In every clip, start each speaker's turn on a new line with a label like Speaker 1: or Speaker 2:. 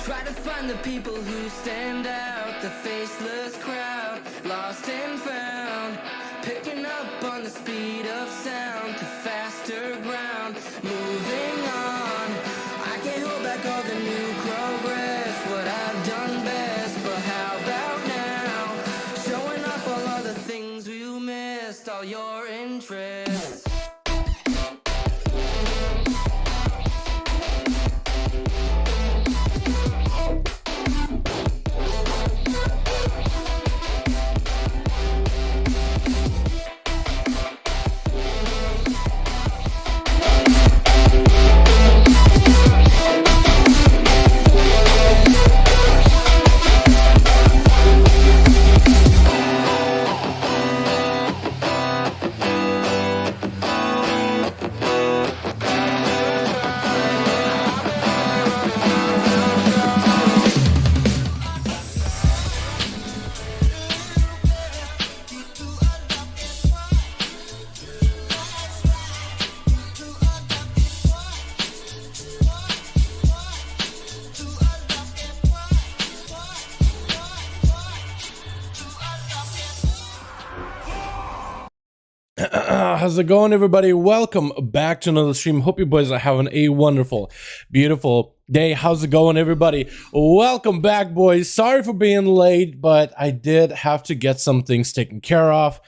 Speaker 1: Try to find the people who stand out, the faceless crowd, lost and found, picking up on the speed of sound to faster ground, moving on. I can't hold back all the new progress, what I've done best, but how about now? Showing off all of the things you missed, all your interests.
Speaker 2: How's it going, everybody? Welcome back to another stream. Hope you boys are having a wonderful, beautiful day. How's it going, everybody? Welcome back, boys. Sorry for being late, but I did have to get some things taken care of.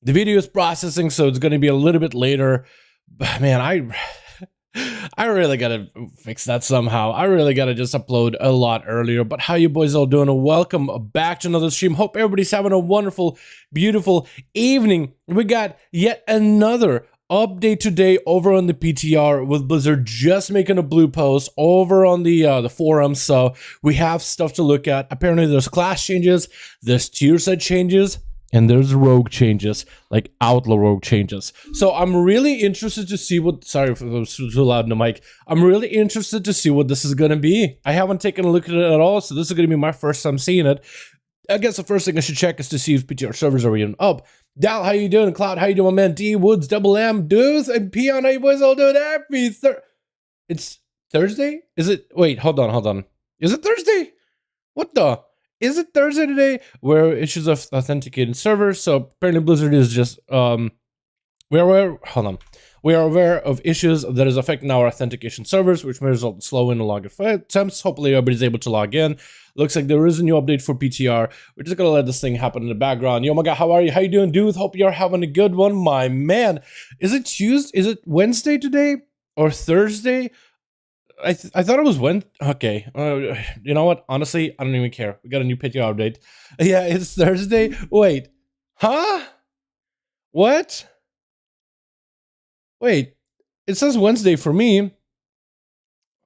Speaker 2: The video is processing, so it's going to be a little bit later. But man, I really gotta fix that somehow. I really gotta just upload a lot earlier. But how you boys all doing? Welcome back to another stream. Hope everybody's having a wonderful, beautiful evening. We got yet another update today over on the PTR with Blizzard just making a blue post over on the forums. So we have stuff to look at. Apparently there's class changes, there's tier set changes, and there's rogue changes, like outlaw rogue changes. So I'm really interested to see what, sorry if it was too loud in the mic. I'm really interested to see what this is going to be. I haven't taken a look at it at all, so this is going to be my first time seeing it. I guess the first thing I should check is to see if PTR servers are even up. Dal, how you doing? Cloud, how you doing, man? D, Woods, Double M, Dudes, and Peon, how you boys all doing? Happy It's Thursday? Is it? Wait, hold on. Is it Thursday? What the? Is it Thursday today? Where issues of authenticated servers. So apparently Blizzard is just we are aware of issues that is affecting our authentication servers, which may result in slow in and login attempts. Hopefully everybody's able to log in. Looks like there is a new update for PTR. We're just gonna let this thing happen in the background. Yo my god, how are you? How you doing, dude? Hope you're having a good one, my man. Is it Tuesday? Is it Wednesday today or Thursday? I thought it was Wednesday. Okay, you know what? Honestly, I don't even care. We got a new PTR update. Yeah, it's Thursday. Wait, huh? What? Wait, it says Wednesday for me.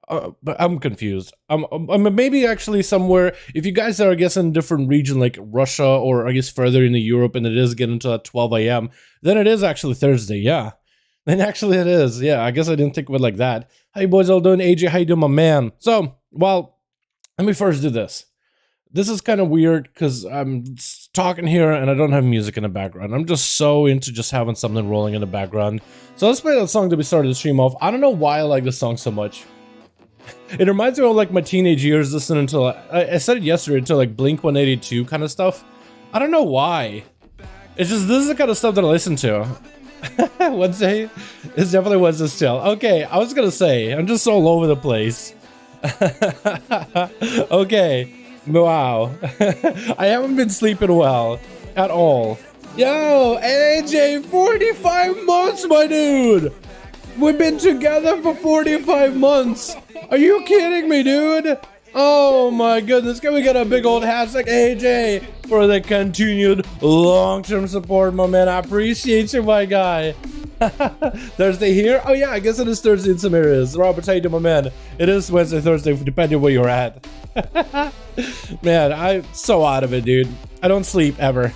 Speaker 2: But I'm confused. I'm maybe actually somewhere. If you guys are, I guess, in a different region like Russia or I guess further into Europe, and it is getting to that 12 a.m., then it is actually Thursday. Yeah. Then actually it is. Yeah, I guess I didn't think of it like that. How you boys all doing? AJ, how you doing, my man? So, well, let me first do this. This is kind of weird because I'm talking here and I don't have music in the background. I'm just so into just having something rolling in the background. So let's play that song that we started the stream off. I don't know why I like this song so much. It reminds me of like my teenage years listening to, I said it yesterday, to like Blink 182 kind of stuff. I don't know why. It's just, this is the kind of stuff that I listen to. Wednesday? It's definitely Wednesday still. Okay, I was gonna say, I'm just all over the place. Okay, wow. I haven't been sleeping well at all. Yo, AJ, 45 months, my dude! We've been together for 45 months! Are you kidding me, dude? Oh my goodness, can we get a big old hashtag AJ for the continued long-term support, my man. I appreciate you, my guy. Thursday here? Oh yeah, I guess it is Thursday in some areas. Robert, how you doing, my man? It is Wednesday, Thursday, depending where you're at. Man, I'm so out of it, dude. I don't sleep ever.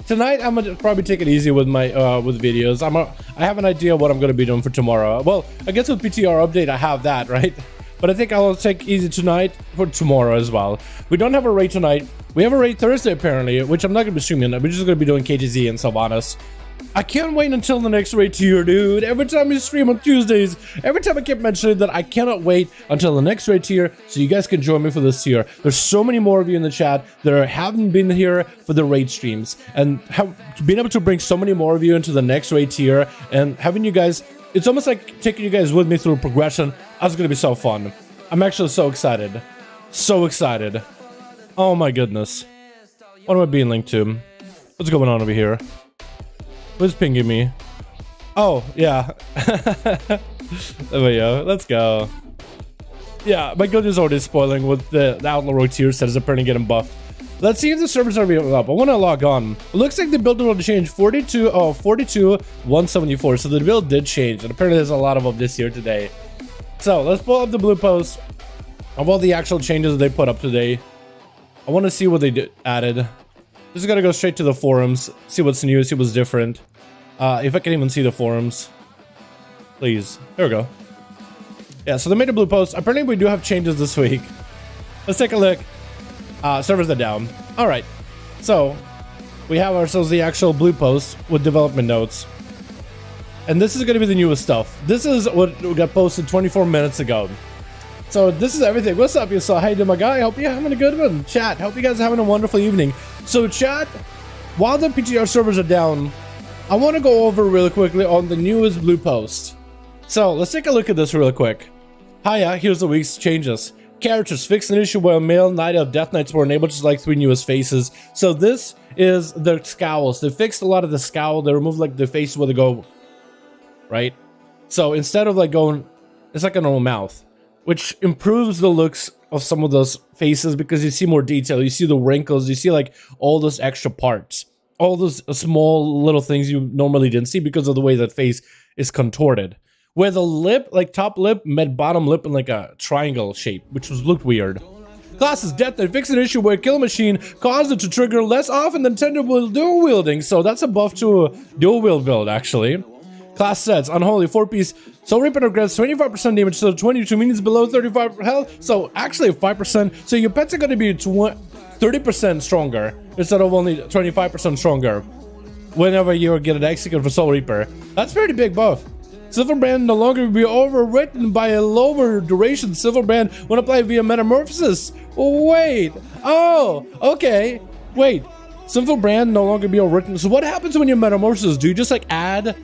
Speaker 2: Tonight, I'm gonna probably take it easy with my with videos. I have an idea what I'm gonna be doing for tomorrow. Well, I guess with PTR update, I have that, right? But I think I'll take easy tonight for tomorrow as well. We don't have a raid tonight. We have a raid Thursday, apparently, which I'm not going to be streaming. We're just going to be doing KGZ and Sylvanas. I can't wait until the next raid tier, dude. Every time you stream on Tuesdays, every time I keep mentioning that I cannot wait until the next raid tier so you guys can join me for this tier. There's so many more of you in the chat that haven't been here for the raid streams, and being able to bring so many more of you into the next raid tier and having you guys, it's almost like taking you guys with me through progression. That's gonna be so fun. I'm actually so excited. So excited. Oh my goodness. What am I being linked to? What's going on over here? Who's pinging me? Oh, yeah. There we go. Let's go. Yeah, my guild is already spoiling with the Outlaw Rogue tier set is apparently getting buffed. Let's see if the servers are up. I want to log on. It looks like the build will change 42, 174. So the build did change, and apparently there's a lot of them this year today. So let's pull up the blue post of all the actual changes that they put up today. I want to see what they added. Just gotta go straight to the forums, see what's new, see what's different. If I can even see the forums. Please. There we go. Yeah, so they made a blue post. Apparently we do have changes this week. Let's take a look. Servers are down. Alright. So, we have ourselves the actual blue post with development notes. And this is gonna be the newest stuff. This is what got posted 24 minutes ago. So this is everything. What's up, you saw? How you doing, my guy? Hope you're having a good one. Chat, hope you guys are having a wonderful evening. So chat, while the PTR servers are down, I want to go over really quickly on the newest blue post. So let's take a look at this real quick. Hiya, here's the week's changes. Characters fixed an issue where male Knight of Death Knights were unable to select 3 newest faces. So this is the scowls. They fixed a lot of the scowl. They removed like the faces where they go, right? So instead of like going, it's like a normal mouth, which improves the looks of some of those faces because you see more detail. You see the wrinkles, you see like all those extra parts, all those small little things you normally didn't see because of the way that face is contorted. Where the lip, like top lip, met bottom lip in like a triangle shape, which looked weird. Class's Death Knight fixed an issue where Kill Machine caused it to trigger less often than tender dual wielding, so that's a buff to a dual wield build actually. Class sets, Unholy 4-piece, Soul Reaper grants 25% damage to 22 minions below 35 health, so actually 5%, so your pets are going to be 30% stronger instead of only 25% stronger whenever you get an execute for Soul Reaper. That's pretty big buff. Silverbrand no longer will be overwritten by a lower duration Silverbrand when applied via Metamorphosis. Wait, oh, okay, wait, Silverbrand no longer be overwritten. So what happens when you Metamorphosis? Do you just like add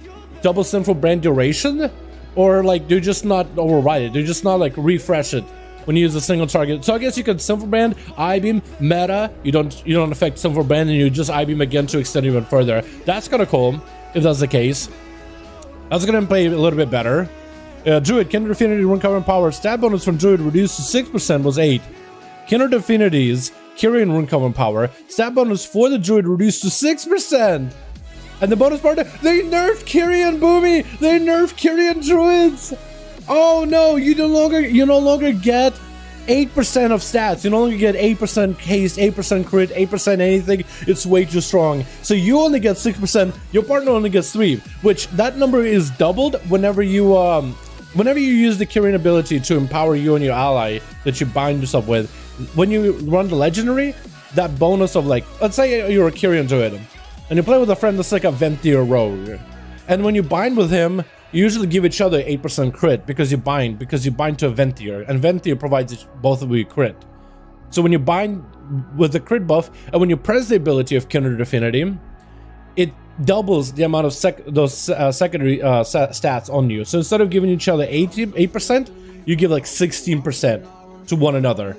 Speaker 2: double Sinful Brand duration, or like do you just not override it? Do you just not like refresh it when you use a single target? So I guess you could Sinful Brand, I-beam, meta. You don't affect Sinful Brand, and you just I-beam again to extend even further. That's kind of cool if that's the case. That's gonna play a little bit better. Druid, Kindred Affinity Rune Cover and Power. Stat bonus from Druid reduced to 6% was 8. Kindred Affinities, Kyrian Rune Cover and Power. Stat bonus for the Druid reduced to 6%. And the bonus part, they nerfed Kyrian Boomy! They nerfed Kyrian Druids! Oh no, you no longer get 8% of stats. You no longer get 8% haste, 8% crit, 8% anything. It's way too strong. So you only get 6%, your partner only gets 3, which that number is doubled whenever you use the Kyrian ability to empower you and your ally that you bind yourself with. When you run the legendary, that bonus of like, let's say you're a Kyrian Druid, and you play with a friend that's like a Venthyr rogue, and when you bind with him, you usually give each other 8% crit because you bind to a Venthyr, and Venthyr provides both of you crit. So when you bind with the crit buff, and when you press the ability of Kindred Affinity, it doubles the amount of secondary stats on you. So instead of giving each other 8%, you give like 16% to one another.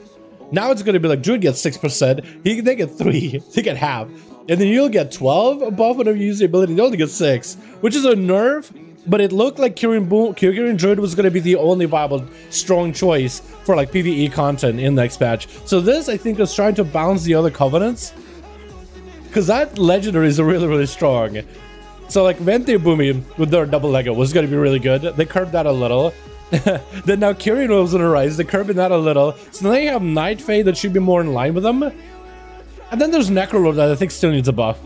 Speaker 2: Now it's going to be like Druid gets 6%, they get 3, they get half. And then you'll get 12 above whenever you use the ability, they only get 6, which is a nerf, but it looked like Kyrian Druid was going to be the only viable strong choice for like PvE content in the next patch. So this, I think, is trying to balance the other covenants, because that legendary is really, really strong. So like Venthyr Boomy with their double Lego was going to be really good. They curbed that a little. Then now Kyrian was on the rise, they're curbing that a little. So now they have Night Fae that should be more in line with them. And then there's Necrolord that I think still needs a buff.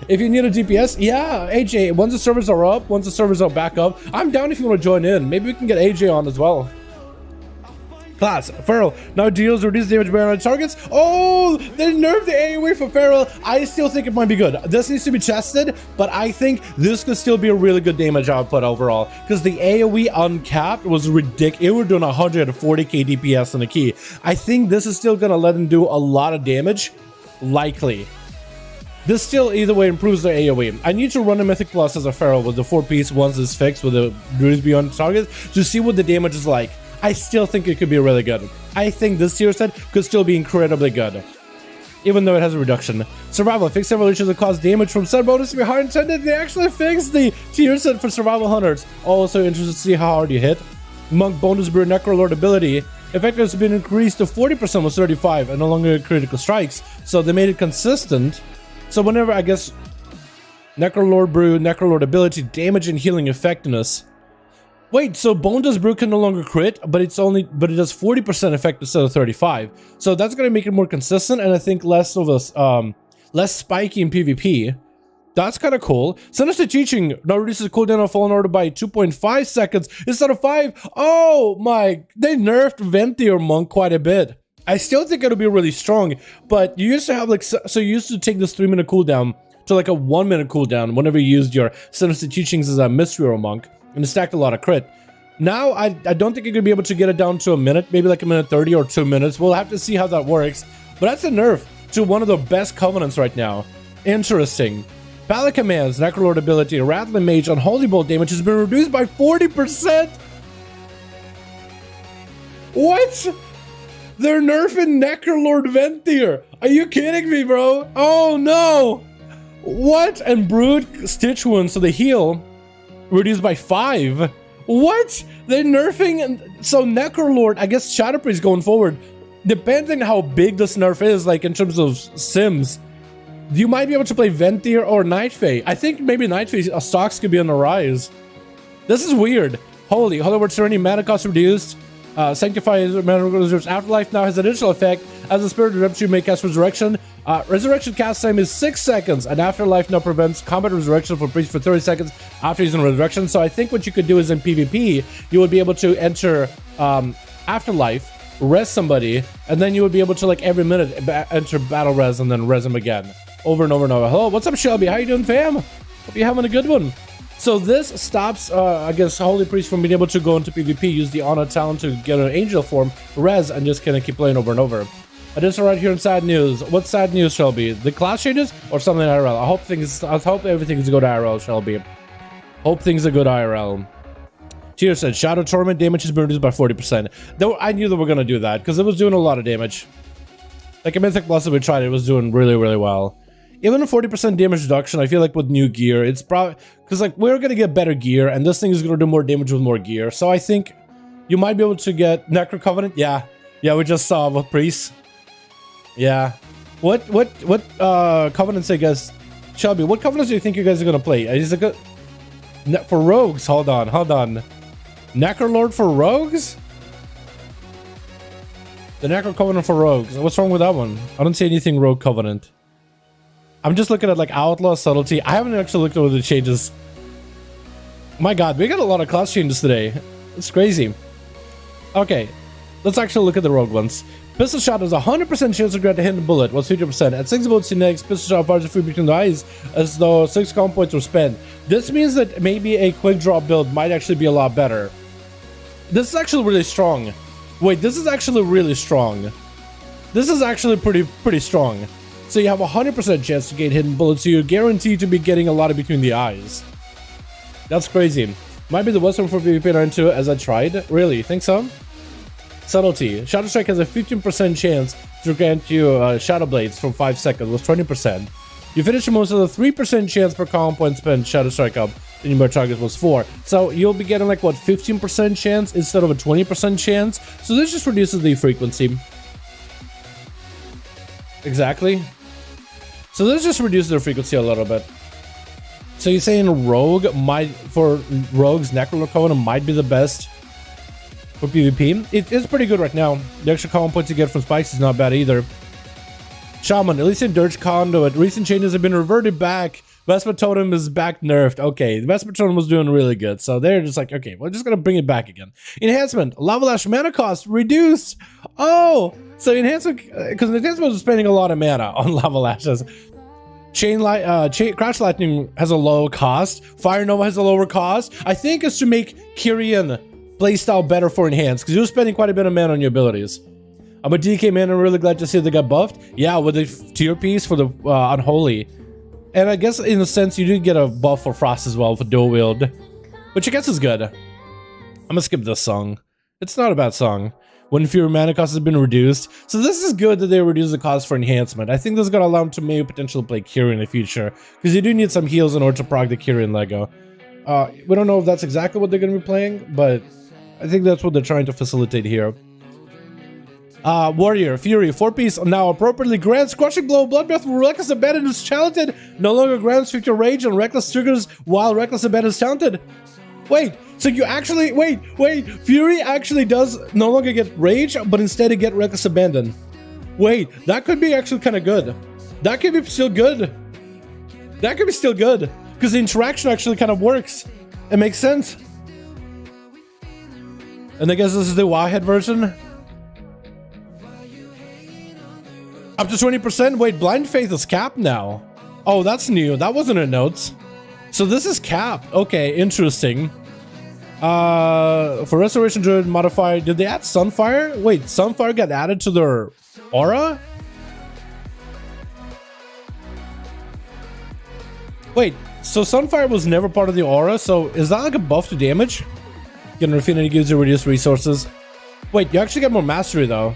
Speaker 2: If you need a DPS, yeah, AJ, once the servers are up, once the servers are back up, I'm down if you want to join in. Maybe we can get AJ on as well. Class, Feral now deals reduced damage by on targets. Oh, they nerfed the AoE for Feral. I still think it might be good. This needs to be tested, but I think this could still be a really good damage output overall, because the AoE uncapped was ridiculous. It were doing 140k DPS on the key. I think this is still gonna let him do a lot of damage, likely. This still either way improves the AoE. I need to run a Mythic Plus as a Feral with the 4-piece once it's fixed with the reduced beyond targets to see what the damage is like. I still think it could be really good. I think this tier set could still be incredibly good, even though it has a reduction. Survival, fixed evolutions that cause damage from set bonus to be hard intended. They actually fixed the tier set for survival hunters. Also interested to see how hard you hit. Monk bonus brew Necrolord ability. Effectiveness has been increased to 40% with 35 and no longer critical strikes. So they made it consistent. So whenever, I guess, Necrolord brew, Necrolord ability, damage and healing effectiveness. Wait, so Bone Dust Brew can no longer crit, but it does 40% effect instead of 35. So that's gonna make it more consistent, and I think less of a less spiky in PvP. That's kind of cool. Sinister Teaching now reduces cooldown of Fallen Order by 2.5 seconds instead of 5. Oh my! They nerfed Venthyr Monk quite a bit. I still think it'll be really strong, but you used to have like so you used to take this 3-minute cooldown to like a 1-minute cooldown whenever you used your Sinister Teachings as a Mystery Monk. And it stacked a lot of crit. Now, I don't think you're going to be able to get it down to a minute, maybe like a minute 30 or 2 minutes. We'll have to see how that works. But that's a nerf to one of the best covenants right now. Interesting. Pallet commands, Necrolord ability, Rattling Mage, Unholy Bolt damage has been reduced by 40%. What? They're nerfing Necrolord Venthyr. Are you kidding me, bro? Oh no. What? And Brood Stitch Wounds, so they heal. Reduced by 5. What? They're nerfing. So Necrolord, I guess Shadowpriest going forward, depending how big this nerf is, like in terms of sims, you might be able to play Venthyr or Night Fae. I think maybe Night Fae stocks could be on the rise. This is weird. Holy Word Serenity mana cost reduced. Sanctify mana reserves afterlife now has additional effect. As a spirit redemption, you may cast resurrection. Resurrection cast time is 6 seconds, and afterlife now prevents combat resurrection for priest for 30 seconds after using resurrection. So I think what you could do is in PvP, you would be able to enter afterlife, res somebody, and then you would be able to like every minute enter battle res and then res them again, over and over and over. Hello, what's up, Shelby? How you doing, fam? Hope you're having a good one. So this stops, I guess, Holy Priest from being able to go into PvP, use the Honor talent to get an angel form, res, and just kind of keep playing over and over. I just right here in sad news. What sad news, Shelby? The class changes or something IRL? I hope everything's good IRL, Shelby. Hope things are good IRL. Cheers said Shadow Torment damage has been reduced by 40%. Though I knew that we were gonna do that because it was doing a lot of damage. Like a Mythic Plus that we tried, it was doing really, really well. Even a 40% damage reduction, I feel like with new gear, it's probably because like we're gonna get better gear, and this thing is gonna do more damage with more gear. So I think you might be able to get Necro Covenant. Yeah, we just saw with priests. Yeah, what covenants, I guess, Shelby? What covenants do you think you guys are gonna play? Is it good for rogues? Hold on. Necrolord for rogues? The Necro Covenant for rogues. What's wrong with that one? I don't see anything rogue covenant. I'm just looking at like outlaw subtlety. I haven't actually looked over the changes. My god, we got a lot of class changes today. It's crazy. Okay, let's actually look at the rogue ones. Pistol shot has a 100% chance to grant a hidden bullet. What's 50%? At 6 bullets in next, pistol shot fires a free between the eyes as though 6 comm points were spent. This means that maybe a quick draw build might actually be a lot better. This is actually really strong. Wait, this is actually really strong. This is actually pretty strong. So you have a 100% chance to gain hidden bullets, so you're guaranteed to be getting a lot of between the eyes. That's crazy. Might be the worst one for PvP 92 as I tried. Really? Think so? Subtlety. Shadow Strike has a 15% chance to grant you Shadow Blades from 5 seconds with 20%. You finish most of the 3% chance per comm point spent Shadow Strike up, and your target was 4. So you'll be getting like what, 15% chance instead of a 20% chance? So this just reduces the frequency. Exactly. So this just reduces their frequency a little bit. So you're saying Rogue might, for Rogues, Necrolord Covenant might be the best for PvP? It is pretty good right now. The extra common points you get from spikes is not bad either. Shaman, at least in Dirge Conduit, recent changes have been reverted back Vesper Totem is back nerfed. Okay, the Vesper Totem was doing really good. So they're just like, okay, we're just going to bring it back again. Enhancement. Lava Lash mana cost reduced. Oh, so enhancement, because enhancement was spending a lot of mana on Lava Lashes. Crash Lightning has a low cost. Fire Nova has a lower cost. I think it's to make Kyrian playstyle better for enhanced, because you're spending quite a bit of mana on your abilities. I'm a DK man. I'm really glad to see they got buffed. Yeah, with the tier piece for the Unholy. And I guess in a sense you do get a buff for Frost as well for dual wield, which I guess is good. I'm gonna skip this song. It's not a bad song. When Fury mana cost has been reduced. So this is good that they reduce the cost for enhancement. I think this is gonna allow them to maybe potentially play Kyrian in the future, because you do need some heals in order to prog the Kyrian Lego. We don't know if that's exactly what they're gonna be playing, but I think that's what they're trying to facilitate here. Warrior, Fury, 4-piece now appropriately grants Crushing Blow, Bloodbath, Reckless Abandon is talented. No longer grants Future Rage and Reckless triggers while Reckless Abandon is talented. Wait, so you actually, wait, Fury actually does no longer get Rage, but instead it get Reckless Abandon. Wait, that could be actually kind of good. That could be still good. That could be still good, because the interaction actually kind of works. It makes sense. And I guess this is the Wowhead version. Up to 20%? Wait, Blind Faith is capped now. Oh, that's new. That wasn't in notes. So this is capped. Okay, interesting. For Restoration Druid modifier, did they add Sunfire? Wait, Sunfire got added to their aura? Wait, so Sunfire was never part of the aura, so is that like a buff to damage? Getting Refinity gives you reduced resources. Wait, you actually get more mastery though.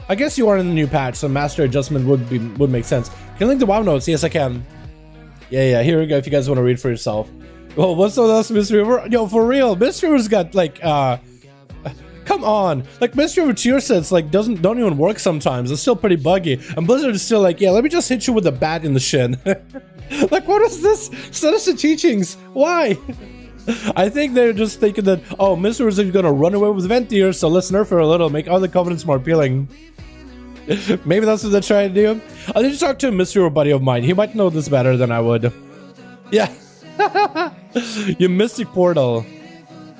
Speaker 2: I guess you are in the new patch, so master adjustment would make sense. Can you link the WoW notes? Yes, I can. Yeah, here we go. If you guys want to read for yourself. Well, what's the last Mystery River? Yo, for real, Mystery River's got like, come on, like Mystery River tier sets like don't even work sometimes. It's still pretty buggy, and Blizzard is still like, yeah, let me just hit you with a bat in the shin. Like, what is this? Send us the teachings. Why? I think they're just thinking that, oh, Mystery River is gonna run away with Ventier, so let's nerf her a little, make other covenants more appealing. Maybe that's what they're trying to do. I need to talk to a Mystery River buddy of mine. He might know this better than I would. Yeah. You Mystic Portal.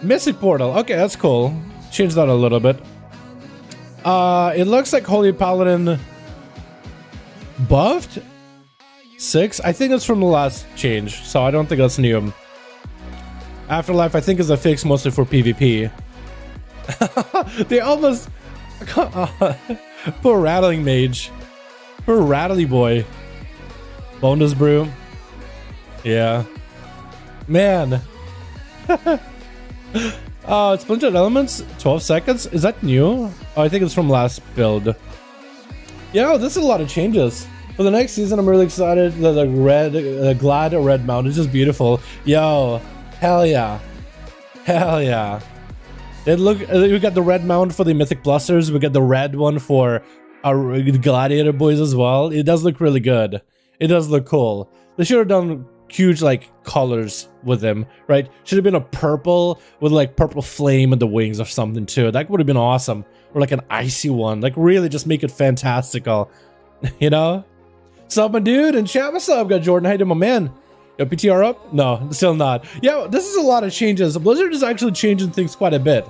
Speaker 2: Mystic Portal. Okay, that's cool. Change that a little bit. It looks like Holy Paladin buffed 6. I think it's from the last change, so I don't think that's new. Afterlife, I think, is a fix mostly for PvP. They almost... Poor Rattling Mage. Poor Rattly Boy. Bonus Brew. Yeah. Man. Splintered Elements, 12 seconds. Is that new? Oh, I think it's from last build. Yeah, this is a lot of changes. For the next season, I'm really excited. The Glad Red Mount is just beautiful. Yo, hell yeah. Hell yeah. We got the red mount for the Mythic Blusters. We got the red one for our Gladiator boys as well. It does look really good. It does look cool. They should have done huge like colors with them, right? Should have been a purple with like purple flame in the wings or something too. That would have been awesome. Or like an icy one. Like really just make it fantastical. You know? Sup my dude, and chat, what's up? Got Jordan, how you doing, my man? Yo, PTR up? No, still not. Yeah, this is a lot of changes. Blizzard is actually changing things quite a bit.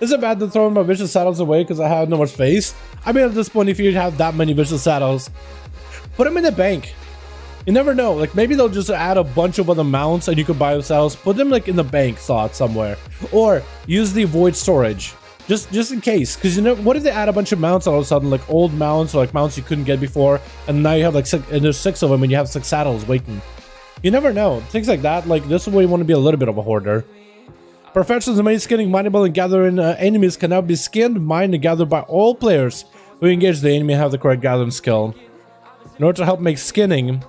Speaker 2: Is it bad to throw my vicious saddles away because I have no more space? I mean, at this point, if you have that many vicious saddles, put them in the bank. You never know. Like, maybe they'll just add a bunch of other mounts and you can buy the saddles. Put them, like, in the bank slot somewhere. Or use the void storage. Just in case. Because, you know, what if they add a bunch of mounts all of a sudden? Like, old mounts or, like, mounts you couldn't get before. And now you have, like, and there's 6 of them and you have 6 saddles waiting. You never know. Things like that, like, this is where you want to be a little bit of a hoarder. Professionals in main skinning, mineable, and gathering enemies can now be skinned, mined, and gathered by all players who engage the enemy and have the correct gathering skill. In order to help make skinning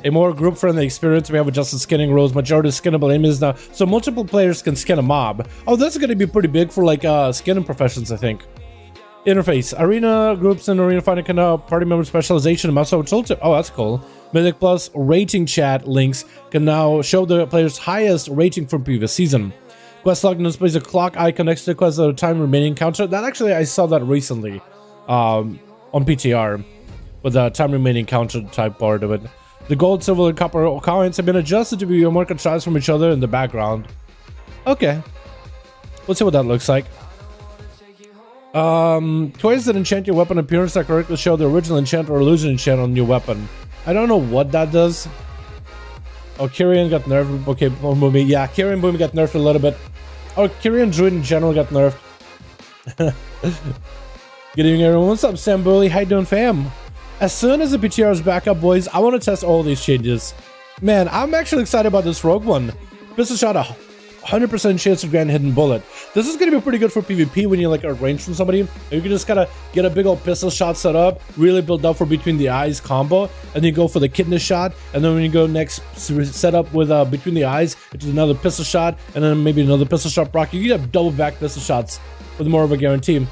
Speaker 2: a more group-friendly experience, we have adjusted skinning rules. Majority of skinnable enemies now, so multiple players can skin a mob. Oh, that's going to be pretty big for, like, skinning professions, I think. Interface. Arena groups and arena fighting can now party member specialization and muscle tooltip. Oh, that's cool. Mythic Plus rating chat links can now show the player's highest rating from previous season. Quest log displays a clock icon next to the quest at a time remaining counter. That actually, I saw that recently on PTR with the time remaining counter type part of it. The gold, silver, and copper coins have been adjusted to be more contrast from each other in the background. Okay. Let's see what that looks like. Toys that enchant your weapon appearance that correctly show the original enchant or illusion enchant on your weapon. I don't know what that does. Oh, Kyrian got nerfed. Okay, Boomy. Yeah, Kyrian Boomy got nerfed a little bit. Oh, Kyrian Druid in general got nerfed. Good evening, everyone. What's up, Sam Bully? How you doing, fam? As soon as the PTR is back up, boys, I want to test all these changes. Man, I'm actually excited about this rogue one. Pistol shot 100% chance to grant hidden bullet. This is going to be pretty good for PvP when you're like at range from somebody. You can just kind of get a big old pistol shot set up, really build up for between the eyes combo, and then you go for the kidney shot, and then when you go next set up with between the eyes, it's another pistol shot, and then maybe another pistol shot proc. You can have double back pistol shots with more of a guarantee.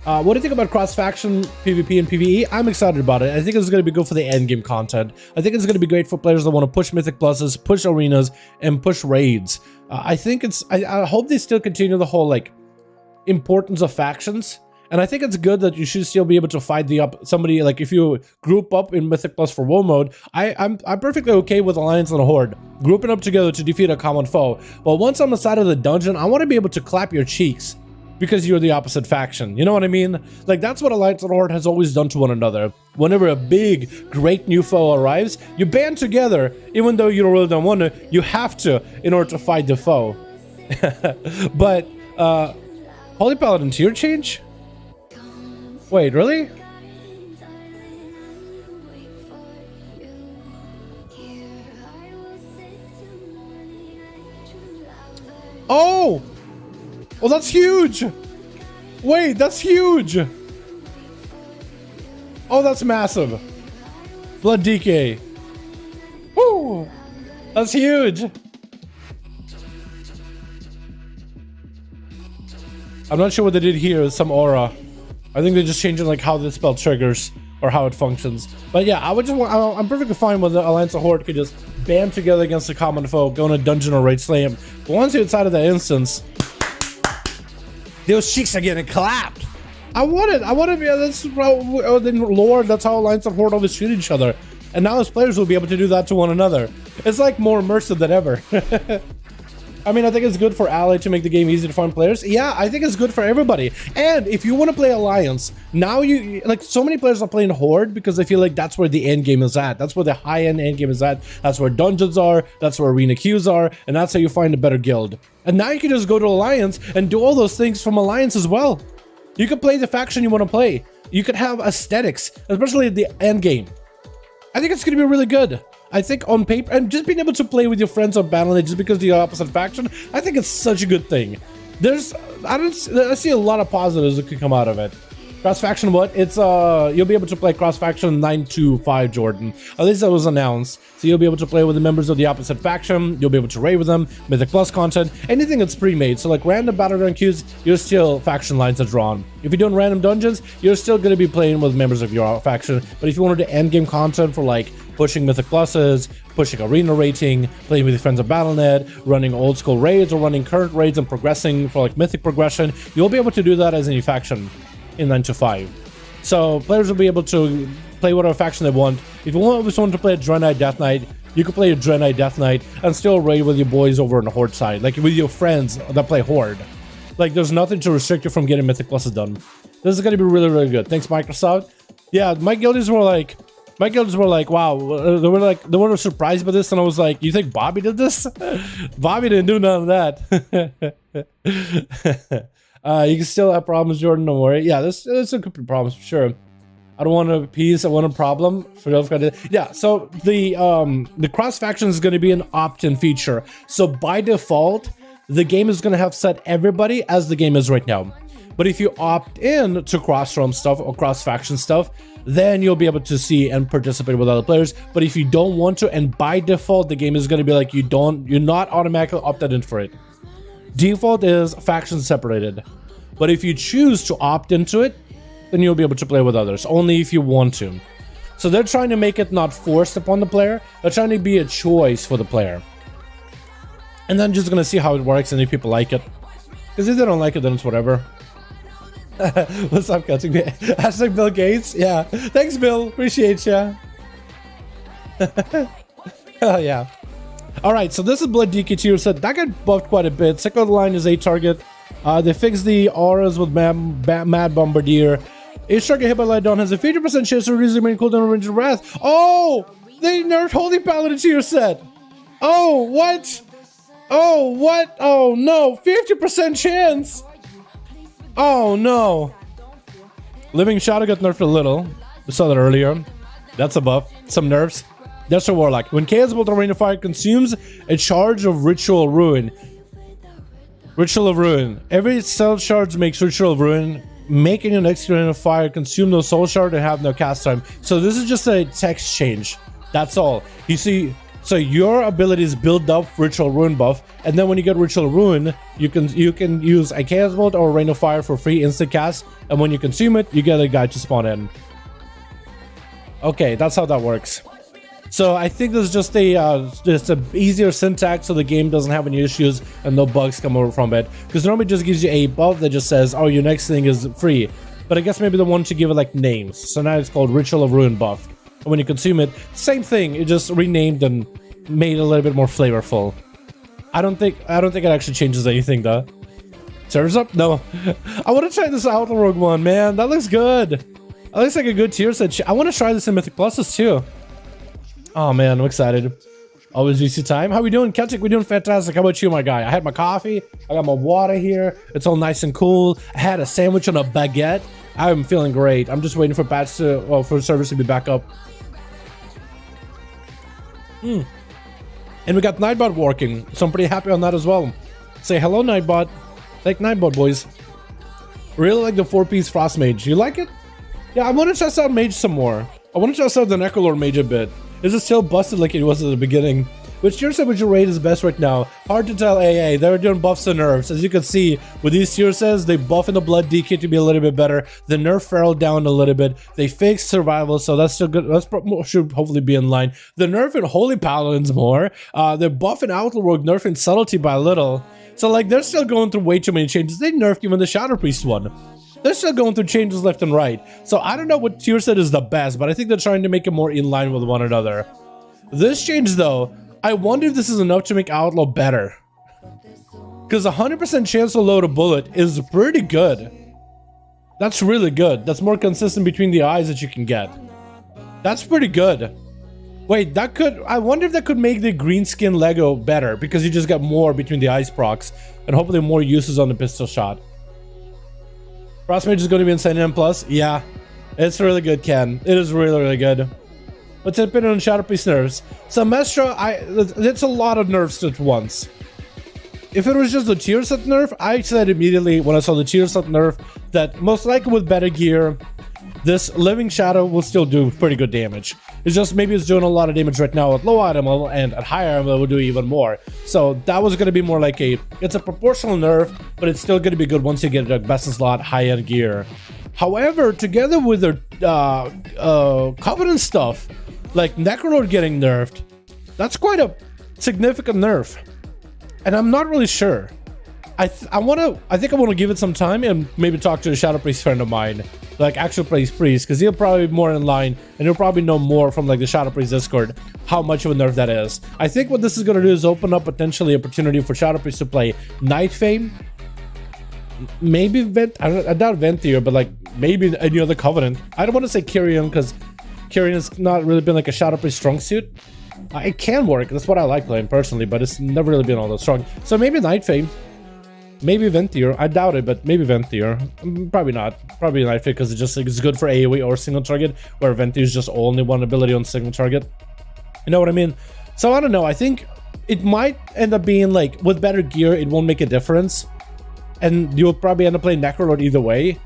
Speaker 2: What do you think about cross-faction PvP and PvE? I'm excited about it. I think it's going to be good for the endgame content. I think it's going to be great for players that want to push Mythic Pluses, push arenas, and push raids. I think it's... I hope they still continue the whole, like, importance of factions. And I think it's good that you should still be able to fight somebody, like, if you group up in Mythic Plus for WoW mode, I'm perfectly okay with Alliance and a Horde, grouping up together to defeat a common foe. But once I'm inside of the dungeon, I want to be able to clap your cheeks because you're the opposite faction. You know what I mean? Like, that's what Alliance and Horde has always done to one another. Whenever a big, great new foe arrives, you band together, even though you really don't want to. You have to in order to fight the foe. But, Holy Paladin tier change? Wait, really? Oh! Oh, that's huge! Wait, that's huge! Oh, that's massive. Blood DK. Woo! That's huge! I'm not sure what they did here, some aura. I think they're just changing like how the spell triggers or how it functions. But yeah, I'm perfectly fine with the Alliance of Horde could just band together against a common foe, go in a dungeon or raid slay him. But once you're inside of that instance, those cheeks are getting clapped. I want it. Yeah, that's in lore. That's how Alliance and Horde always treat each other. And now as players will be able to do that to one another. It's like more immersive than ever. I mean, I think it's good for Ally to make the game easy to find players. Yeah, I think it's good for everybody. And if you want to play Alliance, now like so many players are playing Horde because they feel like that's where the end game is at. That's where the high-end end game is at. That's where dungeons are. That's where arena queues are. And that's how you find a better guild. And now you can just go to Alliance and do all those things from Alliance as well. You can play the faction you want to play. You could have aesthetics, especially at the end game. I think it's going to be really good. I think on paper, and just being able to play with your friends on Battle.net just because the opposite faction, I think it's such a good thing. I see a lot of positives that could come out of it. Cross faction, what? It's you'll be able to play cross faction 925, Jordan. At least that was announced. So you'll be able to play with the members of the opposite faction. You'll be able to raid with them, Mythic Plus content, anything that's pre-made. So like random Battleground queues, you're still faction lines are drawn. If you're doing random dungeons, you're still going to be playing with members of your faction. But if you want to do end game content for like pushing Mythic Pluses, pushing arena rating, playing with your friends on Battle.net, running old school raids or running current raids and progressing for like Mythic progression, you'll be able to do that as any faction in 925. So players will be able to play whatever faction they want. If you want to play a Dread Knight Death Knight, you can play a Dread Knight Death Knight and still raid with your boys over on the Horde side, like with your friends that play Horde. Like there's nothing to restrict you from getting Mythic Pluses done. This is going to be really, really good. Thanks, Microsoft. Yeah, my guildies were like, wow, they were surprised by this, and I was like, you think Bobby did this? Bobby didn't do none of that. You can still have problems, Jordan, don't worry. Yeah, this could be problems for sure. I don't want to appease, I want a problem for those guys. Yeah, so the cross faction is going to be an opt-in feature. So by default, the game is going to have set everybody as the game is right now. But if you opt in to cross-realm stuff or cross-faction stuff, then you'll be able to see and participate with other players. But if you don't want to, and by default, the game is going to be like you're not automatically opted in for it. Default is faction separated. But if you choose to opt into it, then you'll be able to play with others, only if you want to. So they're trying to make it not forced upon the player. They're trying to be a choice for the player. And then just going to see how it works and if people like it. Because if they don't like it, then it's whatever. What's up, cutting me? Hashtag Bill Gates. Yeah. Thanks, Bill. Appreciate ya. Hell yeah. Alright, so this is Blood DK tier set. That got buffed quite a bit. Second line is 8 target. They fixed the auras with Mad Bombardier. Each target hit by light dawn has a 50% chance to reduce the main cooldown range of wrath. Oh! They nerfed Holy Paladin tier set! Oh, what? Oh, what? Oh no, 50% chance! Oh no. Living Shadow got nerfed a little. We saw that earlier. That's a buff. Some nerfs. That's a Warlock. When Chaos Bolt or Rain of Fire consumes a charge of Ritual Ruin. Ritual of Ruin. Every cell charge makes Ritual of Ruin, making an extra Rain of Fire consume those soul shard and have no cast time. So this is just a text change. That's all. You see, so your abilities build up Ritual Ruin buff, and then when you get Ritual Ruin, you can use a Chaos Bolt or Rain of Fire for free instant cast, and when you consume it, you get a guide to spawn in. Okay, that's how that works. So I think this is just a easier syntax so the game doesn't have any issues and no bugs come over from it. Because normally it just gives you a buff that just says, oh, your next thing is free. But I guess maybe they want to give it like names. So now it's called Ritual of Ruin buff. And when you consume it, same thing. It just renamed and made it a little bit more flavorful. I don't think it actually changes anything though. Serves up? No. I want to try this Outlaw Rogue one, man. That looks good. That looks like a good tier set. I want to try this in Mythic Pluses too. Oh man, I'm excited. Always VC time. How we doing, Celtic? We're doing fantastic. How about you, my guy? I had my coffee. I got my water here. It's all nice and cool. I had a sandwich on a baguette. I'm feeling great. I'm just waiting for patch to, well, for service to be back up. And we got Nightbot working, so I'm pretty happy on that as well. Say hello, Nightbot. Like Nightbot, boys. Really like the 4-piece Frost Mage. You like it? Yeah, I want to test out Mage some more. I want to test out the Necrolord Mage a bit. Is it still busted like it was at the beginning? Which tier set would you rate is best right now? Hard to tell, AA. They're doing buffs and nerfs. As you can see, with these tier sets, they buff in the Blood DK to be a little bit better. They nerf Feral down a little bit. They fixed Survival, so that's still good. That's should hopefully be in line. They're nerfing Holy Paladins more. They're buffing Outlaw Rogue, nerfing Subtlety by a little. So, like, they're still going through way too many changes. They nerfed even the Shadow Priest one. They're still going through changes left and right. So, I don't know what tier set is the best, but I think they're trying to make it more in line with one another. This change, though, I wonder if this is enough to make Outlaw better. Because 100% chance to load a bullet is pretty good. That's really good. That's more consistent between the eyes that you can get. That's pretty good. Wait, that could... I wonder if that could make the green skin Lego better, because you just got more between the eyes procs, and hopefully more uses on the pistol shot. Frost Mage is going to be insane in M+. Yeah, it's really good, Ken. It is really, really good. What's it been on Shadow Priest nerfs? So Mestra, it's a lot of nerfs at once. If it was just the tier set nerf, I said immediately when I saw the tier set nerf that most likely with better gear, this Living Shadow will still do pretty good damage. It's just maybe it's doing a lot of damage right now at low item level, and at higher item level will do even more. So that was going to be more like it's a proportional nerf, but it's still going to be good once you get a best in slot high-end gear. However, together with their Covenant stuff, like Necrolord getting nerfed, that's quite a significant nerf. And I'm not really sure. I think I want to give it some time and maybe talk to a Shadow Priest friend of mine, like actual Priest, because he'll probably be more in line and he'll probably know more from like the Shadow Priest Discord how much of a nerf that is. I think what this is going to do is open up potentially opportunity for Shadow Priest to play Night Fame, maybe Vent. I doubt Venthyr, but like maybe any other Covenant. I don't want to say Kyrian because Kyrian has not really been like a Shadow Priest strong suit. It can work. That's what I like playing personally, but it's never really been all that strong. So maybe Night Fame. Maybe Venthyr. I doubt it, but maybe Venthyr. Probably not. Probably Night Fame because it's good for AoE or single target, where Venthyr is just only one ability on single target. You know what I mean? So I don't know. I think it might end up being like with better gear, it won't make a difference, and you'll probably end up playing Necrolord either way.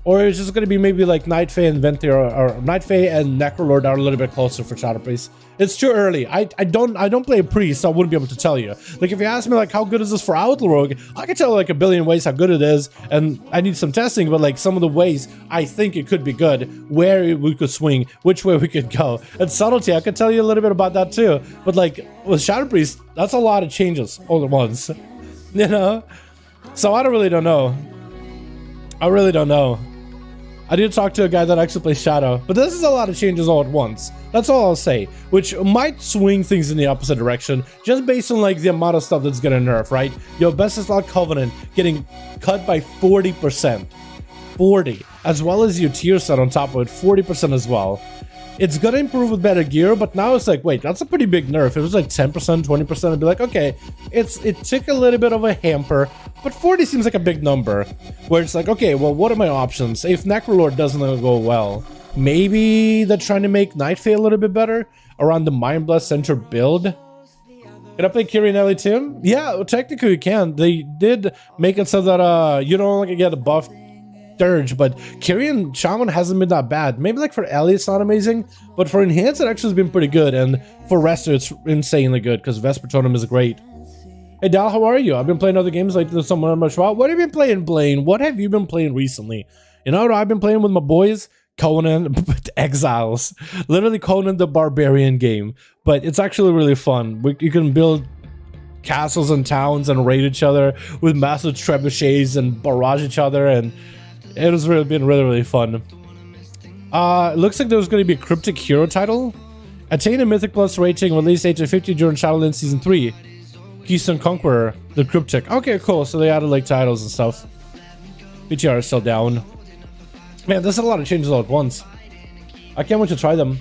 Speaker 2: Or it's just going to be maybe like Night Fae and Venthyr, or Night Fae and Necrolord are a little bit closer for Shadow Priest. It's too early. I don't play a priest, so I wouldn't be able to tell you. Like if you ask me like how good is this for Outlaw Rogue, I can tell like a billion ways how good it is, and I need some testing, but like some of the ways I think it could be good, where we could swing, which way we could go. And Subtlety, I could tell you a little bit about that too. But like with Shadow Priest, that's a lot of changes all at once. You know? So I really don't know. I really don't know. I did talk to a guy that actually plays Shadow, but this is a lot of changes all at once. That's all I'll say, which might swing things in the opposite direction, just based on like the amount of stuff that's gonna nerf, right? Yo, Best-in-Slot Covenant getting cut by 40%. 40, as well as your tier set on top of it, 40% as well. It's gonna improve with better gear, but now it's like, wait, that's a pretty big nerf. If it was like 10%, 20%, I'd be like, okay, it took a little bit of a hamper, but 40 seems like a big number. Where it's like, okay, well, what are my options? If Necrolord doesn't go well, maybe they're trying to make Nightfay a little bit better around the Mind Blast Center build. Can I play Kyrian Ellie too? Yeah, well, technically you can. They did make it so that you don't like get a buff Dirge, but Kyrian Shaman hasn't been that bad. Maybe like for Ellie it's not amazing, but for Enhanced it actually has been pretty good, and for Rester it's insanely good because Vespertonum is great. Hey Dal, how are you? I've been playing other games like this somewhere much while. What have you been playing, Blaine? What have you been playing recently? You know what I've been playing with my boys? Conan Exiles. Literally Conan the Barbarian game, but it's actually really fun. You can build castles and towns and raid each other with massive trebuchets and barrage each other, and it has been really fun. It looks like there's going to be a Cryptic Hero title. Attain a Mythic Plus rating, released 8 to 50 during Shadowlands Season 3. Keystone Conqueror, the Cryptic. Okay, cool. So they added like titles and stuff. PTR is still down. Man, there's a lot of changes all at once. I can't wait to try them.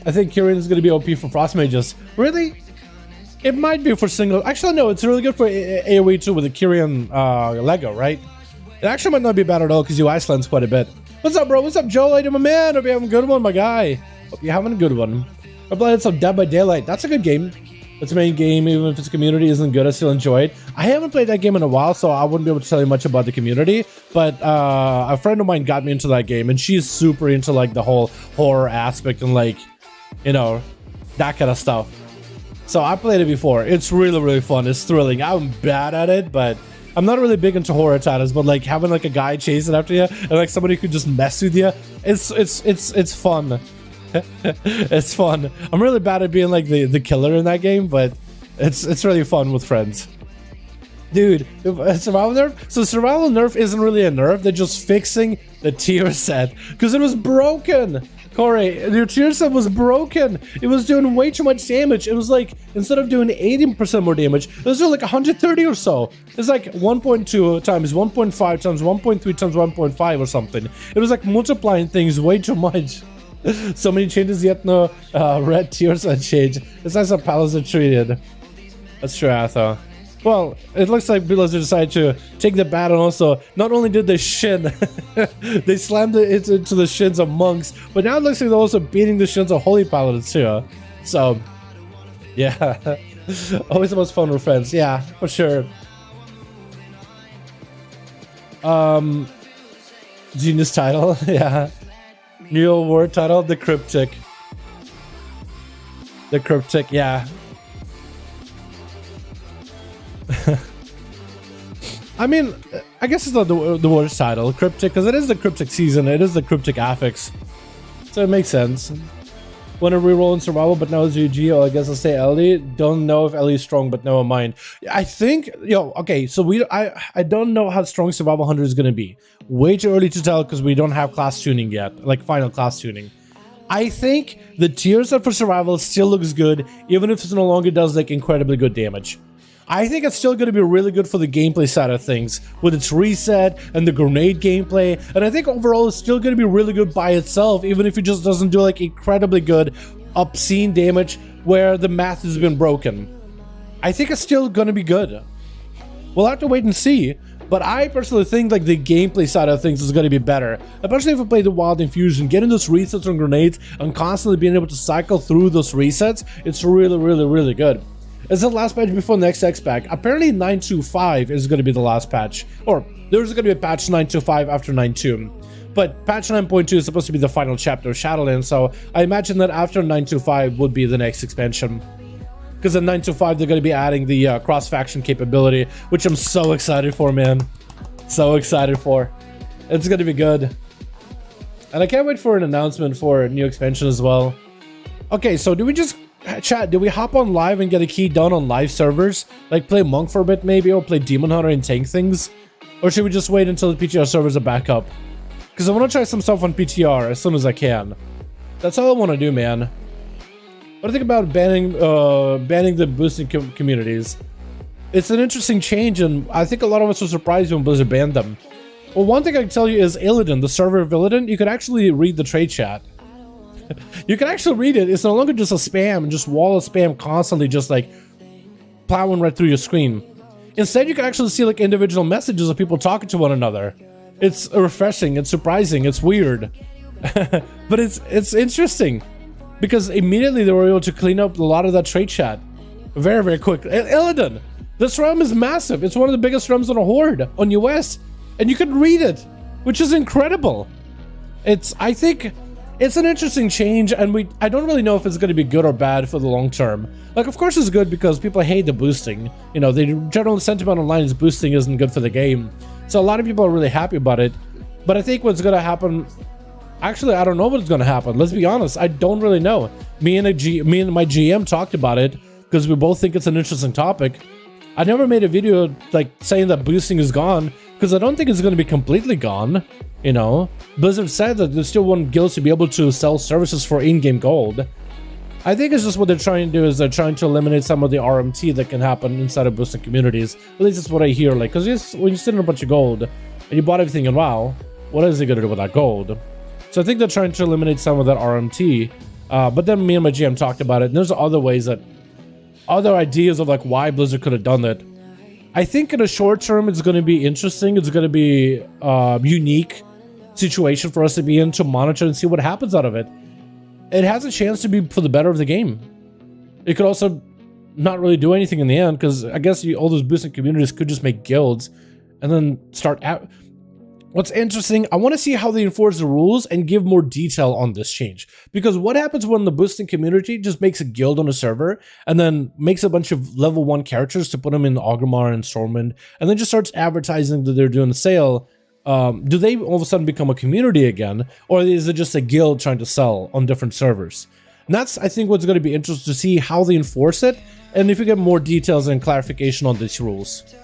Speaker 2: I think Kyrian is going to be OP for Frost Mages. Really? It might be for single. Actually, no, it's really good for AoE too with the Kyrian Lego, right? It actually might not be bad at all because you Icelands quite a bit. What's up, bro? What's up, Joel? How you doing, my man? Hope you having a good one, my guy. Hope you're having a good one. I played some Dead by Daylight. That's a good game. It's a main game, even if its community isn't good, I still enjoy it. I haven't played that game in a while, so I wouldn't be able to tell you much about the community, but a friend of mine got me into that game, and she's super into like the whole horror aspect and like, you know, that kind of stuff. So I played it before. It's really fun. It's thrilling. I'm bad at it, but I'm not really big into horror titles, but like having like a guy chasing after you and like somebody who could just mess with you, it's fun. It's fun. I'm really bad at being like the killer in that game, but it's really fun with friends. Dude, survival nerf? So survival nerf isn't really a nerf, they're just fixing the tier set because it was broken. Corey, your tier set was broken. It was doing way too much damage. It was like, instead of doing 80% more damage, it was doing like 130 or so. It's like 1.2 times 1.5 times 1.3 times 1.5 or something. It was like multiplying things way too much. So many changes, yet no red tier set change. It's nice how palace are treated. That's true, Atha. Well, it looks like BLIZZ decided to take the bat, and also not only did they shin, they slammed it into the shins of monks, but now it looks like they're also beating the shins of holy paladins too. So, yeah, always the most fun with friends. Yeah, for sure. Genius title, yeah. New award title, the Cryptic. The Cryptic, yeah. I mean, I guess it's not the worst title, Cryptic, because it is the Cryptic season, it is the Cryptic affix. So it makes sense. Want to reroll in survival, but now it's GG, or I guess I'll say Ellie. Don't know if Ellie's strong, but never mind. I think, okay, so I don't know how strong Survival Hunter is going to be. Way too early to tell because we don't have class tuning yet, like final class tuning. I think the tier set for survival still looks good, even if it no longer does like incredibly good damage. I think it's still going to be really good for the gameplay side of things, with its reset and the grenade gameplay, and I think overall it's still going to be really good by itself, even if it just doesn't do like incredibly good, obscene damage where the math has been broken. I think it's still going to be good. We'll have to wait and see, but I personally think like the gameplay side of things is going to be better, especially if we play the Wild Infusion. Getting those resets on grenades and constantly being able to cycle through those resets, it's really good. It's the last patch before next X pack. Apparently 9.2.5 is going to be the last patch, or there's going to be a patch 9.2.5 after 9.2. But patch 9.2 is supposed to be the final chapter of Shadowlands, so I imagine that after 9.2.5 would be the next expansion. Because in 9.2.5 they're going to be adding the cross-faction capability, which I'm so excited for, man. So excited for. It's going to be good. And I can't wait for an announcement for a new expansion as well. Okay, so do we just Chat, do we hop on live and get a key done on live servers? Like play Monk for a bit maybe, or play Demon Hunter and tank things? Or should we just wait until the PTR servers are back up? Because I want to try some stuff on PTR as soon as I can. That's all I want to do, man. What do you think about banning the boosting communities? It's an interesting change, and I think a lot of us were surprised when Blizzard banned them. Well, one thing I can tell you is Illidan, the server of Illidan, you can actually read the trade chat. You can actually read it. It's no longer just a spam, just wall of spam constantly just like plowing right through your screen. Instead, you can actually see like individual messages of people talking to one another. It's refreshing, it's surprising, it's weird. But it's interesting because immediately they were able to clean up a lot of that trade chat very, very quick. Illidan, this realm is massive. It's one of the biggest realms on a horde on US, and you can read it, which is incredible. I think it's an interesting change, and I don't really know if it's going to be good or bad for the long term. Like, of course it's good because people hate the boosting. You know, the general sentiment online is boosting isn't good for the game. So a lot of people are really happy about it. But I think what's going to happen... Actually, I don't know what's going to happen. Let's be honest. I don't really know. Me and my GM talked about it because we both think it's an interesting topic. I never made a video like saying that boosting is gone because I don't think it's going to be completely gone. You know, Blizzard said that they still want guilds to be able to sell services for in-game gold. I think it's just what they're trying to do is they're trying to eliminate some of the RMT that can happen inside of boosting communities. At least that's what I hear. Like, because when you sit in a bunch of gold and you bought everything in WoW, what is it going to do with that gold? So I think they're trying to eliminate some of that RMT. But then me and my GM talked about it, and there's other ways that, other ideas of like why Blizzard could have done that. I think in the short term, it's going to be interesting. It's going to be unique situation for us to be in to monitor and see what happens out of it. It has a chance to be for the better of the game. It could also not really do anything in the end because I guess all those boosting communities could just make guilds and then start out. What's interesting, I want to see how they enforce the rules and give more detail on this change. Because what happens when the boosting community just makes a guild on a server and then makes a bunch of level 1 characters to put them in Orgrimmar and Stormwind and then just starts advertising that they're doing a sale? Do they all of a sudden become a community again? Or is it just a guild trying to sell on different servers? And that's, I think, what's going to be interesting to see how they enforce it and if we get more details and clarification on these rules.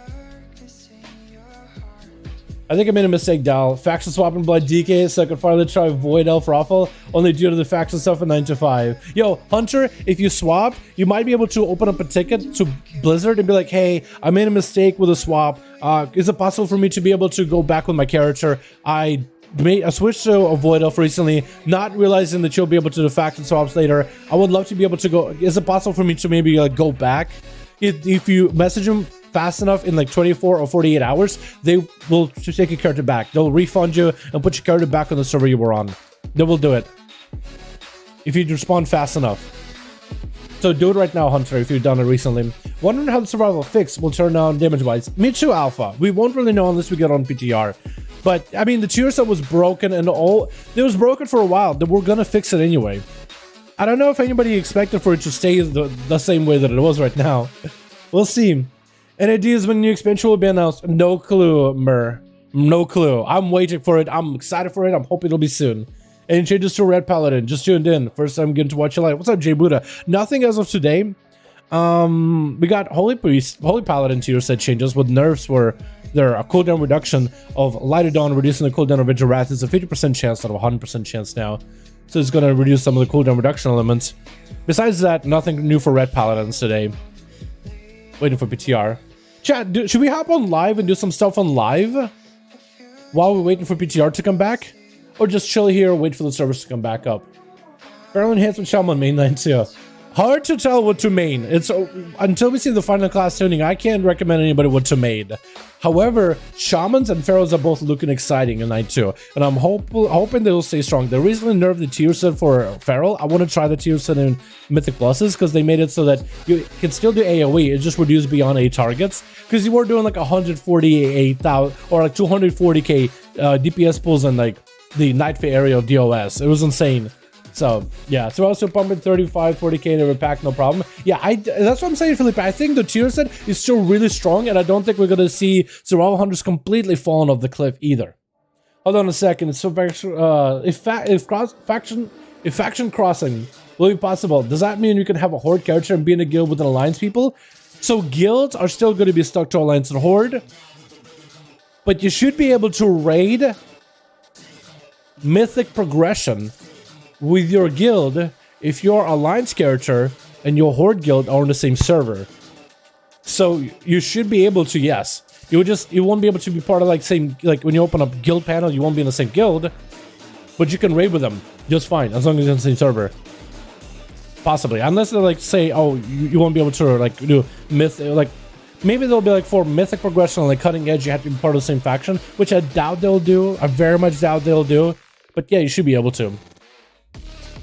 Speaker 2: I think I made a mistake, Dal. Faction swap and blood DK so I could finally try Void Elf Raffle, only due to the faction stuff in 9 to 5. Yo, Hunter, if you swap, you might be able to open up a ticket to Blizzard and be like, hey, I made a mistake with a swap. Is it possible for me to be able to go back with my character? I switched to a Void Elf recently, not realizing that you'll be able to do faction swaps later. I would love to be able to go. Is it possible for me to maybe like go back? If you message them fast enough in like 24 or 48 hours, they will take your character back. They'll refund you and put your character back on the server you were on. They will do it if you respond fast enough. So do it right now, Hunter, if you've done it recently. Wondering how the survival fix will turn out damage-wise. Me too, Alpha. We won't really know unless we get on PTR. But, I mean, the tier set was broken and all... It was broken for a while. We're gonna fix it anyway. I don't know if anybody expected for it to stay the same way that it was right now. We'll see. Any ideas when the new expansion will be announced? No clue, Mer. No clue. I'm waiting for it. I'm excited for it. I'm hoping it'll be soon. Any changes to Red Paladin? Just tuned in. First time getting to watch your live. What's up, Jay Buddha? Nothing as of today. We got Holy Paladin tier set changes with nerfs where there are a cooldown reduction of Light of Dawn, reducing the cooldown of Vigil Wrath. It's a 50% chance out of a 100% chance now. So it's going to reduce some of the cooldown reduction elements. Besides that, nothing new for Red Paladins today. Waiting for PTR. Chat, should we hop on live and do some stuff on live while we're waiting for PTR to come back? Or just chill here, wait for the servers to come back up? Barrel Enhancement Shaman main 9 too. Hard to tell what to main. It's until we see the final class tuning, I can't recommend anybody what to main. However, Shamans and Pharaohs are both looking exciting in Night 2, and I'm hoping they'll stay strong. They recently nerfed the tier set for Pharaoh. I want to try the tier set in Mythic Pluses because they made it so that you can still do AoE. It just reduced beyond 8 targets because you were doing like 148,000 or like 240k DPS pulls in like the Night Fae area of DOS. It was insane. So yeah, so also pumping 35, 40k in every pack, no problem. Yeah, that's what I'm saying, Felipe. I think the tier set is still really strong, and I don't think we're gonna see Survival Hunters completely falling off the cliff either. Hold on a second. It's so if faction crossing will be possible. Does that mean you can have a Horde character and be in a guild with an Alliance people? So guilds are still going to be stuck to Alliance and Horde, but you should be able to raid Mythic progression with your guild if your Alliance character and your Horde guild are on the same server. So you should be able to, yes. You won't be able to be part of like same, like when you open up guild panel, you won't be in the same guild, but you can raid with them just fine as long as you're on the same server. Possibly, unless they like say, oh, you won't be able to like do myth, like maybe they'll be like for mythic progression, like cutting edge, you have to be part of the same faction, which I doubt they'll do. I very much doubt they'll do, but yeah, you should be able to.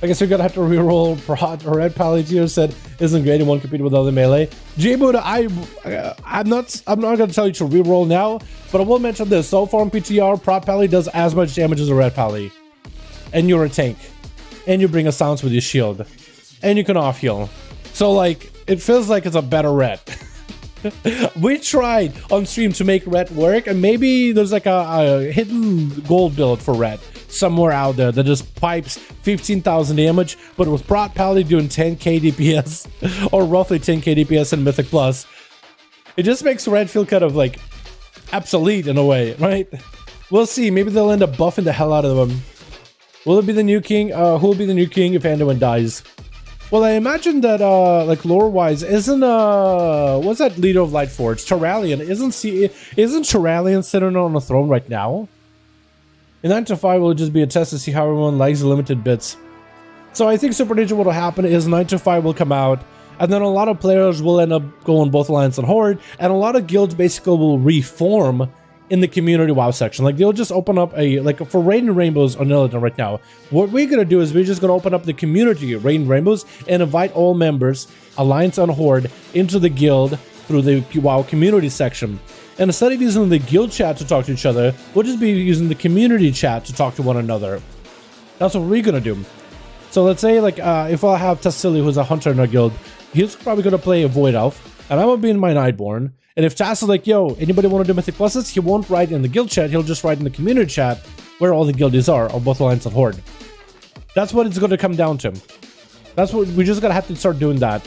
Speaker 2: I guess you're gonna have to reroll Prot or Red Paladin said isn't great and won't compete with other melee. J-Buddha, I'm not gonna tell you to reroll now, but I will mention this. So far in PTR, Prot Pally does as much damage as a Red Pally. And you're a tank. And you bring a silence with your shield. And you can off heal. So like it feels like it's a better red. We tried on stream to make red work, and maybe there's like a hidden gold build for red somewhere out there that just pipes 15,000 damage, but with Prot Pally doing 10k DPS or roughly 10k DPS in Mythic Plus, it just makes red feel kind of like obsolete in a way, right? We'll see. Maybe they'll end up buffing the hell out of them. Will it be the new king? Who will be the new king if Anduin dies? Well, I imagine that like lore-wise, isn't what's that leader of Lightforge? Terralion. Isn't Terralion sitting on the throne right now? In 9 to 5 will just be a test to see how everyone likes the limited bits. So I think Super Ninja, what will happen is 9 to 5 will come out, and then a lot of players will end up going both Alliance and Horde, and a lot of guilds basically will reform in the community WoW section. Like they'll just open up a, like for Raid and Rainbows on Illidan right now, what we're gonna do is we're just gonna open up the community Raid and Rainbows and invite all members, Alliance and Horde, into the guild through the WoW community section. And instead of using the guild chat to talk to each other, we'll just be using the community chat to talk to one another. That's what we're gonna do. So let's say like if I have Tassili, who's a hunter in our guild, he's probably gonna play a Void Elf, and I'm gonna be in my Nightborn. And if Tass is like, yo, anybody want to do Mythic Pluses? He won't write in the guild chat, he'll just write in the community chat where all the guildies are on both Alliance and Horde. That's what it's going to come down to. That's what we just gotta have to start doing that.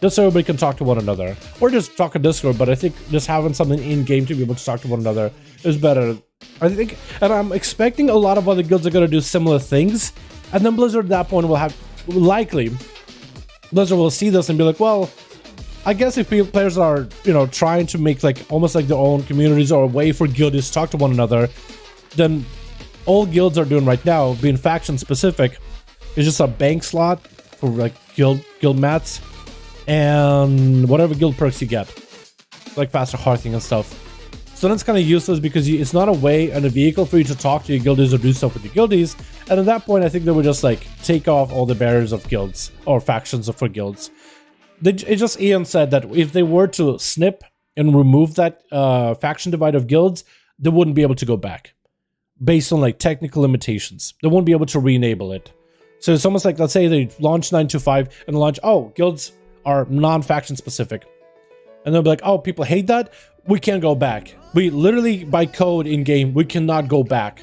Speaker 2: Just so everybody can talk to one another. Or just talk on Discord, but I think just having something in-game to be able to talk to one another is better. I think, and I'm expecting a lot of other guilds are going to do similar things. And then Blizzard at that point will have, likely, Blizzard will see this and be like, well, I guess if players are, you know, trying to make like almost like their own communities or a way for guilds to talk to one another, then all guilds are doing right now, being faction specific, is just a bank slot for like guild mats and whatever guild perks you get, like faster hearthing and stuff. So that's kind of useless because it's not a way and a vehicle for you to talk to your guildies or do stuff with your guildies. And at that point, I think they would just like take off all the barriers of guilds or factions for guilds. It just Ian said that if they were to snip and remove that faction divide of guilds, they wouldn't be able to go back based on like technical limitations. They won't be able to re-enable it. So it's almost like, let's say they launch 925 and launch, oh, guilds are non-faction specific. And they'll be like, oh, people hate that. We can't go back. We literally, by code in game, we cannot go back.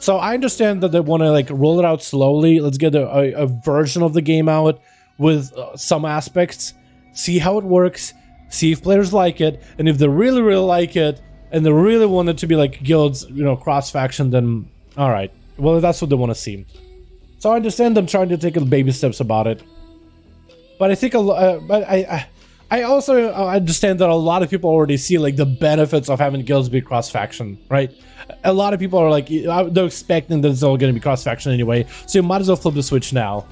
Speaker 2: So I understand that they want to like roll it out slowly. Let's get a version of the game out with some aspects, see how it works, see if players like it, and if they really, really like it, and they really want it to be like guilds, you know, cross-faction, then all right. Well, that's what they want to see. So I understand them trying to take baby steps about it. But I think I also understand that a lot of people already see like the benefits of having guilds be cross-faction, right? A lot of people are like, they're expecting that it's all going to be cross-faction anyway, so you might as well flip the switch now.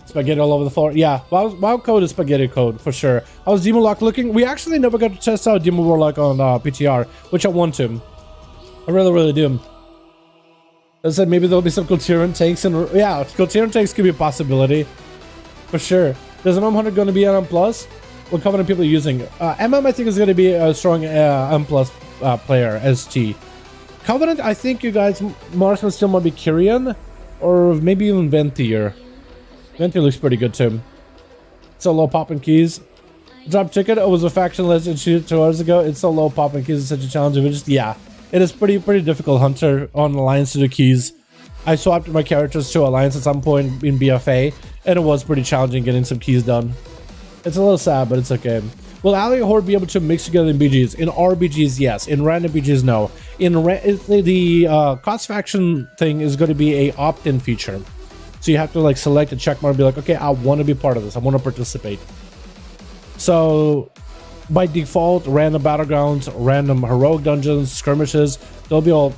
Speaker 2: Spaghetti all over the floor. Yeah, WoW code is spaghetti code for sure. How's Demon Lock looking? We actually never got to test out Demon Warlock on PTR, which I want to. I really, really do. I said maybe there'll be some Kultiran tanks, and yeah, Kultiran tanks could be a possibility for sure. Is MM100 going to be an M+? What Covenant people are using? MM, I think, is going to be a strong M+ player, ST. Covenant, I think you guys, Marksman still might be Kyrian, or maybe even Ventier. Ventier looks pretty good too. So low popping keys. Drop ticket, it was a faction legend shoot 2 hours ago. It's so low popping keys, it's such a challenge. It just, yeah, it is pretty difficult hunter on Alliance to do keys. I swapped my characters to Alliance at some point in BFA, and it was pretty challenging getting some keys done. It's a little sad, but it's okay. Will Ally Horde be able to mix together in BGs? In RBGs, yes. In random BGs, no. In the cross faction thing is going to be a opt-in feature. So you have to like select a checkmark and be like, okay, I want to be part of this. I want to participate. So by default, random battlegrounds, random heroic dungeons, skirmishes, they'll be all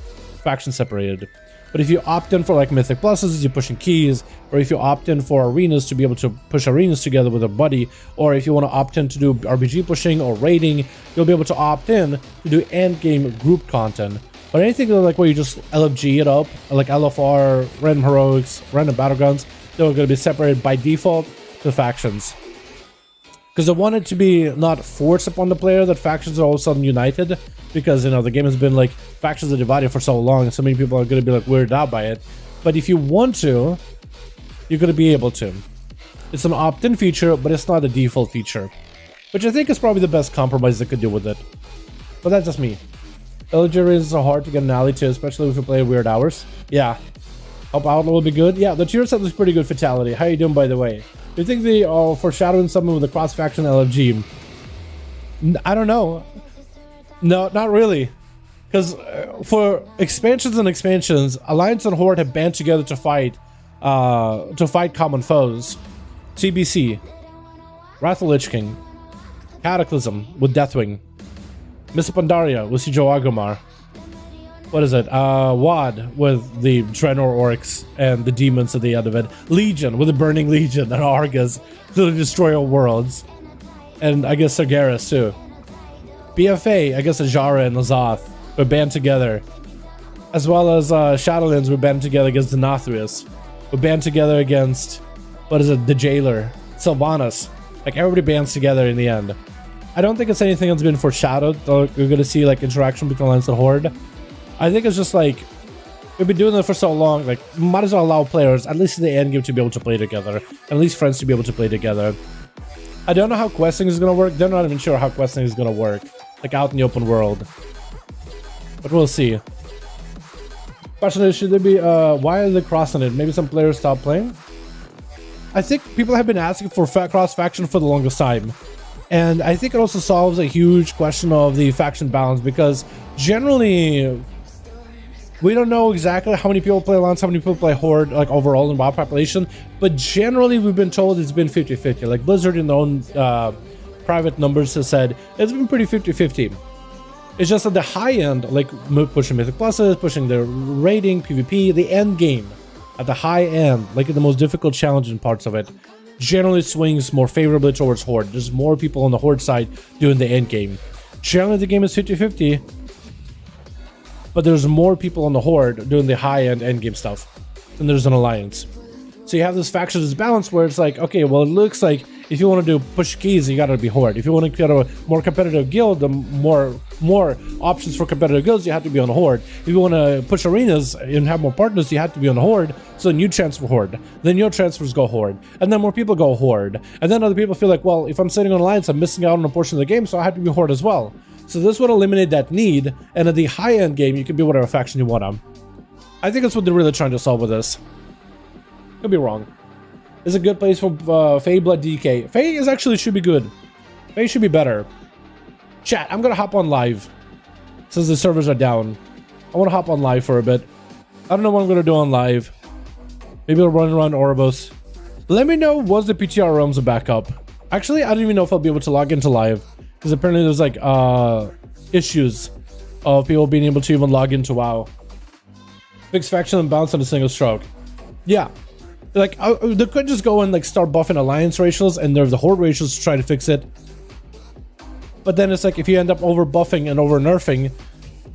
Speaker 2: faction separated. But if you opt in for like Mythic Pluses, you're pushing keys, or if you opt in for arenas to be able to push arenas together with a buddy, or if you want to opt in to do RPG pushing or raiding, you'll be able to opt in to do end game group content. But anything like where you just LFG it up, like LFR, random heroics, random battlegrounds, they're going to be separated by default to factions. Because I want it to be not forced upon the player that factions are all of a sudden united, because you know the game has been like factions are divided for so long and so many people are going to be like weirded out by it. But if you want to, you're going to be able to. It's an opt-in feature, but it's not a default feature, which I think is probably the best compromise they could do with it. But that's just me. LG raises are hard to get an ally to, especially if you play weird hours. Yeah. Help out will be good. Yeah, the tier set is pretty good fatality. How you doing, by the way? Do you think they are foreshadowing something with the cross-faction LFG? I don't know. No, not really. Because for expansions and expansions, Alliance and Horde have band together to fight common foes. TBC, Wrath of Lich King, Cataclysm with Deathwing, Miss Pandaria with Sijo Agumar. What is it? WAD with the Draenor Orcs and the demons at the end of it. Legion with the Burning Legion and Argus to destroy all worlds. And I guess Sargeras too. BFA, I guess Ajara and Azoth were band together. As well as Shadowlands were band together against the Nothrius. We're band together against, what is it, the Jailer, Sylvanas. Like everybody bands together in the end. I don't think it's anything that's been foreshadowed. We're going to see like interaction between Alliance and Horde. I think it's just like, we've been doing it for so long, like, might as well allow players, at least in the end game, to be able to play together. At least friends to be able to play together. I don't know how questing is going to work. They're not even sure how questing is going to work. Like, out in the open world. But we'll see. Question is, should there be, why are they crossing it? Maybe some players stop playing? I think people have been asking for cross-faction for the longest time. And I think it also solves a huge question of the faction balance, because generally we don't know exactly how many people play Alliance, how many people play Horde, like overall in WoW population, but generally we've been told it's been 50-50. Like Blizzard in their own private numbers has said it's been pretty 50-50. It's just at the high end, like pushing Mythic Pluses, pushing the raiding, PvP, the end game, at the high end, like in the most difficult challenging parts of it, generally swings more favorably towards Horde. There's more people on the Horde side doing the end game. Generally the game is 50-50, but there's more people on the Horde doing the high-end endgame stuff than there's an Alliance. So you have this faction balance where it's like, okay, well, it looks like if you want to do push keys, you gotta be Horde. If you want to get a more competitive guild, the more options for competitive guilds, you have to be on the Horde. If you want to push arenas and have more partners, you have to be on the Horde. So then you transfer Horde. Then your transfers go Horde. And then more people go Horde. And then other people feel like, well, if I'm sitting on Alliance, I'm missing out on a portion of the game, so I have to be Horde as well. So this would eliminate that need, and at the high-end game, you can be whatever faction you want on. I think that's what they're really trying to solve with this. Could be wrong. It's a good place for Fae Blood DK. Fae is actually should be good. Fae should be better. Chat, I'm gonna hop on live since the servers are down. I want to hop on live for a bit. I don't know what I'm gonna do on live. Maybe I'll run around Orbos. Let me know once the PTR realms are back up. Actually, I don't even know if I'll be able to log into live, because apparently there's like issues of people being able to even log into WoW. Fix faction and bounce on a single stroke. Yeah. Like, they could just go and like start buffing Alliance ratios and there's the Horde ratios to try to fix it. But then it's like, if you end up over buffing and over nerfing,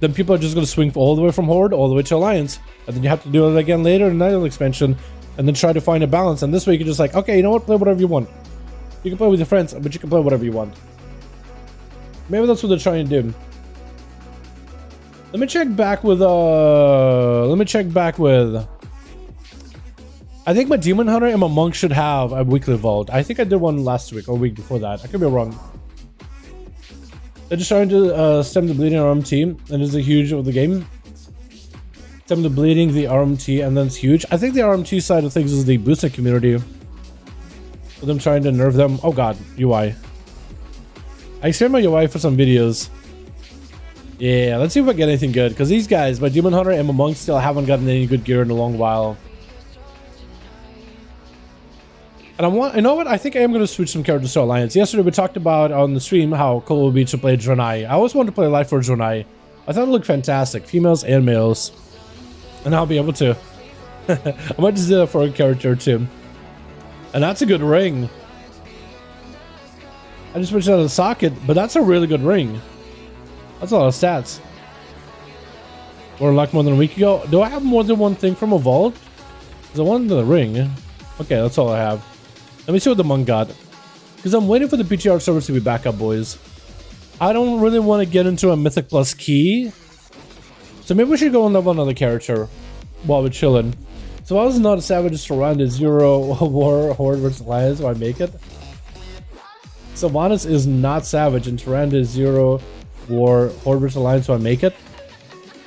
Speaker 2: then people are just going to swing all the way from Horde all the way to Alliance. And then you have to do it again later in another expansion and then try to find a balance. And this way you can just like, okay, you know what? Play whatever you want. You can play with your friends, but you can play whatever you want. Maybe that's what they're trying to do. Let me check back with, I think my Demon Hunter and my Monk should have a weekly vault. I think I did one last week or week before that. I could be wrong. They're just trying to stem the bleeding on our team, and it's a huge of the game. Some of the bleeding, the RMT, and then it's huge. I think the RMT side of things is the boosted community. For them trying to nerf them. Oh god, UI. I extend my UI for some videos. Yeah, let's see if I get anything good. Because these guys, my Demon Hunter and my Monk, still haven't gotten any good gear in a long while. And you know what? I think I am going to switch some characters to Alliance. Yesterday we talked about on the stream how cool it would be to play Draenei. I always wanted to play Life for Draenei. I thought it looked fantastic. Females and males. And I'll be able to. I might just do that for a character or two. And that's a good ring. I just switched out of the socket, but that's a really good ring. That's a lot of stats. Or like more than a week ago. Do I have more than one thing from a vault? Because I wanted the ring. Okay, that's all I have. Let me see what the Monk got. Because I'm waiting for the PTR servers to be back up, boys. I don't really want to get into a Mythic Plus key. So maybe we should go and level another character while we're chilling. So I was not a savage to run the 0 War Horde versus Alliance, so I make it. Sylvanas is not savage and Tyrande is 0 War Horde versus Alliance, so I make it.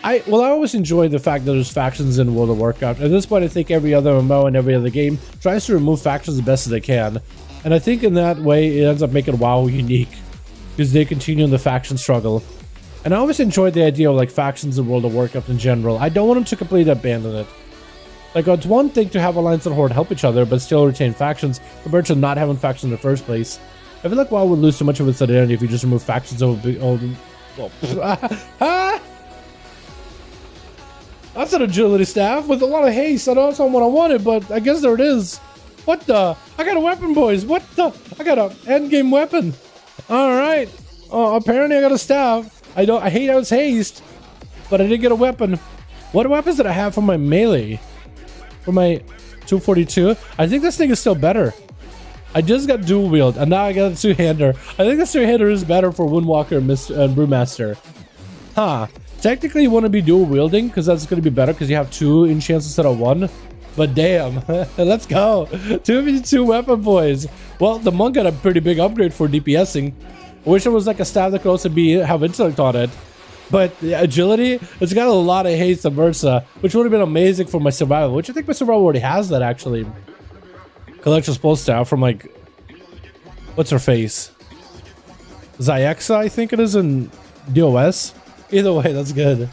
Speaker 2: I always enjoy the fact that there's factions in World of Warcraft. At this point, I think every other MMO and every other game tries to remove factions the best as they can. And I think in that way, it ends up making WoW unique. Because they continue in the faction struggle. And I always enjoyed the idea of like factions in World of Warcraft in general. I don't want them to completely abandon it. Like, it's one thing to have Alliance and Horde help each other, but still retain factions, compared to not having factions in the first place. I feel like WoW would lose too much of its identity if you just remove factions over That's an agility staff with a lot of haste. I know that's not what I wanted, but I guess there it is. What the? I got a weapon, boys. What the? I got an endgame weapon. All right. Apparently I got a staff. I hate how it's haste, but I did get a weapon. What weapons did I have for my melee? For my 242? I think this thing is still better. I just got dual wield, and now I got a two-hander. I think this two-hander is better for Windwalker and Brewmaster. Huh. Technically, you want to be dual wielding, because that's going to be better, because you have 2 enchants instead of 1. But damn, let's go. 2v2 weapon, boys. Well, the Monk got a pretty big upgrade for DPSing. I wish it was like a staff that could also have intellect on it. But the agility, it's got a lot of haste and Versa, which would have been amazing for my survival, which I think my survival already has that, actually. Collector's Pulse Staff from, like, what's her face? Zyxa, I think it is, in DOS. Either way, that's good.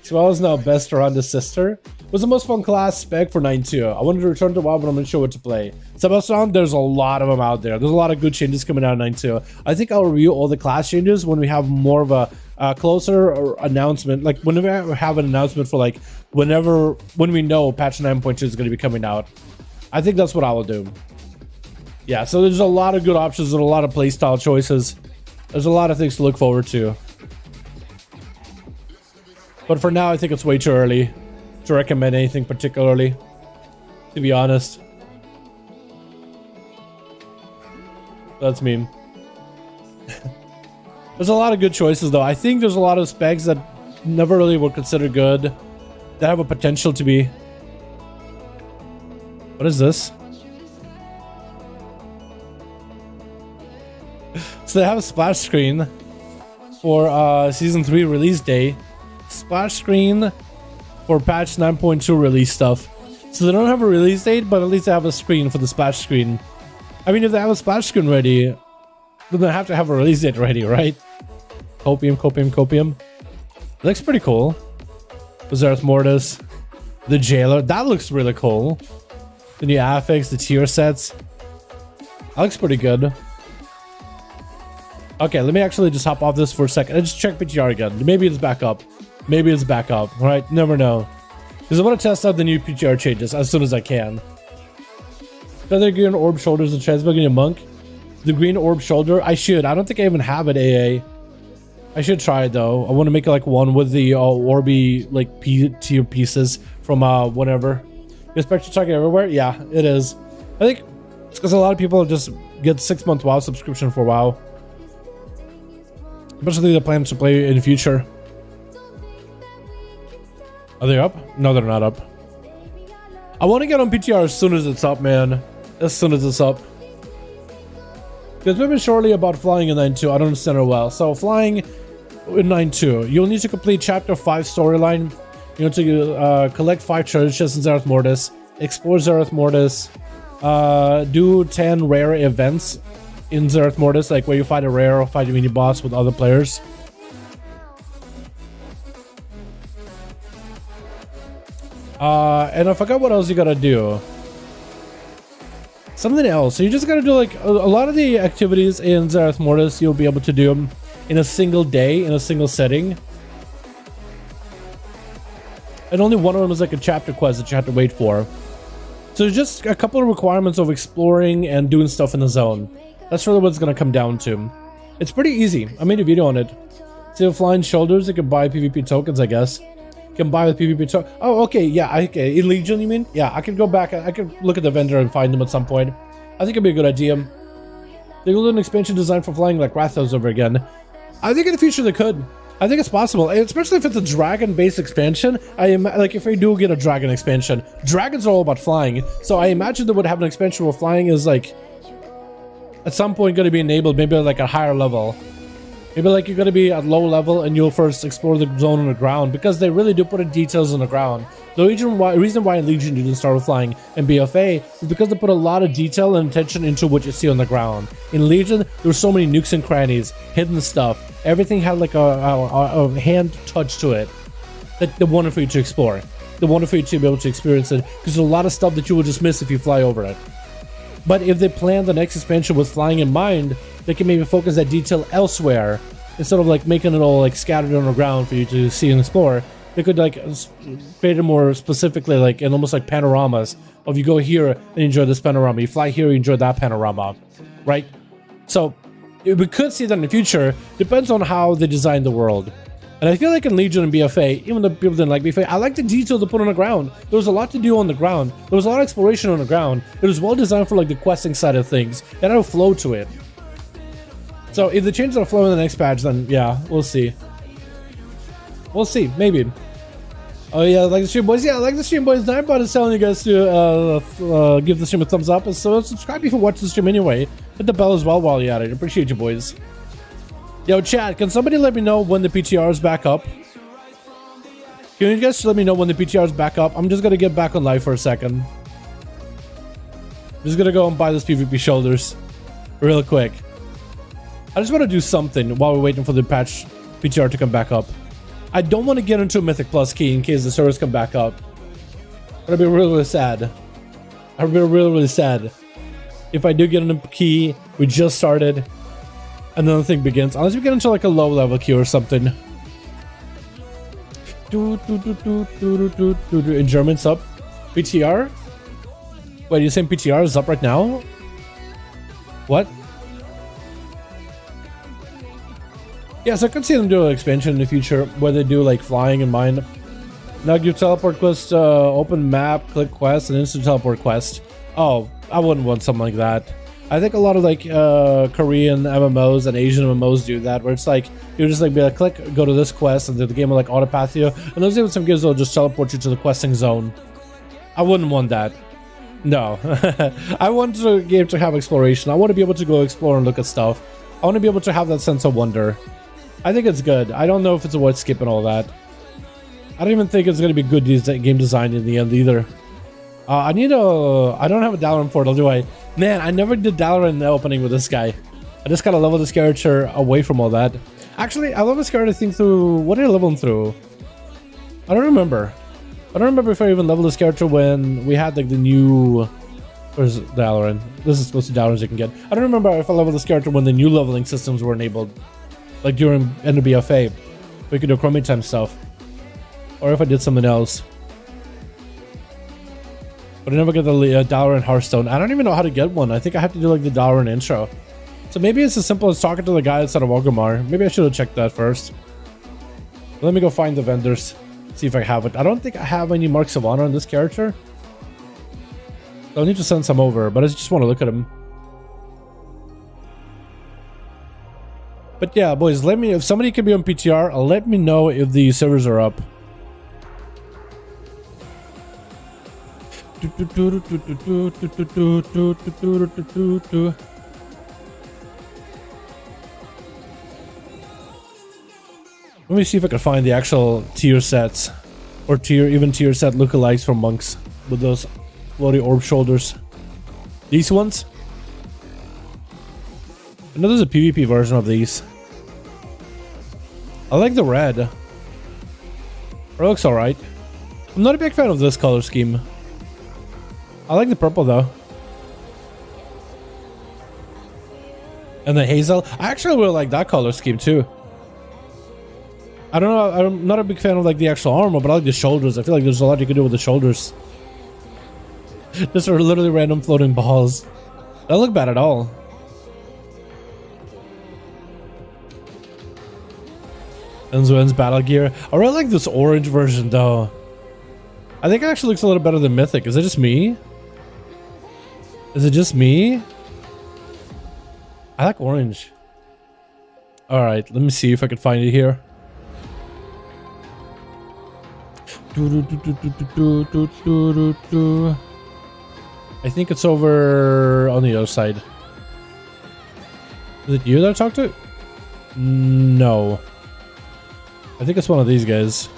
Speaker 2: So I was now best around the sister. It was the most fun class spec for 9.2. I wanted to return to WoW, but I'm not sure what to play. Sebastian, there's a lot of them out there. There's a lot of good changes coming out of 9.2. I think I'll review all the class changes when we have more of a closer announcement. Like whenever we have an announcement for like when we know patch 9.2 is going to be coming out. I think that's what I will do. Yeah, so there's a lot of good options and a lot of playstyle choices. There's a lot of things to look forward to. But for now, I think it's way too early to recommend anything particularly, to be honest. That's mean. There's a lot of good choices, though. I think there's a lot of specs that never really were considered good, that have a potential to be. What is this? So they have a splash screen for Season 3 release day. Splash screen for patch 9.2 release stuff. So they don't have a release date, but at least they have a screen for the splash screen. I mean, if they have a splash screen ready, then they have to have a release date ready, right? Copium. Looks pretty cool. Berserk Mortis. The Jailer. That looks really cool. The new affix, the tier sets. That looks pretty good. Okay, let me actually just hop off this for a second and just check PTR again. Maybe it's back up. Maybe it's back up, right? Never know. Because I want to test out the new PTR changes as soon as I can. Feather Green Orb Shoulders and Transmog in a Monk. The Green Orb Shoulder. I should. I don't think I even have it, AA. I should try it, though. I want to make it like one with the Orby, like, tier pieces from whatever. Is Spectre Target everywhere? Yeah, it is. I think it's because a lot of people just get 6-month WoW subscription for WoW. Especially the plans to play in the future. Are they up? No, they're not up. I want to get on PTR as soon as it's up, man. As soon as it's up. Because we've been shortly about flying in 9.2. I don't understand it well. So flying in 9.2. You'll need to complete Chapter 5 storyline. You know, to collect 5 treasure chests in Zerath Mortis, explore Zerath Mortis, do 10 rare events in Zerath Mortis, like where you fight a rare or fight a mini boss with other players. And I forgot what else you gotta do. Something else. So you just gotta do like a lot of the activities in Zerath Mortis you'll be able to do them in a single day, in a single setting. And only one of them is like a chapter quest that you have to wait for. So there's just a couple of requirements of exploring and doing stuff in the zone. That's really what it's gonna come down to. It's pretty easy. I made a video on it. See the flying shoulders, you can buy PvP tokens, I guess. You can buy with PvP tokens. Oh, okay, yeah, okay. In Legion, you mean? Yeah, I could go back, I could look at the vendor and find them at some point. I think it'd be a good idea. They will do an expansion designed for flying like Rathos over again. I think in the future they could. I think it's possible, especially if it's a dragon-based expansion. Like if we do get a dragon expansion, dragons are all about flying. So I imagine they would have an expansion where flying is like at some point going to be enabled, maybe like a higher level. Maybe like you're going to be at low level and you'll first explore the zone on the ground, because they really do put in details on the ground. The reason why in Legion you didn't start with flying in BFA is because they put a lot of detail and attention into what you see on the ground. In Legion, there were so many nooks and crannies, hidden stuff. Everything had like a hand touch to it that they wanted for you to explore. They wanted for you to be able to experience it, because there's a lot of stuff that you will just miss if you fly over it. But if they plan the next expansion with flying in mind, they can maybe focus that detail elsewhere instead of like making it all like scattered on the ground for you to see and explore. They could like create it more specifically, like in almost like panoramas of you go here and enjoy this panorama, you fly here, you enjoy that panorama, right? So we could see that in the future. Depends on how they design the world. And I feel like in Legion and BFA, even though people didn't like BFA, I like the detail they put on the ground. There was a lot to do on the ground. There was a lot of exploration on the ground. It was well designed for like the questing side of things. It had a flow to it. So if they change the flow in the next patch, then yeah, we'll see. We'll see, maybe. Oh yeah, like the stream, boys. Yeah, like the stream, boys. Nightbot is telling you guys to give the stream a thumbs up, and so subscribe if you watch the stream anyway. Hit the bell as well while you're at it. Appreciate you, boys. Yo, chat, can somebody let me know when the PTR is back up? Can you guys let me know when the PTR is back up? I'm just gonna get back on live for a second. I'm just gonna go and buy this PvP shoulders real quick. I just want to do something while we're waiting for the patch PTR to come back up. I don't want to get into a Mythic Plus key in case the servers come back up. I'd be really, really sad. I'd be really, really sad if I do get in a key, we just started, and then the thing begins. Unless we get into like a low level queue or something. In German sub. PTR? Wait, you're saying PTR is up right now? What? Yeah, so I could see them do an expansion in the future where they do like flying in mind. Now give teleport quest, open map, click quest, and instant teleport quest. Oh, I wouldn't want something like that. I think a lot of like Korean MMOs and Asian MMOs do that, where it's like you just like be like click, go to this quest, and the game will like autopath you. And there's even some games that'll just teleport you to the questing zone. I wouldn't want that. No, I want the game to have exploration. I want to be able to go explore and look at stuff. I want to be able to have that sense of wonder. I think it's good. I don't know if it's worth skipping all that. I don't even think it's going to be good game design in the end either. I don't have a Dalaran portal, do I? Man, I never did Dalaran in the opening with this guy. I just gotta level this character away from all that. Actually, I leveled this character, I think, through... What did I level him through? I don't remember. I don't remember if I even leveled this character when we had like the new... Where's Dalaran? This is supposed to be Dalaran you can get. I don't remember if I leveled this character when the new leveling systems were enabled. Like during NBFA, we could do chroming time stuff, or if I did something else. But I never get the Dalaran Hearthstone. I don't even know how to get one. I think I have to do like the Dalaran intro. So maybe it's as simple as talking to the guy outside of Orgrimmar. Maybe I should have checked that first. Let me go find the vendors, see if I have it. I don't think I have any marks of honor on this character. I'll need to send some over, but I just want to look at him. But yeah, boys, let me, if somebody can be on PTR, let me know if the servers are up. Let me see if I can find the actual tier sets Or even tier set lookalikes from monks with those floaty orb shoulders. These ones? I know there's a PvP version of these. I like the red. It looks alright. I'm not a big fan of this color scheme. I like the purple though. And the hazel. I actually really like that color scheme too. I don't know. I'm not a big fan of like the actual armor, but I like the shoulders. I feel like there's a lot you can do with the shoulders. Just are literally random floating balls. They don't look bad at all. Enzoen's battle gear. I really like this orange version though. I think it actually looks a little better than Mythic. Is it just me? Is it just me? I like orange. Alright, let me see if I can find it here. I think it's over on the other side. Is it you that I talked to? No. I think it's one of these guys.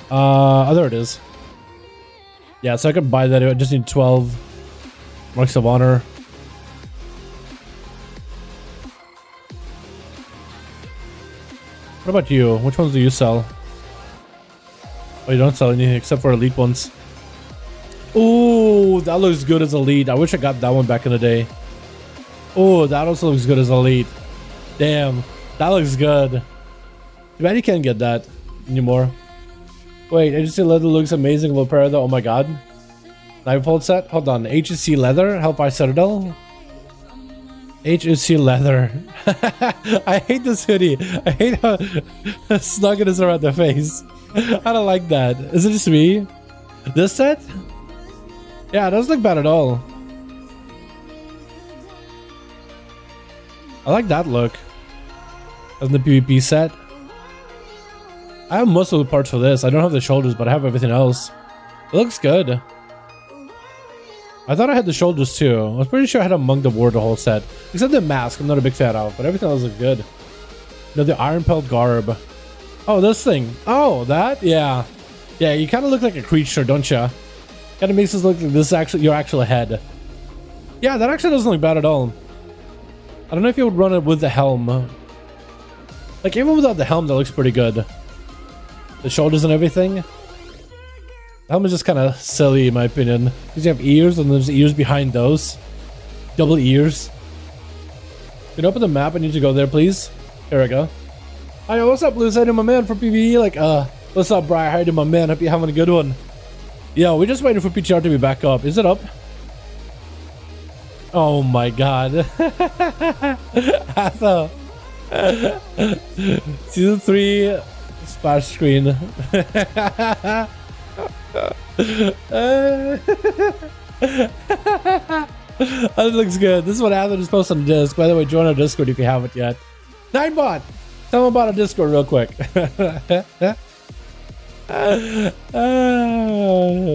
Speaker 2: Oh, there it is. Yeah, so I could buy that. I just need 12 marks of honor. What about you? Which ones do you sell? Oh, you don't sell anything except for elite ones. Oh, that looks good as elite. I wish I got that one back in the day. Oh, that also looks good as elite. Damn, that looks good. Too bad you can't get that anymore. Wait, HSC leather looks amazing. Lopera though. Oh my god. Nightfold set. Hold on. HSC leather. Hellfire Citadel. HSC leather. I hate this hoodie. I hate how snug it is around the face. I don't like that. Is it just me? This set? Yeah, it doesn't look bad at all. I like that look. As the PvP set. I have most of the parts for this. I don't have the shoulders, but I have everything else. It looks good. I thought I had the shoulders too. I was pretty sure I had a Motherboard the whole set. Except the mask, I'm not a big fan of, but everything else looks good. No, the Iron Pelt garb. Oh, this thing. Oh, that? Yeah. Yeah, you kind of look like a creature, don't you? Kind of makes us look like this is actually your actual head. Yeah, that actually doesn't look bad at all. I don't know if you would run it with the helm. Like, even without the helm, that looks pretty good. The shoulders and everything. The helm is just kind of silly in my opinion. Because you have ears and there's ears behind those. Double ears. Can you open the map? I need to go there, please. Here we go. Hi, what's up, BLIZZ? How you doing, my man, for PvE? Like, what's up, Brian? How you doing, my man? Hope you're having a good one. Yo, we're just waiting for PTR to be back up. Is it up? Oh my god. Season 3 splash screen. That looks good. This is what Athens is posted on disc. By the way, join our Discord if you haven't yet. Ninebot! Tell them about our Discord real quick.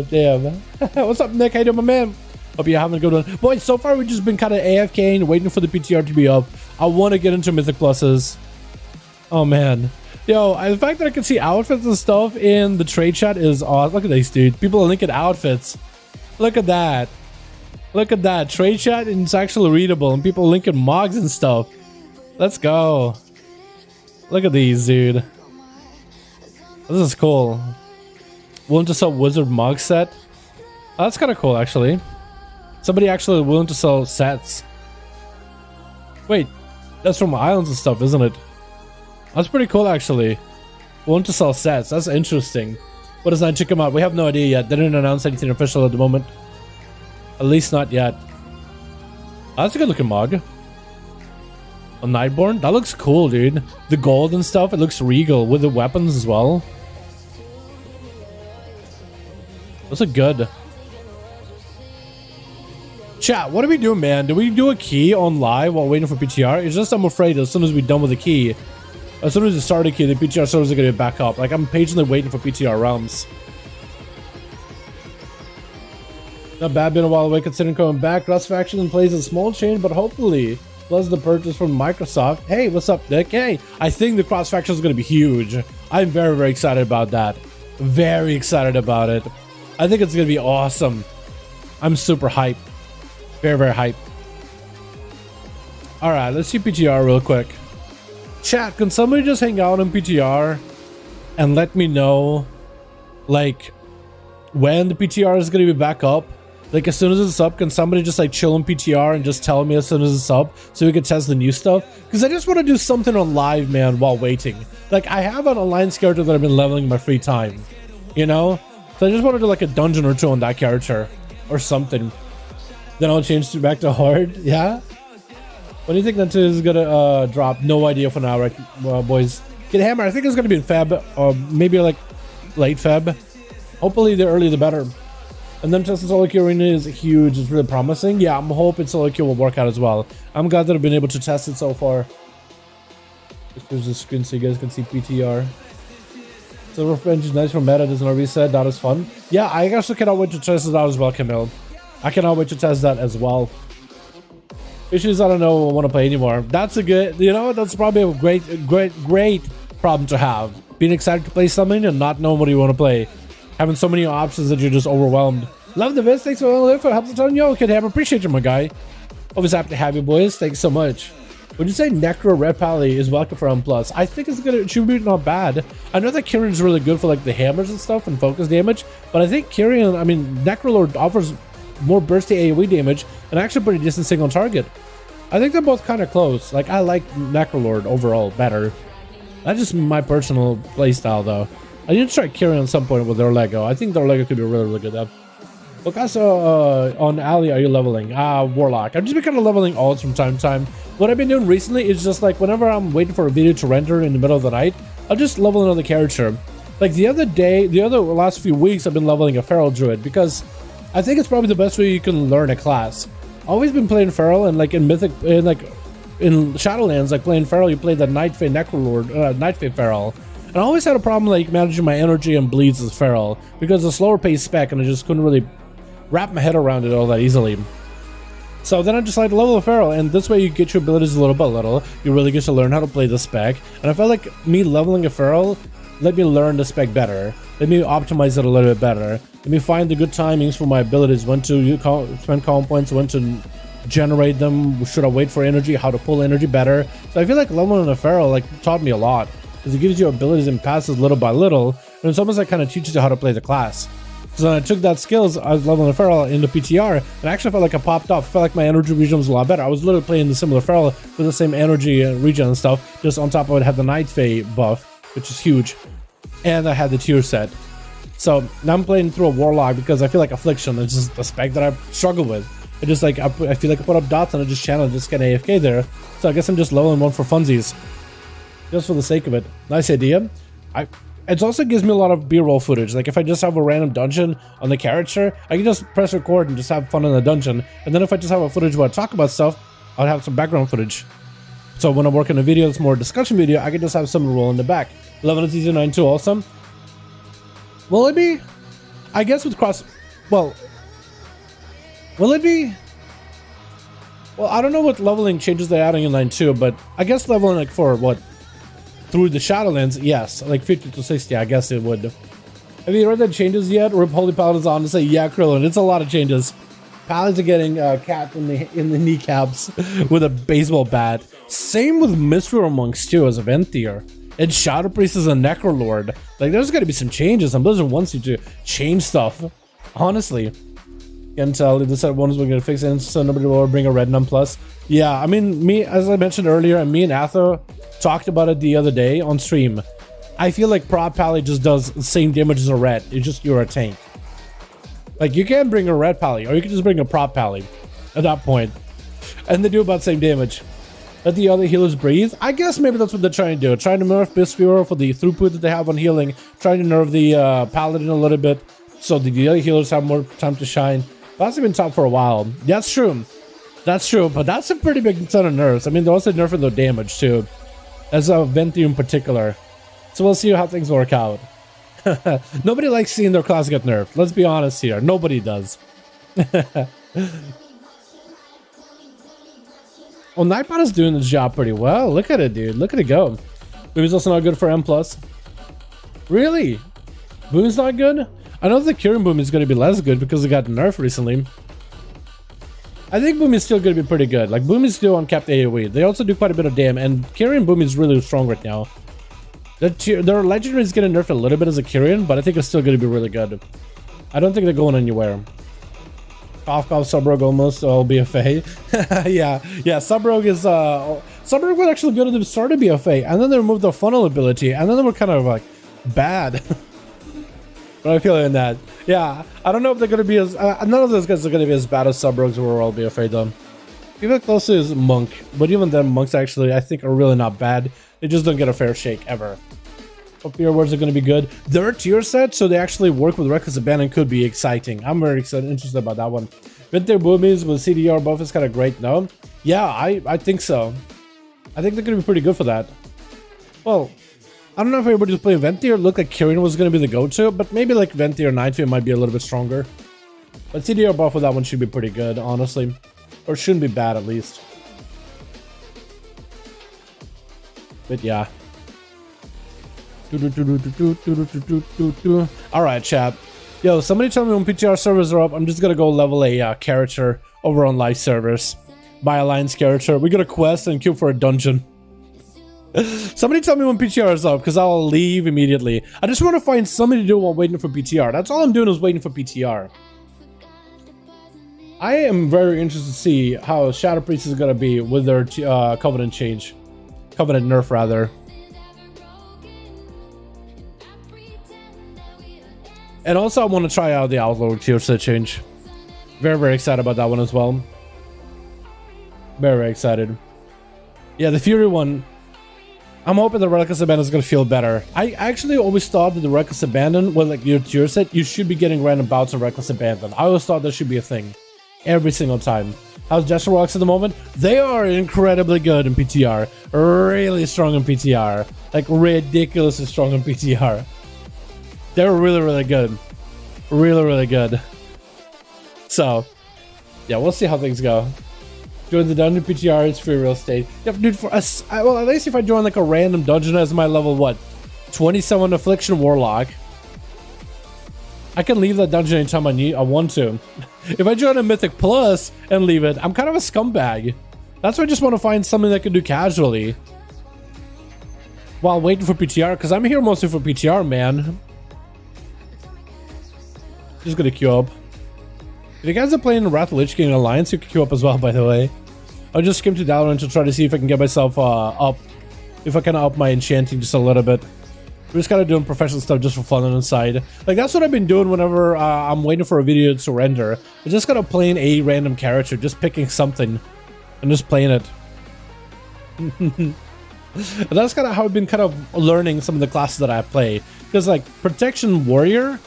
Speaker 2: Damn. What's up, Nick? How you doing, my man? Hope you're having a good one. Boys, so far we've just been kind of AFKing, waiting for the PTR to be up. I want to get into Mythic Pluses. Oh, man. Yo, the fact that I can see outfits and stuff in the trade chat is awesome. Look at these, dude. People are linking outfits. Look at that. Look at that. Trade chat and it's actually readable. And people linking mogs and stuff. Let's go. Look at these, dude. This is cool. Willing to sell wizard mog set. Oh, that's kind of cool, actually. Somebody actually willing to sell sets. Wait, that's from islands and stuff, isn't it? That's pretty cool, actually. Willing to sell sets. That's interesting. What does that check them out? We have no idea yet. They didn't announce anything official at the moment. At least not yet. Oh, that's a good looking mog. A Nightborn? That looks cool, dude. The gold and stuff, it looks regal with the weapons as well. Those are good. Chat, what are we doing, man? Do we do a key on live while waiting for PTR? It's just I'm afraid as soon as we're done with the key, as soon as we start a key, the PTR servers are going to be back up. Like, I'm patiently waiting for PTR realms. Not bad, been a while away considering coming back. Cross Faction plays a small change, but hopefully plus the purchase from Microsoft. Hey, what's up, Nick? Hey, I think the cross faction is going to be huge. I'm very, very excited about that. Very excited about it. I think it's gonna be awesome. I'm super hyped. Very, very hyped. Alright, let's see PTR real quick. Chat, can somebody just hang out in PTR and let me know, like, when the PTR is gonna be back up? Like, as soon as it's up, can somebody just like chill in PTR and just tell me as soon as it's up so we can test the new stuff? Because I just want to do something on live, man, while waiting. Like, I have an alliance character that I've been leveling in my free time, you know? So I just want to do like a dungeon or two on that character or something. Then I'll change to back to hard. Yeah? When do you think that is gonna drop? No idea for now, right, boys? Get hammer. I think it's gonna be in Feb, or maybe like late Feb. Hopefully the earlier the better. And then testing solo queue arena is huge. It's really promising. Yeah, I'm hoping solo queue will work out as well. I'm glad that I've been able to test it so far. There's a screen so you guys can see PTR. Silver Fringe is nice for meta. There's no reset. That is fun. Yeah, I actually cannot wait to test it out as well, Camille. I cannot wait to test that as well. Issues I don't know I want to play anymore. That's a good, you know, that's probably a great problem to have. Being excited to play something and not knowing what you want to play. Having so many options that you're just overwhelmed. Love the vids. Thanks for helping the yo, Kid Hammer. Appreciate you, my guy. Always happy to have you, boys. Thanks so much. Would you say Necro Red Pally is welcome for M+? I think it's gonna, it should be not bad. I know that Kyrian is really good for like the hammers and stuff and focus damage, but I think Kyrian, I mean, Necrolord offers more bursty AoE damage and actually pretty decent single target. I think they're both kind of close. Like, I like Necrolord overall better. That's just my personal playstyle though. I need to try Kyrian at some point with their Lego. I think their Lego could be really, really good at. Look, also on Ali, are you leveling? Warlock. I've just been kind of leveling alts from time to time. What I've been doing recently is just like whenever I'm waiting for a video to render in the middle of the night, I'll just level another character. Like the last few weeks, I've been leveling a Feral Druid because I think it's probably the best way you can learn a class. I've always been playing Feral, and like in Mythic, in Shadowlands, like playing Feral, you play the Night Fae Necrolord, Night Fae Feral. And I always had a problem like managing my energy and bleeds as Feral because the slower pace spec, and I just couldn't really wrap my head around it all that easily. So then I decided to level a Feral, and this way you get your abilities little by little. You really get to learn how to play the spec, and I felt like me leveling a Feral let me learn the spec better. Let me optimize it a little bit better. Let me find the good timings for my abilities, when to spend calm points, when to generate them, should I wait for energy, how to pull energy better. So I feel like leveling a Feral like taught me a lot, because it gives you abilities and passes little by little, and it's almost like kind of teaches you how to play the class. So when I took that skills, I was leveling a Feral in the PTR, and I actually felt like I popped off. I felt like my energy regen was a lot better. I was literally playing the similar Feral with the same energy regen and stuff, just on top of it had the Night Fae buff, which is huge, and I had the tier set. So now I'm playing through a Warlock because I feel like Affliction is just the spec that I struggle with. I just like, I feel like I put up dots and I just channel, just get AFK there. So I guess I'm just leveling one for funsies, just for the sake of it. Nice idea. It also gives me a lot of B-roll footage. Like if I just have a random dungeon on the character, I can just press record and just have fun in the dungeon. And then if I just have a footage where I talk about stuff, I'll have some background footage. So when I work on a video that's more a discussion video, I can just have some roll in the back. 11 is easy 9 too, awesome. Will it be? I guess with cross... Well... Will it be? Well, I don't know what leveling changes they're adding in line 2, but I guess leveling like for what? Through the Shadowlands, yes. Like 50 to 60, I guess it would. Have you read the changes yet? Rip Holy Paladin's on to say, yeah, Krillin, it's a lot of changes. Paladins are getting capped in the kneecaps with a baseball bat. Same with Mystery Monks too, as a Venthyr. And Shadow Priest is a Necrolord. Like, there's gotta be some changes, and Blizzard wants you to change stuff. Honestly. Can't tell if the set one is going to fix it, so nobody will bring a red num plus. Yeah, I mean, me, as I mentioned earlier, and me and Atho talked about it the other day on stream. I feel like Prop Pally just does the same damage as a red. It's just you're a tank. Like, you can bring a red Pally, or you can just bring a Prop Pally at that point. And they do about the same damage. Let the other healers breathe. I guess maybe that's what they're trying to do. Trying to nerf Bisphero for the throughput that they have on healing. Trying to nerf the Paladin a little bit, so the other healers have more time to shine. That's been top for a while. That's true. That's true, but that's a pretty big ton of nerfs. I mean, they're also nerfing the damage too, as a Venthyr in particular. So we'll see how things work out. Nobody likes seeing their class get nerfed. Let's be honest here. Nobody does. Well, Nightbot is doing this job pretty well. Look at it, dude. Look at it go. Maybe it's also not good for M+. Really? Boom's not good? I know the Kyrian boom is going to be less good because it got nerfed recently. I think boom is still going to be pretty good. Like, boom is still uncapped AoE. They also do quite a bit of damage, and Kyrian boom is really strong right now. Their legendary is getting nerfed a little bit as a Kyrian, but I think it's still going to be really good. I don't think they're going anywhere. Cough, cough, Subrog almost all BFA. yeah, Subrog is Subrog was actually good at the start of BFA, and then they removed the funnel ability, and then they were kind of like bad. But I feel in that. Yeah, I don't know if they're gonna be as none of those guys are gonna be as bad as Subrogs were all BFA though. Even closer is Monk, but even then monks actually I think are really not bad. They just don't get a fair shake ever. Hope your words are gonna be good. They're tier set, so they actually work with Reckless Abandon could be exciting. I'm very interested about that one. Winter Boomies with CDR buff is kind of great, no? Yeah, I think so. I think they're gonna be pretty good for that. Well, I don't know if everybody was playing Venti or looked like Kyrian was going to be the go-to, but maybe like Venti or Nightfear might be a little bit stronger. But CDR buff with that one should be pretty good, honestly. Or shouldn't be bad, at least. But yeah. Alright, chat. Yo, somebody tell me when PTR servers are up, I'm just going to go level a character over on live servers. Buy Alliance character. We got a quest and queue for a dungeon. Somebody tell me when PTR is up, because I'll leave immediately. I just want to find something to do while waiting for PTR. That's all I'm doing is waiting for PTR. I am very interested to see how Shadow Priest is going to be with their Covenant change. Covenant nerf, rather. And also, I want to try out the Outlaw tier set change. Very, very excited about that one as well. Very, very excited. Yeah, the Fury one... I'm hoping the Reckless Abandon is going to feel better. I actually always thought that the Reckless Abandon, well, like your tier set, you should be getting random bouts of Reckless Abandon. I always thought that should be a thing. Every single time. How's Jester Rocks at the moment? They are incredibly good in PTR. Really strong in PTR. Like, ridiculously strong in PTR. They're really, really good. Really, really good. So, yeah, we'll see how things go. Join the dungeon PTR, it's free real estate. Yeah, dude, for us, well, at least if I join like a random dungeon as my level, what, 27 Affliction Warlock, I can leave that dungeon anytime I want to. If I join a Mythic Plus and leave it, I'm kind of a scumbag. That's why I just want to find something that I can do casually while waiting for PTR, because I'm here mostly for PTR, man. Just gonna queue up. If you guys are playing Wrath of Lich King Alliance, you can queue up as well, by the way. I'll just skim to Dalaran to try to see if I can get myself up. If I can up my enchanting just a little bit. We're just kind of doing professional stuff just for fun on the side. Like, that's what I've been doing whenever I'm waiting for a video to render. I'm just kind of playing a random character, just picking something and just playing it. And that's kind of how I've been kind of learning some of the classes that I play. Because, like, Protection Warrior...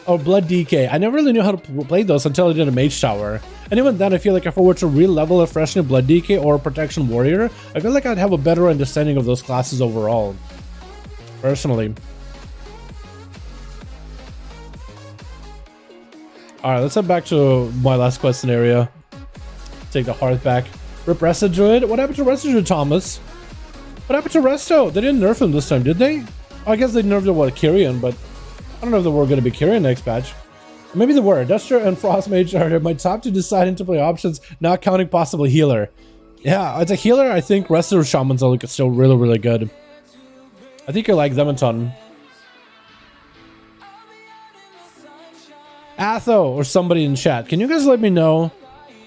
Speaker 2: or Blood DK. I never really knew how to play those until I did a Mage Tower. And even then, I feel like if I were to re-level a fresh new Blood DK or Protection Warrior, I feel like I'd have a better understanding of those classes overall. Personally. Alright, let's head back to my last quest scenario. Take the Hearth back. Rip Resto Druid? What happened to Resto Druid, Thomas? What happened to Resto? They didn't nerf him this time, did they? Oh, I guess they nerfed him, what, Kyrian, but... I don't know if they were going to be Kyrian next patch. Maybe they were. Duster and Frostmage are my top 2 deciding to play options, not counting possible healer. Yeah, as a healer, I think Rest of Shamans are still really, really good. I think you like them a ton. Atho or somebody in chat, can you guys let me know?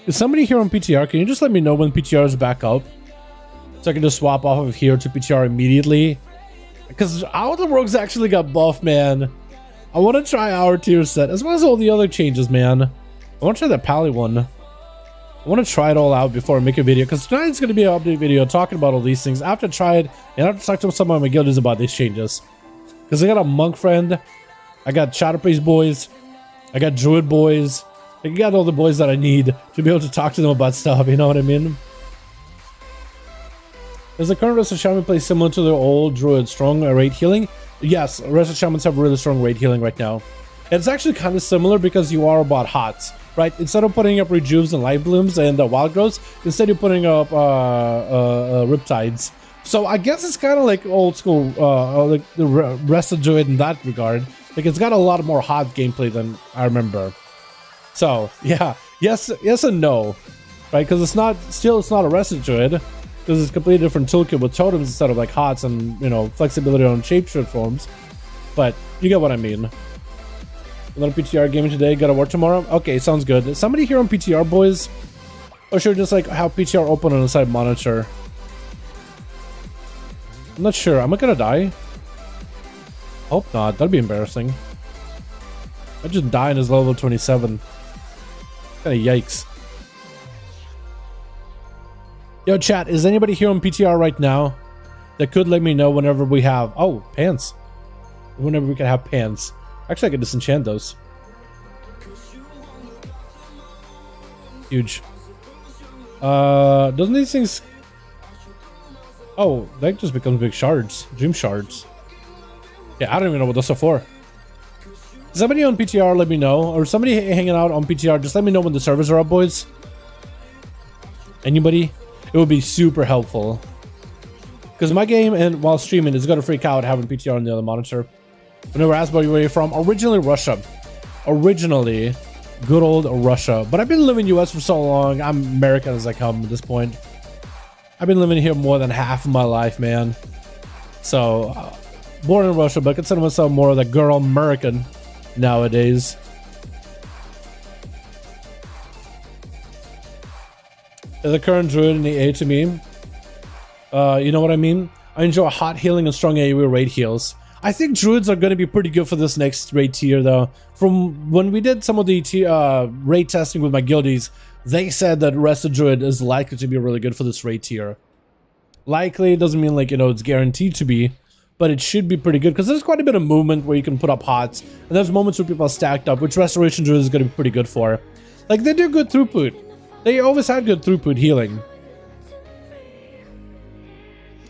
Speaker 2: Is somebody here on PTR? Can you just let me know when PTR is back up? So I can just swap off of here to PTR immediately. Because our Rogues actually got buffed, man. I want to try our tier set, as well as all the other changes, man. I want to try the Pally one. I want to try it all out before I make a video, because tonight's going to be an update video talking about all these things. I have to try it, and I have to talk to some of my guildies about these changes. Because I got a Monk friend, I got Shadow Priest boys, I got Druid boys, I got all the boys that I need to be able to talk to them about stuff, you know what I mean? Does the current Rest of Shaman play similar to the old Druid strong rate healing? Yes, Rest of Shamans have really strong rate healing right now. It's actually kind of similar because you are about HOTS, right? Instead of putting up Rejuves and Life Blooms and Wild Growths, instead you're putting up Riptides. So I guess it's kind of like old school, like the Rest of Druid in that regard. Like, it's got a lot more hot gameplay than I remember. So, yeah. Yes and no. Right? Because it's not a Resto Druid. Because it's a completely different toolkit with totems instead of like hots and, you know, flexibility on shapeshift forms. But you get what I mean. Another PTR gaming today. Gotta work tomorrow. Okay, sounds good. Is somebody here on PTR, boys? Or should we just like have PTR open on the side monitor? I'm not sure. Am I gonna die? Hope not. That'd be embarrassing. I just die in his level 27. Kinda yikes. Yo, chat, is anybody here on PTR right now that could let me know whenever we have... Oh, pants. Whenever we can have pants. Actually, I could disenchant those. Huge. Doesn't these things... Oh, that just becomes big shards. Dream shards. Yeah, I don't even know what those are for. Somebody on PTR, let me know. Or somebody hanging out on PTR, just let me know when the servers are up, boys. Anybody? It would be super helpful. Because my game, and while streaming, is going to freak out having PTR on the other monitor. Whenever asked about where you're from, originally Russia. Originally, good old Russia. But I've been living in the US for so long, I'm American as I come at this point. I've been living here more than half of my life, man. So, born in Russia, but I consider myself more of the girl American nowadays. As a current druid in the A to me, you know what I mean? I enjoy hot healing and strong AoE raid heals. I think druids are going to be pretty good for this next raid tier, though. From when we did some of the raid testing with my guildies, they said that Resto Druid is likely to be really good for this raid tier. Likely doesn't mean like, you know, it's guaranteed to be, but it should be pretty good because there's quite a bit of movement where you can put up hots, and there's moments where people are stacked up, which Restoration Druid is going to be pretty good for. Like, they do good throughput. They always had good throughput healing.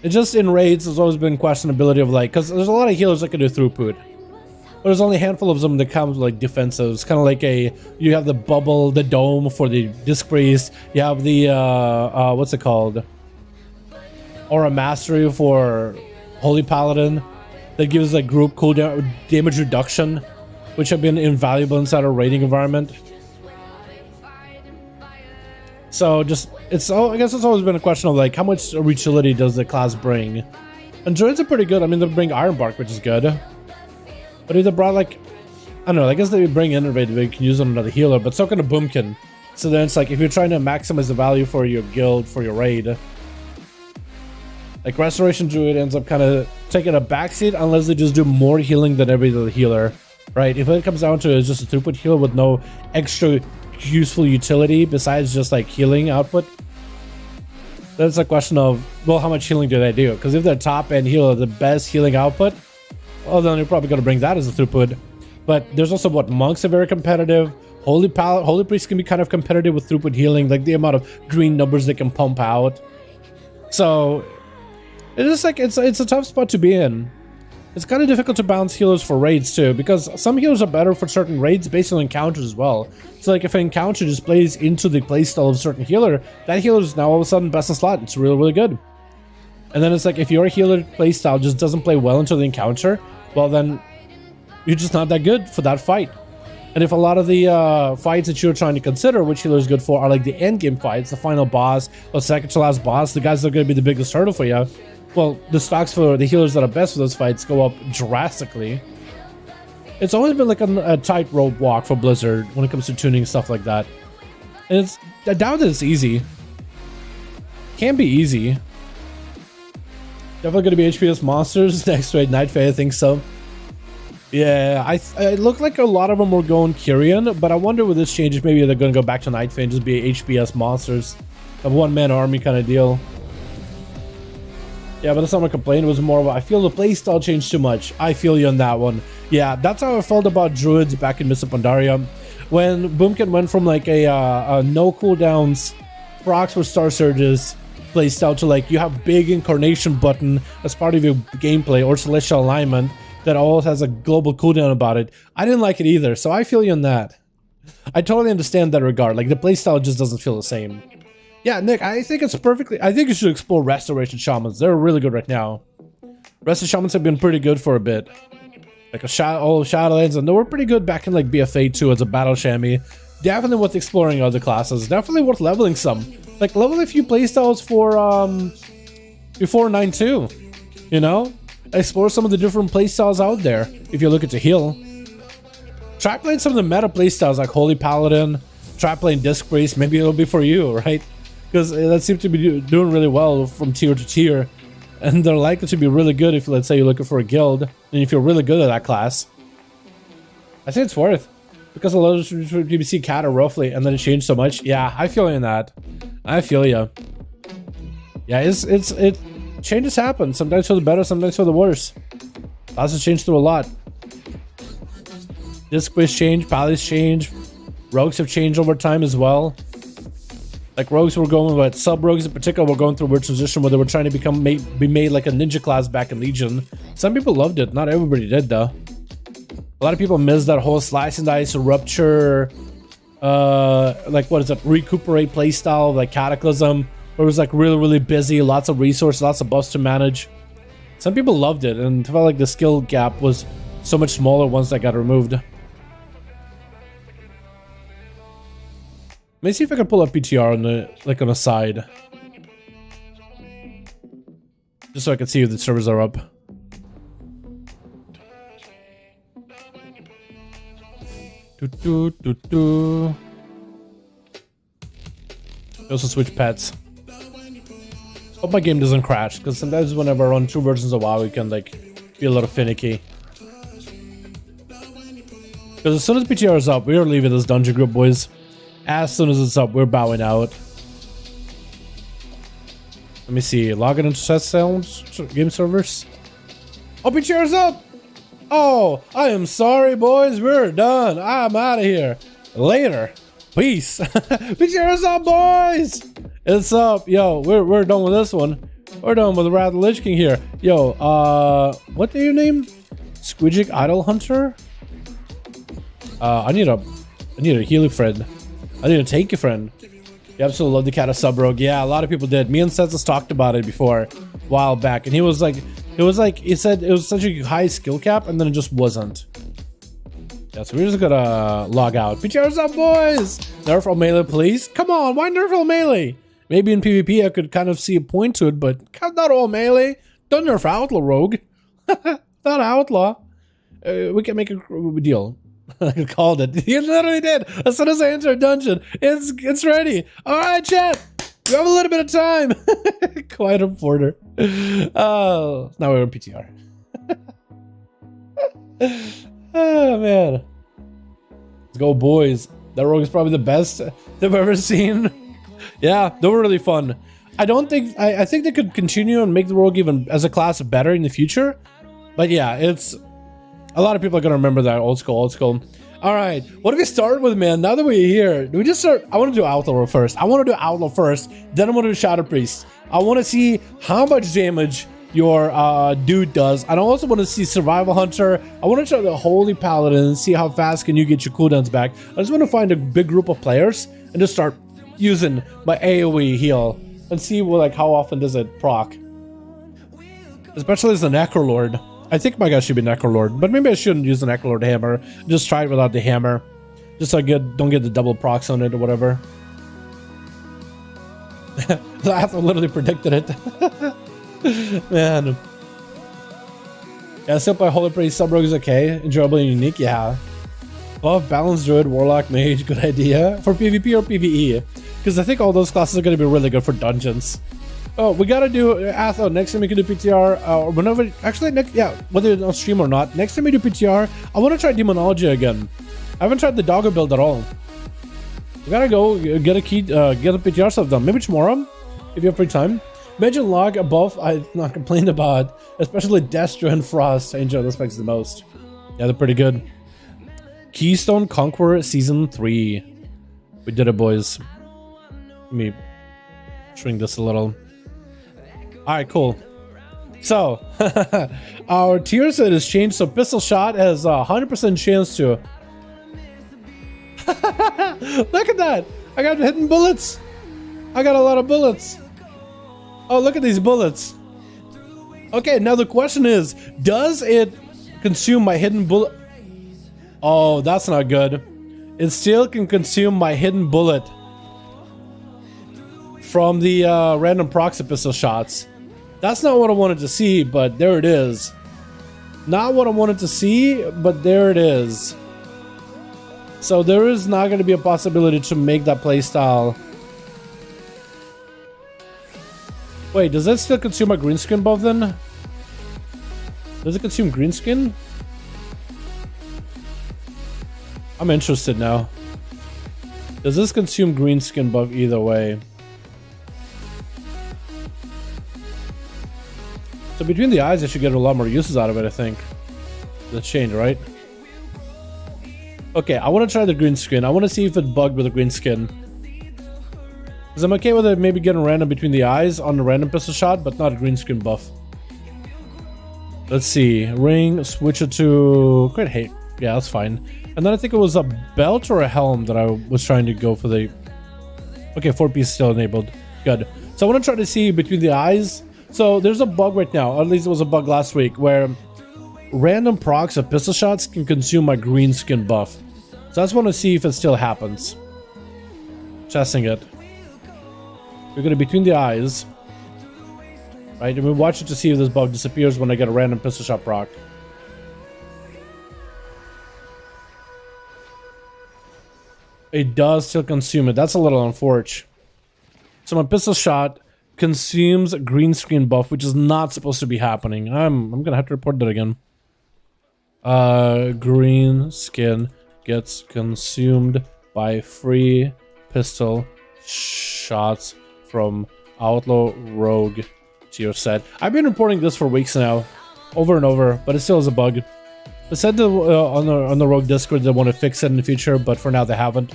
Speaker 2: It just in raids, there's always been questionability of like, because there's a lot of healers that can do throughput. But there's only a handful of them that come with like defensives. Kind of like you have the bubble, the dome for the disc priest. You have the, what's it called? Aura Mastery for Holy Paladin. That gives like group cooldown damage reduction, which have been invaluable inside a raiding environment. So just, I guess it's always been a question of like, how much utility does the class bring? And druids are pretty good. I mean, they bring Ironbark, which is good. But if they brought like, I don't know, I guess they would bring Innervate, they can use on another healer, but so can a Boomkin. So then it's like, if you're trying to maximize the value for your guild, for your raid, like Restoration Druid ends up kind of taking a backseat unless they just do more healing than every other healer, right? If it comes down to it's just a throughput healer with no extra useful utility besides just like healing output, that's a question of, well, how much healing do they do? Because if they're top end healer, the best healing output, well, then you're probably going to bring that as a throughput. But there's also what, monks are very competitive. Holy priest can be kind of competitive with throughput healing, like the amount of green numbers they can pump out. So it's just like it's a tough spot to be in. It's kind of difficult to balance healers for raids too, because some healers are better for certain raids based on encounters as well. So like if an encounter just plays into the playstyle of a certain healer, that healer is now all of a sudden best in slot. It's really, really good. And then it's like if your healer playstyle just doesn't play well into the encounter, well then you're just not that good for that fight. And if a lot of the fights that you're trying to consider which healer is good for are like the end game fights, the final boss or second to last boss, the guys that are going to be the biggest hurdle for you, well, the stocks for the healers that are best for those fights go up drastically. It's always been like a tightrope walk for Blizzard when it comes to tuning stuff like that. And I doubt that it's easy. Can be easy. Definitely going to be HPS monsters next raid Night Fae, I think so. Yeah, it looked like a lot of them were going Kyrian, but I wonder with this change if maybe they're going to go back to Night Fae and just be HPS monsters. A one-man army kind of deal. Yeah, but that's not my complaint. It was more of a, I feel the playstyle changed too much. I feel you on that one. Yeah, that's how I felt about druids back in Mists of Pandaria. When Boomkin went from like a no cooldowns, procs with Star Surges playstyle to like you have big incarnation button as part of your gameplay or celestial alignment that always has a global cooldown about it. I didn't like it either, so I feel you on that. I totally understand that regard. Like the playstyle just doesn't feel the same. Yeah, Nick, I think it's perfectly... I think you should explore Restoration Shamans. They're really good right now. Restoration Shamans have been pretty good for a bit. like old Shadowlands, and they were pretty good back in like BFA 2 as a battle chamois. Definitely worth exploring other classes. Definitely worth leveling some. Like level a few playstyles for before 9.2. You know, explore some of the different playstyles out there if you're looking to heal. Try playing some of the meta playstyles like Holy Paladin. Try playing Disc Priest. Maybe it'll be for you, right? Because that seems to be doing really well from tier to tier. And they're likely to be really good if, let's say, you're looking for a guild. And if you're really good at that class. I think it's worth. Because a lot of PBC Kata roughly, and then it changed so much. Yeah, I feel you in that. I feel you. Yeah, it changes happen. Sometimes for the better, sometimes for the worse. Classes change through a lot. Disc Priest change, Pallies change. Rogues have changed over time as well. Like rogues were going, but sub rogues in particular were going through a weird transition where they were trying to be made like a ninja class back in Legion. Some people loved it, not everybody did though. A lot of people missed that whole slice and dice, rupture, like what is it, recuperate playstyle, like Cataclysm, where it was like really busy, lots of resources, lots of buffs to manage. Some people loved it and felt like the skill gap was so much smaller once that got removed. Let me see if I can pull up PTR on the on the side, just so I can see if the servers are up. Also switch pets. Hope my game doesn't crash, because sometimes whenever I run two versions of WoW, we can like be a little finicky. Because as soon as PTR is up, we are leaving this dungeon group, boys. As soon as it's up, we're bowing out. Let me see. Log in into Shadowlands game servers. Oh, PTR is up! Oh, I am sorry, boys. We're done. I'm out of here. Later. Peace. PTR is up, boys! It's up. Yo, we're done with this one. We're done with the Wrath of the Lich King here. Yo, what do you name? Squidgic Idol Hunter? I need a healing friend. I need a tanky friend. You absolutely love the Kata sub rogue. Yeah, a lot of people did. Me and Seth's talked about it before a while back, and he was like, he said it was such a high skill cap, and then it just wasn't. Yeah, so we're just gonna log out. PTR's up, boys! Nerf all melee, please. Come on, why nerf all melee? Maybe in PvP I could kind of see a point to it, but not all melee. Don't nerf outlaw rogue. Not outlaw. We can make a deal. I called it. You literally did. As soon as I enter a dungeon, it's ready. All right, chat. We have a little bit of time. Quiet reporter. Oh, now we're in PTR. Oh man, let's go, boys. That rogue is probably the best they've ever seen. Yeah, they were really fun. I think they could continue and make the rogue even as a class better in the future. But yeah, it's. A lot of people are gonna remember that old school. All right, what do we start with, man? Now that we're here, do we just start? I want to do Outlaw first. Then I'm gonna do Shadow Priest. I want to see how much damage your dude does. And I also want to see Survival Hunter. I want to try the Holy Paladin and see how fast can you get your cooldowns back. I just want to find a big group of players and just start using my AoE heal and see how often does it proc. Especially as the Necrolord. I think my guy should be Necrolord, but maybe I shouldn't use the Necrolord hammer. Just try it without the hammer, just so I don't get the double procs on it or whatever. I literally predicted it. Man. Yeah, Simple Holy Priest Sub Rogue is okay. Enjoyable and unique, yeah. Buff, Balanced Druid, Warlock, Mage, good idea. For PvP or PvE? Because I think all those classes are going to be really good for dungeons. Oh, we gotta do Atho. Next time we can do PTR, whenever. Actually, whether it's on stream or not, next time we do PTR, I want to try Demonology again. I haven't tried the Doggo build at all. We gotta go get a key, get the PTR stuff done. Maybe tomorrow, if you have free time. Mention log above. I'm not complaining about, especially Destro and Frost. I enjoy those specs the most. Yeah, they're pretty good. Keystone Conqueror Season 3. We did it, boys. Let me shrink this a little. Alright, cool. So, our tier set has changed, so Pistol Shot has a 100% chance to... Look at that! I got hidden bullets! I got a lot of bullets! Oh, look at these bullets! Okay, now the question is, does it consume my hidden bullet. Oh, that's not good. It still can consume my hidden bullet from the random proxy pistol shots. That's not what I wanted to see, but there it is. Not what I wanted to see, but there it is. So there is not going to be a possibility to make that playstyle. Wait, does that still consume a green screen buff then? Does it consume green screen? I'm interested now. Does this consume green skin buff either way? So between the eyes, I should get a lot more uses out of it, I think. That's changed, right? Okay, I want to try the green skin. I want to see if it bugged with the green skin. Because I'm okay with it maybe getting random between the eyes on the random pistol shot, but not a green skin buff. Let's see. Ring, switch it to... Great hate. Yeah, that's fine. And then I think it was a belt or a helm that I was trying to go for the... Okay, 4-piece still enabled. Good. So I want to try to see between the eyes. So there's a bug right now, or at least it was a bug last week, where random procs of pistol shots can consume my green skin buff. So I just want to see if it still happens. Testing it. We're going to between the eyes. Right, and we watch it to see if this bug disappears when I get a random pistol shot proc. It does still consume it. That's a little unfortunate. So my pistol shot consumes a green screen buff, which is not supposed to be happening. I'm gonna have to report that again. Green skin gets consumed by free pistol shots from Outlaw Rogue to your set. I've been reporting this for weeks now, over and over, but it still is a bug. They said that, on the Rogue Discord they want to fix it in the future, but for now they haven't.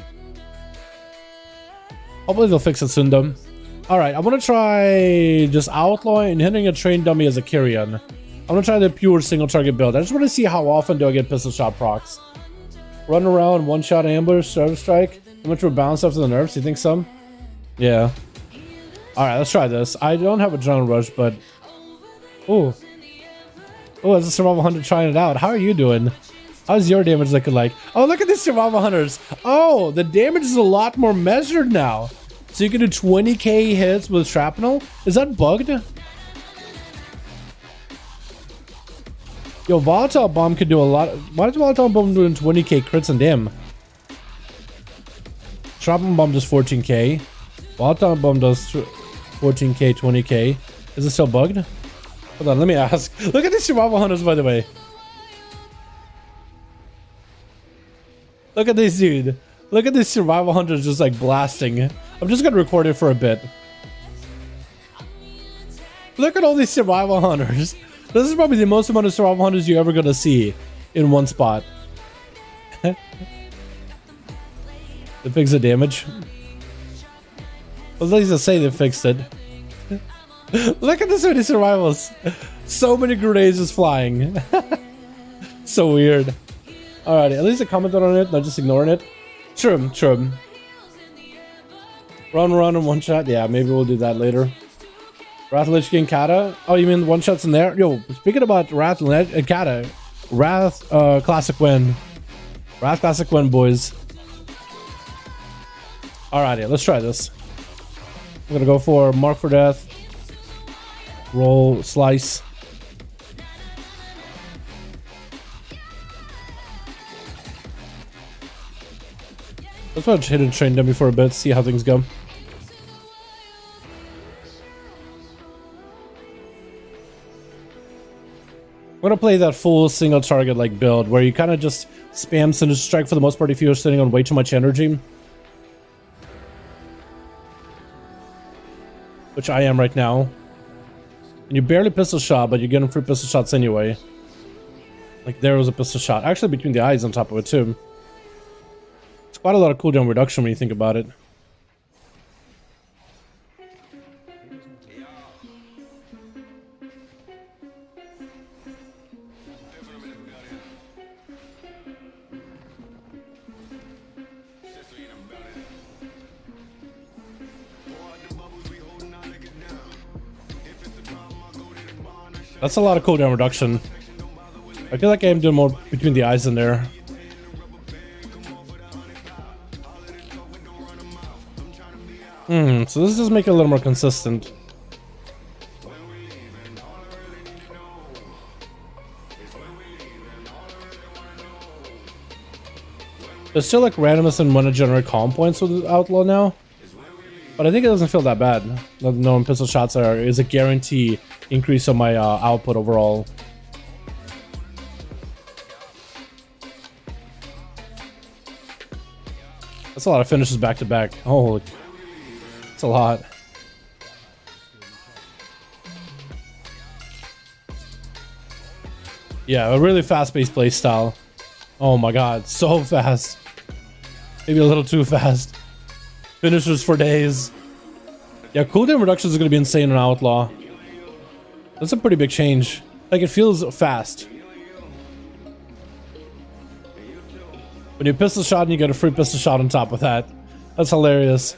Speaker 2: Hopefully they'll fix it soon though. Alright, I want to try just Outlaw and hitting a train dummy as a Kyrian. I want to try the pure single target build. I just want to see how often do I get pistol shot procs. Run around, one shot ambush, service strike. How much will bounce after the nerfs? You think some? Yeah. Alright, let's try this. I don't have a adrenaline rush, but... Ooh. Oh, it's a survival hunter trying it out. How are you doing? How's your damage looking like? Oh, look at these survival hunters. Oh, the damage is a lot more measured now. So you can do 20k hits with shrapnel? Is that bugged? Yo, Volatile Bomb could do a lot. Why is Volatile Bomb doing 20k crits and dim? Shrapnel Bomb does 14k. Volatile Bomb does 14k, 20k. Is it still bugged? Hold on, let me ask. Look at these survival hunters, by the way. Look at this dude. Look at these survival hunters just like blasting. I'm just gonna record it for a bit. Look at all these survival hunters. This is probably the most amount of survival hunters you're ever gonna see in one spot. They fix the damage. Well, at least I say they fixed it. Look at this many survivals. So many grenades just flying. So weird. Alrighty, at least I commented on it, not just ignoring it. True, true. Run in one shot. Yeah, maybe we'll do that later. Wrath, Lich King, Kata. Oh, you mean one shots in there? Yo, speaking about Wrath and Kata. Wrath, classic win. Wrath, classic win, boys. Alrighty, let's try this. I'm gonna go for Mark for Death. Roll, slice. Let's watch Hidden Train dummy for a bit, see how things go. I'm gonna play that full single target like build where you kind of just spam Sinister Strike for the most part if you're sitting on way too much energy. Which I am right now. And you barely pistol shot, but you're getting free pistol shots anyway. Like there was a pistol shot. Actually between the eyes on top of it too. It's quite a lot of cooldown reduction when you think about it. That's a lot of cooldown reduction. I feel like I'm doing more between the eyes in there. So this does make it a little more consistent. There's still like randomness and when to generate calm points with Outlaw now. But I think it doesn't feel that bad. Knowing pistol shots is a guarantee increase on my output overall. That's a lot of finishes back to back. Oh, it's a lot. Yeah, a really fast-paced play style. Oh my god, so fast. Maybe a little too fast. Finishers for days. Yeah, cooldown reductions are going to be insane on Outlaw. That's a pretty big change. Like, it feels fast. When you pistol shot and you get a free pistol shot on top of that. That's hilarious.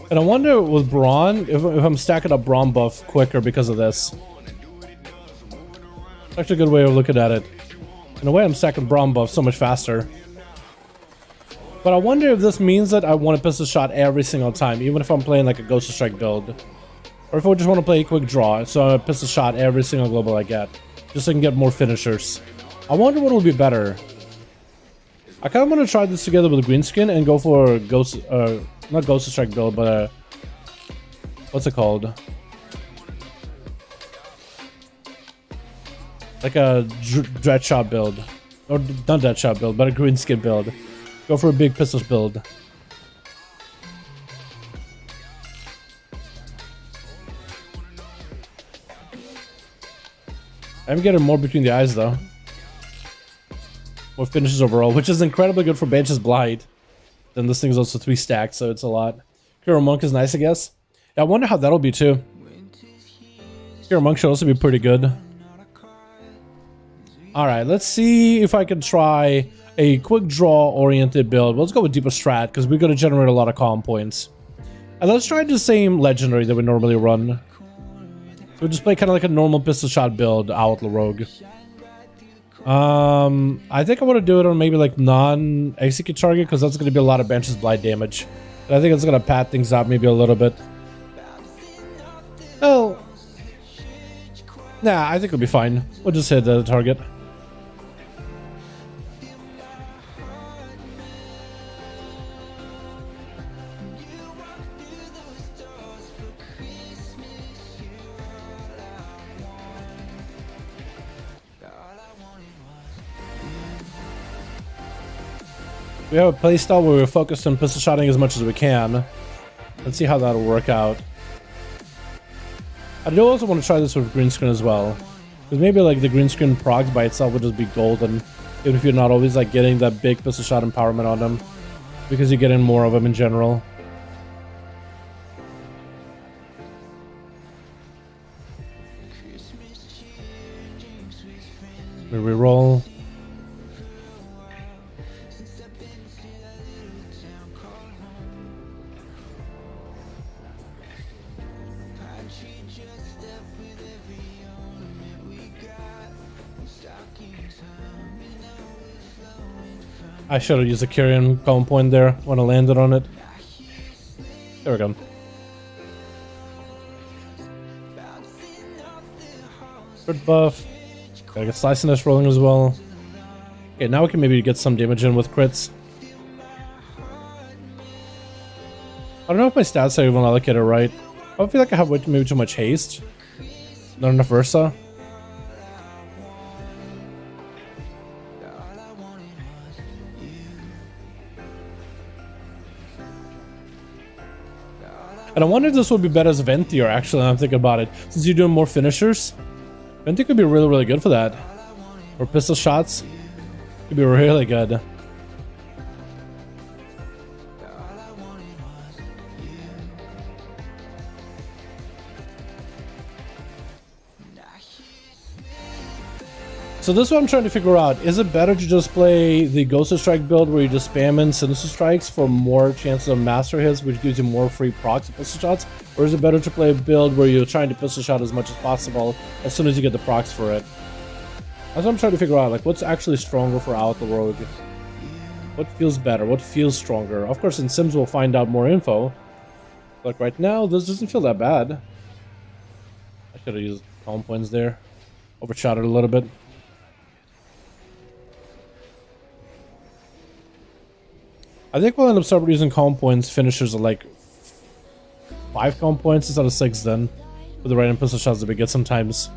Speaker 2: And I wonder with Brawn, if I'm stacking up Brawn buff quicker because of this. Actually a good way of looking at it. In a way, I'm stacking Brawn buff so much faster. But I wonder if this means that I want a pistol shot every single time, even if I'm playing like a Ghost of Strike build. Or if I just want to play a quick draw, so I pistol shot every single global I get. Just so I can get more finishers. I wonder what will be better. I kind of want to try this together with a green skin and go for Ghost... not Ghost of Strike build, but what's it called? Like a dread shot build, or not dread shot build, but a green skin build. Go for a big pistols build. I'm getting more between the eyes though. More finishes overall, which is incredibly good for Bansh's Blight. Then this thing is also 3 stacked, so it's a lot. Hero Monk is nice, I guess. Yeah, I wonder how that'll be too. Hero Monk should also be pretty good. Alright, let's see if I can try a quick draw oriented build. Let's go with Deeper Strat, because we're going to generate a lot of calm points. And let's try the same legendary that we normally run. So we just play kind of like a normal pistol shot build, Outlaw Rogue. I think I want to do it on maybe like non-execute target, because that's going to be a lot of Bansh's Blight damage. And I think it's going to pad things out maybe a little bit. Oh. Nah, I think it'll be fine. We'll just hit the target. We have a playstyle where we're focused on pistol shotting as much as we can. Let's see how that'll work out. I do also want to try this with green screen as well. Because maybe like the green screen procs by itself would just be golden. Even if you're not always like getting that big pistol shot empowerment on them. Because you're getting more of them in general. We reroll. I should have used a Kyrian calm point there when I landed on it. There we go. Crit buff. Gotta get Slice and Dash rolling as well. Okay, now we can maybe get some damage in with crits. I don't know if my stats are even allocated right. I feel like I have maybe too much haste. Not enough Versa. And I wonder if this would be better as Ventier, actually, now I'm thinking about it. Since you're doing more finishers, Ventier could be really, really good for that. Or pistol shots. Could be really good. So this is what I'm trying to figure out. Is it better to just play the Ghost of Strike build where you just spam in Sinister Strikes for more chances of master hits, which gives you more free procs and pistol shots? Or is it better to play a build where you're trying to pistol shot as much as possible as soon as you get the procs for it? That's what I'm trying to figure out. Like, what's actually stronger for Alpha Rogue? What feels better? What feels stronger? Of course, in Sims we'll find out more info. Like right now, this doesn't feel that bad. I could have used calm points there. Overshot it a little bit. I think we'll end up start using calm points finishers at like 5 calm points instead of 6 then. With the random pistol shots that we get sometimes.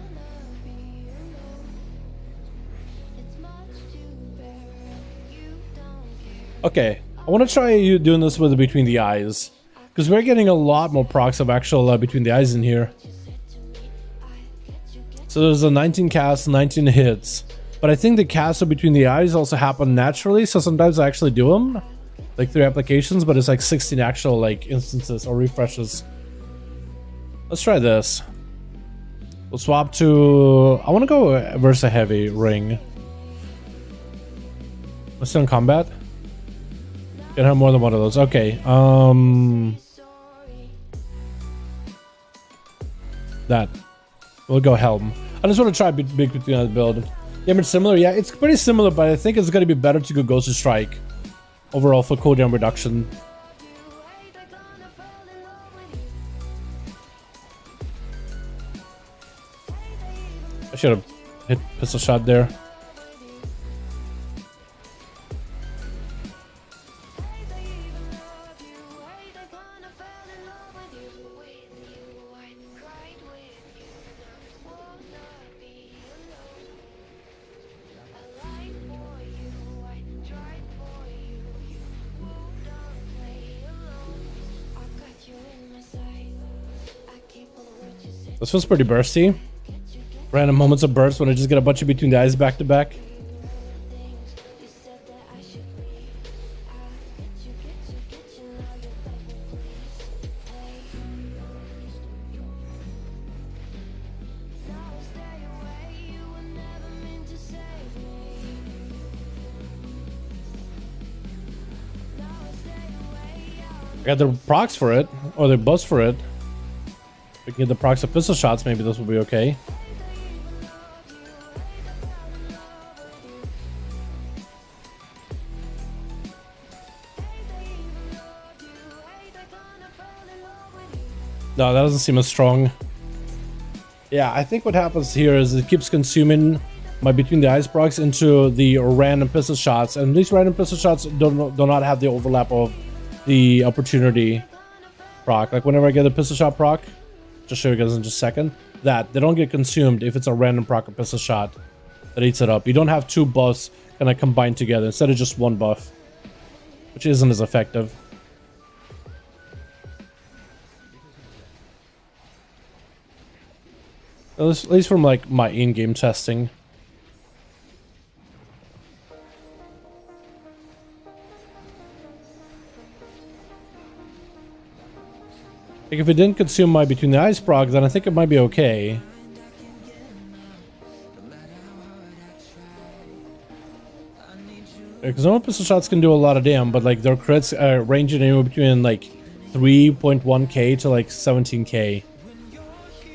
Speaker 2: Okay, I want to try you doing this with the Between the Eyes. Because we're getting a lot more procs of actual Between the Eyes in here. So there's a 19 cast, 19 hits. But I think the casts of Between the Eyes also happen naturally, so sometimes I actually do them. Like 3 applications, but it's like 16 actual like instances or refreshes. Let's try this. We'll swap to... I want to go Versa Heavy Ring. Let's still in combat. Can have more than one of those. Okay. That. We'll go Helm. I just want to try big between the build. Damage similar? Yeah, it's pretty similar, but I think it's going to be better to go Ghost of Strike. Overall for cooldown reduction. I should have hit pistol shot there. This feels pretty bursty. Random moments of burst when I just get a bunch of Between the Eyes back to back. I got the procs for it, or the buzz for it. We can get the procs of pistol shots, maybe this will be okay. No, that doesn't seem as strong. Yeah, I think what happens here is it keeps consuming my Between the Eyes procs into the random pistol shots, and these random pistol shots do not have the overlap of the opportunity proc. Like whenever I get a pistol shot proc, just show you guys in just a second, that they don't get consumed if it's a random proc or pistol shot that eats it up. You don't have 2 buffs kind of combined together instead of just 1 buff, which isn't as effective. At least from like my in-game testing. Like if it didn't consume my Between the Eyes proc, then I think it might be okay. Because normal pistol shots can do a lot of damage, but like their crits ranging anywhere between like 3.1k to like 17k.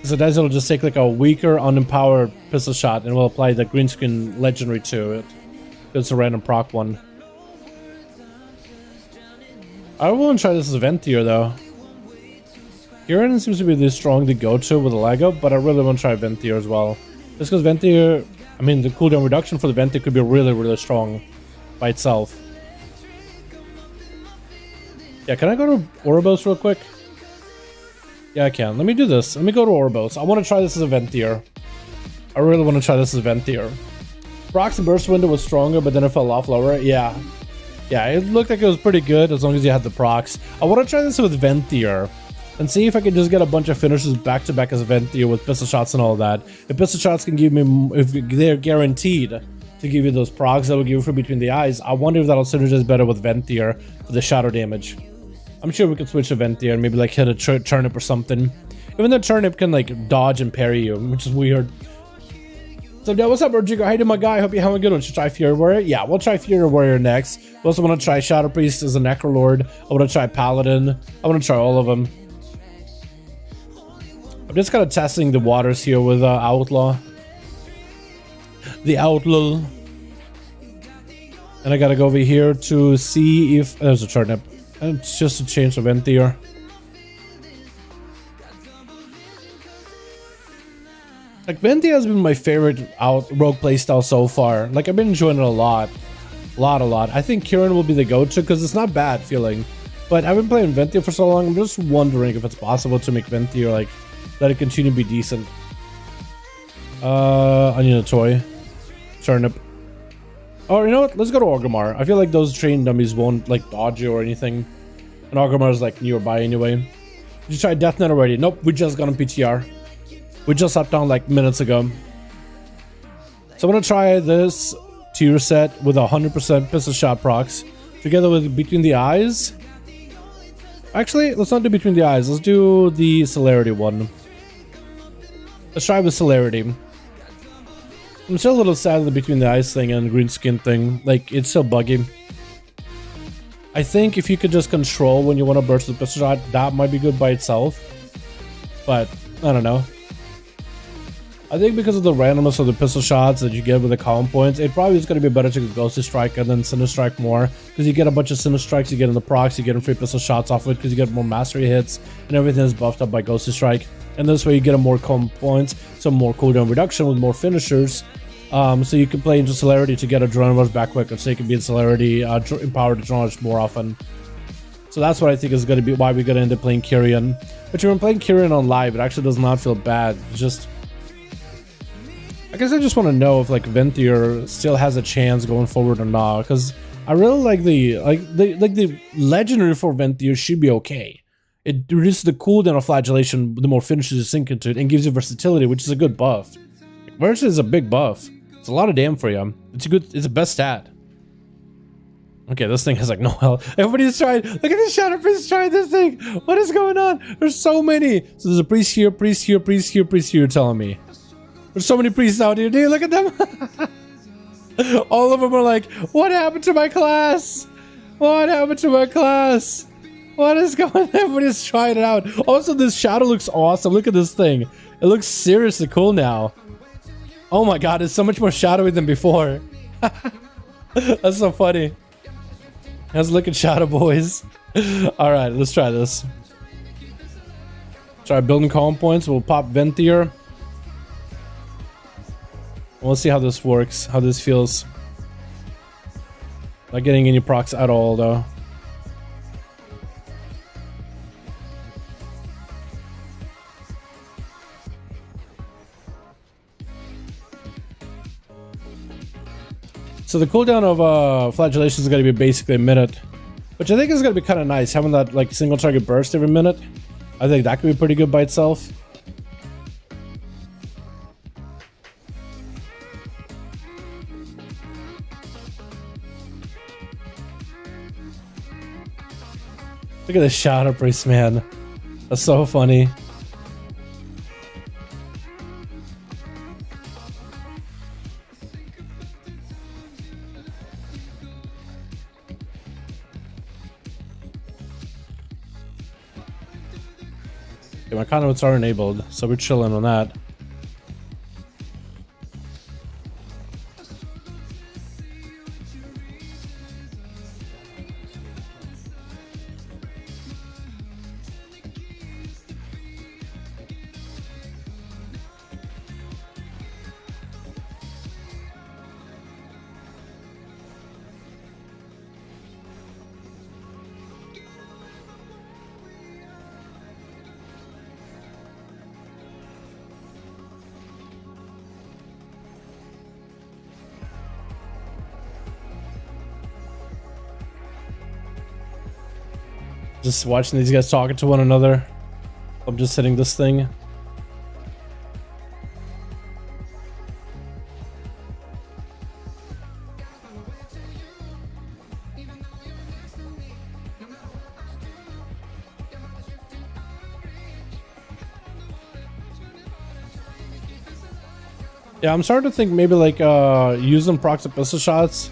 Speaker 2: So that's it'll just take like a weaker unempowered pistol shot and we'll apply the green screen legendary to it. It's a random proc one. I want to try this as a Ventier though. Kieran seems to be the strong to go to with a lag up, but I really want to try Ventier as well. Just because Ventier, I mean the cooldown reduction for the Ventier could be really strong by itself. Yeah, can I go to Ouroboros real quick? Yeah, I can. Let me do this. Let me go to Ouroboros. I want to try this as a Ventier. I really want to try this as a Ventier. Procs and burst window was stronger, but then it fell off lower. Yeah. Yeah, it looked like it was pretty good as long as you had the procs. I want to try this with Ventier and see if I can just get a bunch of finishes back to back as a Ventier with pistol shots and all that. If pistol shots can give me, if they're guaranteed to give you those procs that will give you from Between the Eyes, I wonder if that'll synergize better with Ventier for the shadow damage. I'm sure we could switch to Ventier and maybe like hit a turnip or something. Even though turnip can like dodge and parry you, which is weird. So yeah, what's up, Rodrigo? How you doing, my guy? Hope you're having a good one. Should try Fury Warrior? Yeah, we'll try Fury Warrior next. We also want to try Shadow Priest as a Necrolord. I want to try Paladin. I want to try all of them. I'm just kind of testing the waters here with Outlaw. The Outlaw. And I gotta go over here to see if there's a turnip. And it's just a change of event here. Like, Ventia has been my favorite rogue playstyle so far. Like, I've been enjoying it a lot. A lot. I think Kieran will be the go-to because it's not bad feeling. But I've been playing Ventia for so long, I'm just wondering if it's possible to make Ventia, like, let it continue to be decent. I need a toy. Turnip. Oh, you know what? Let's go to Orgrimmar. I feel like those train dummies won't, like, dodge you or anything. And Orgrimmar's, like, nearby anyway. Did you try Death Knight already? Nope, we just got on PTR. We just sat down like minutes ago. So I'm gonna try this tier set with 100% pistol shot procs together with Between the Eyes. Actually, let's not do Between the Eyes. Let's do the Celerity one. Let's try with Celerity. I'm still a little sad at the Between the Eyes thing and green skin thing. Like, it's still buggy. I think if you could just control when you want to burst the pistol shot, that might be good by itself. But I don't know. I think because of the randomness of the pistol shots that you get with the column points, it probably is going to be better to go Ghosty Strike and then Cinder Strike more. Because you get a bunch of Cinder Strikes, you get in the procs, you get in free pistol shots off of it because you get more mastery hits, and everything is buffed up by Ghosty Strike. And this way you get a more column points, some more cooldown reduction with more finishers. So you can play into Celerity to get a Drone Rush back quicker, so you can be in Celerity, empowered to Drone Rush more often. So that's what I think is going to be why we're going to end up playing Kyrian. But when playing Kyrian on live, it actually does not feel bad. It's just... I guess I just want to know if like Venthyr still has a chance going forward or not, because I really like the legendary for Venthyr should be okay. It reduces the cooldown of flagellation the more finishes you sink into it, and gives you versatility, which is a good buff. Like, versus is a big buff. It's a lot of damn for you. It's a best stat. Okay, this thing has like no health. Everybody's trying. Look at this Shadow Priest trying this thing. What is going on? There's so many. So there's a priest here, priest here, priest here, priest here. Telling me. There's so many priests out here, dude. Look at them. All of them are like, what happened to my class? What happened to my class? What is going on? Everybody's trying it out. Also, this shadow looks awesome. Look at this thing. It looks seriously cool now. Oh my god, it's so much more shadowy than before. That's so funny. Let's look at Shadow Boys. Alright, let's try this. Try building column points. We'll pop Venthyr. We'll see how this works, how this feels. Not getting any procs at all, though. So the cooldown of flagellation is going to be basically a minute, which I think is going to be kind of nice, having that like single target burst every minute. I think that could be pretty good by itself. Look at the Shadow Priest, man. That's so funny. Okay, my conduits are enabled, so we're chilling on that. Just watching these guys talking to one another. I'm just hitting this thing. Yeah, I'm starting to think maybe like using procs of pistol shots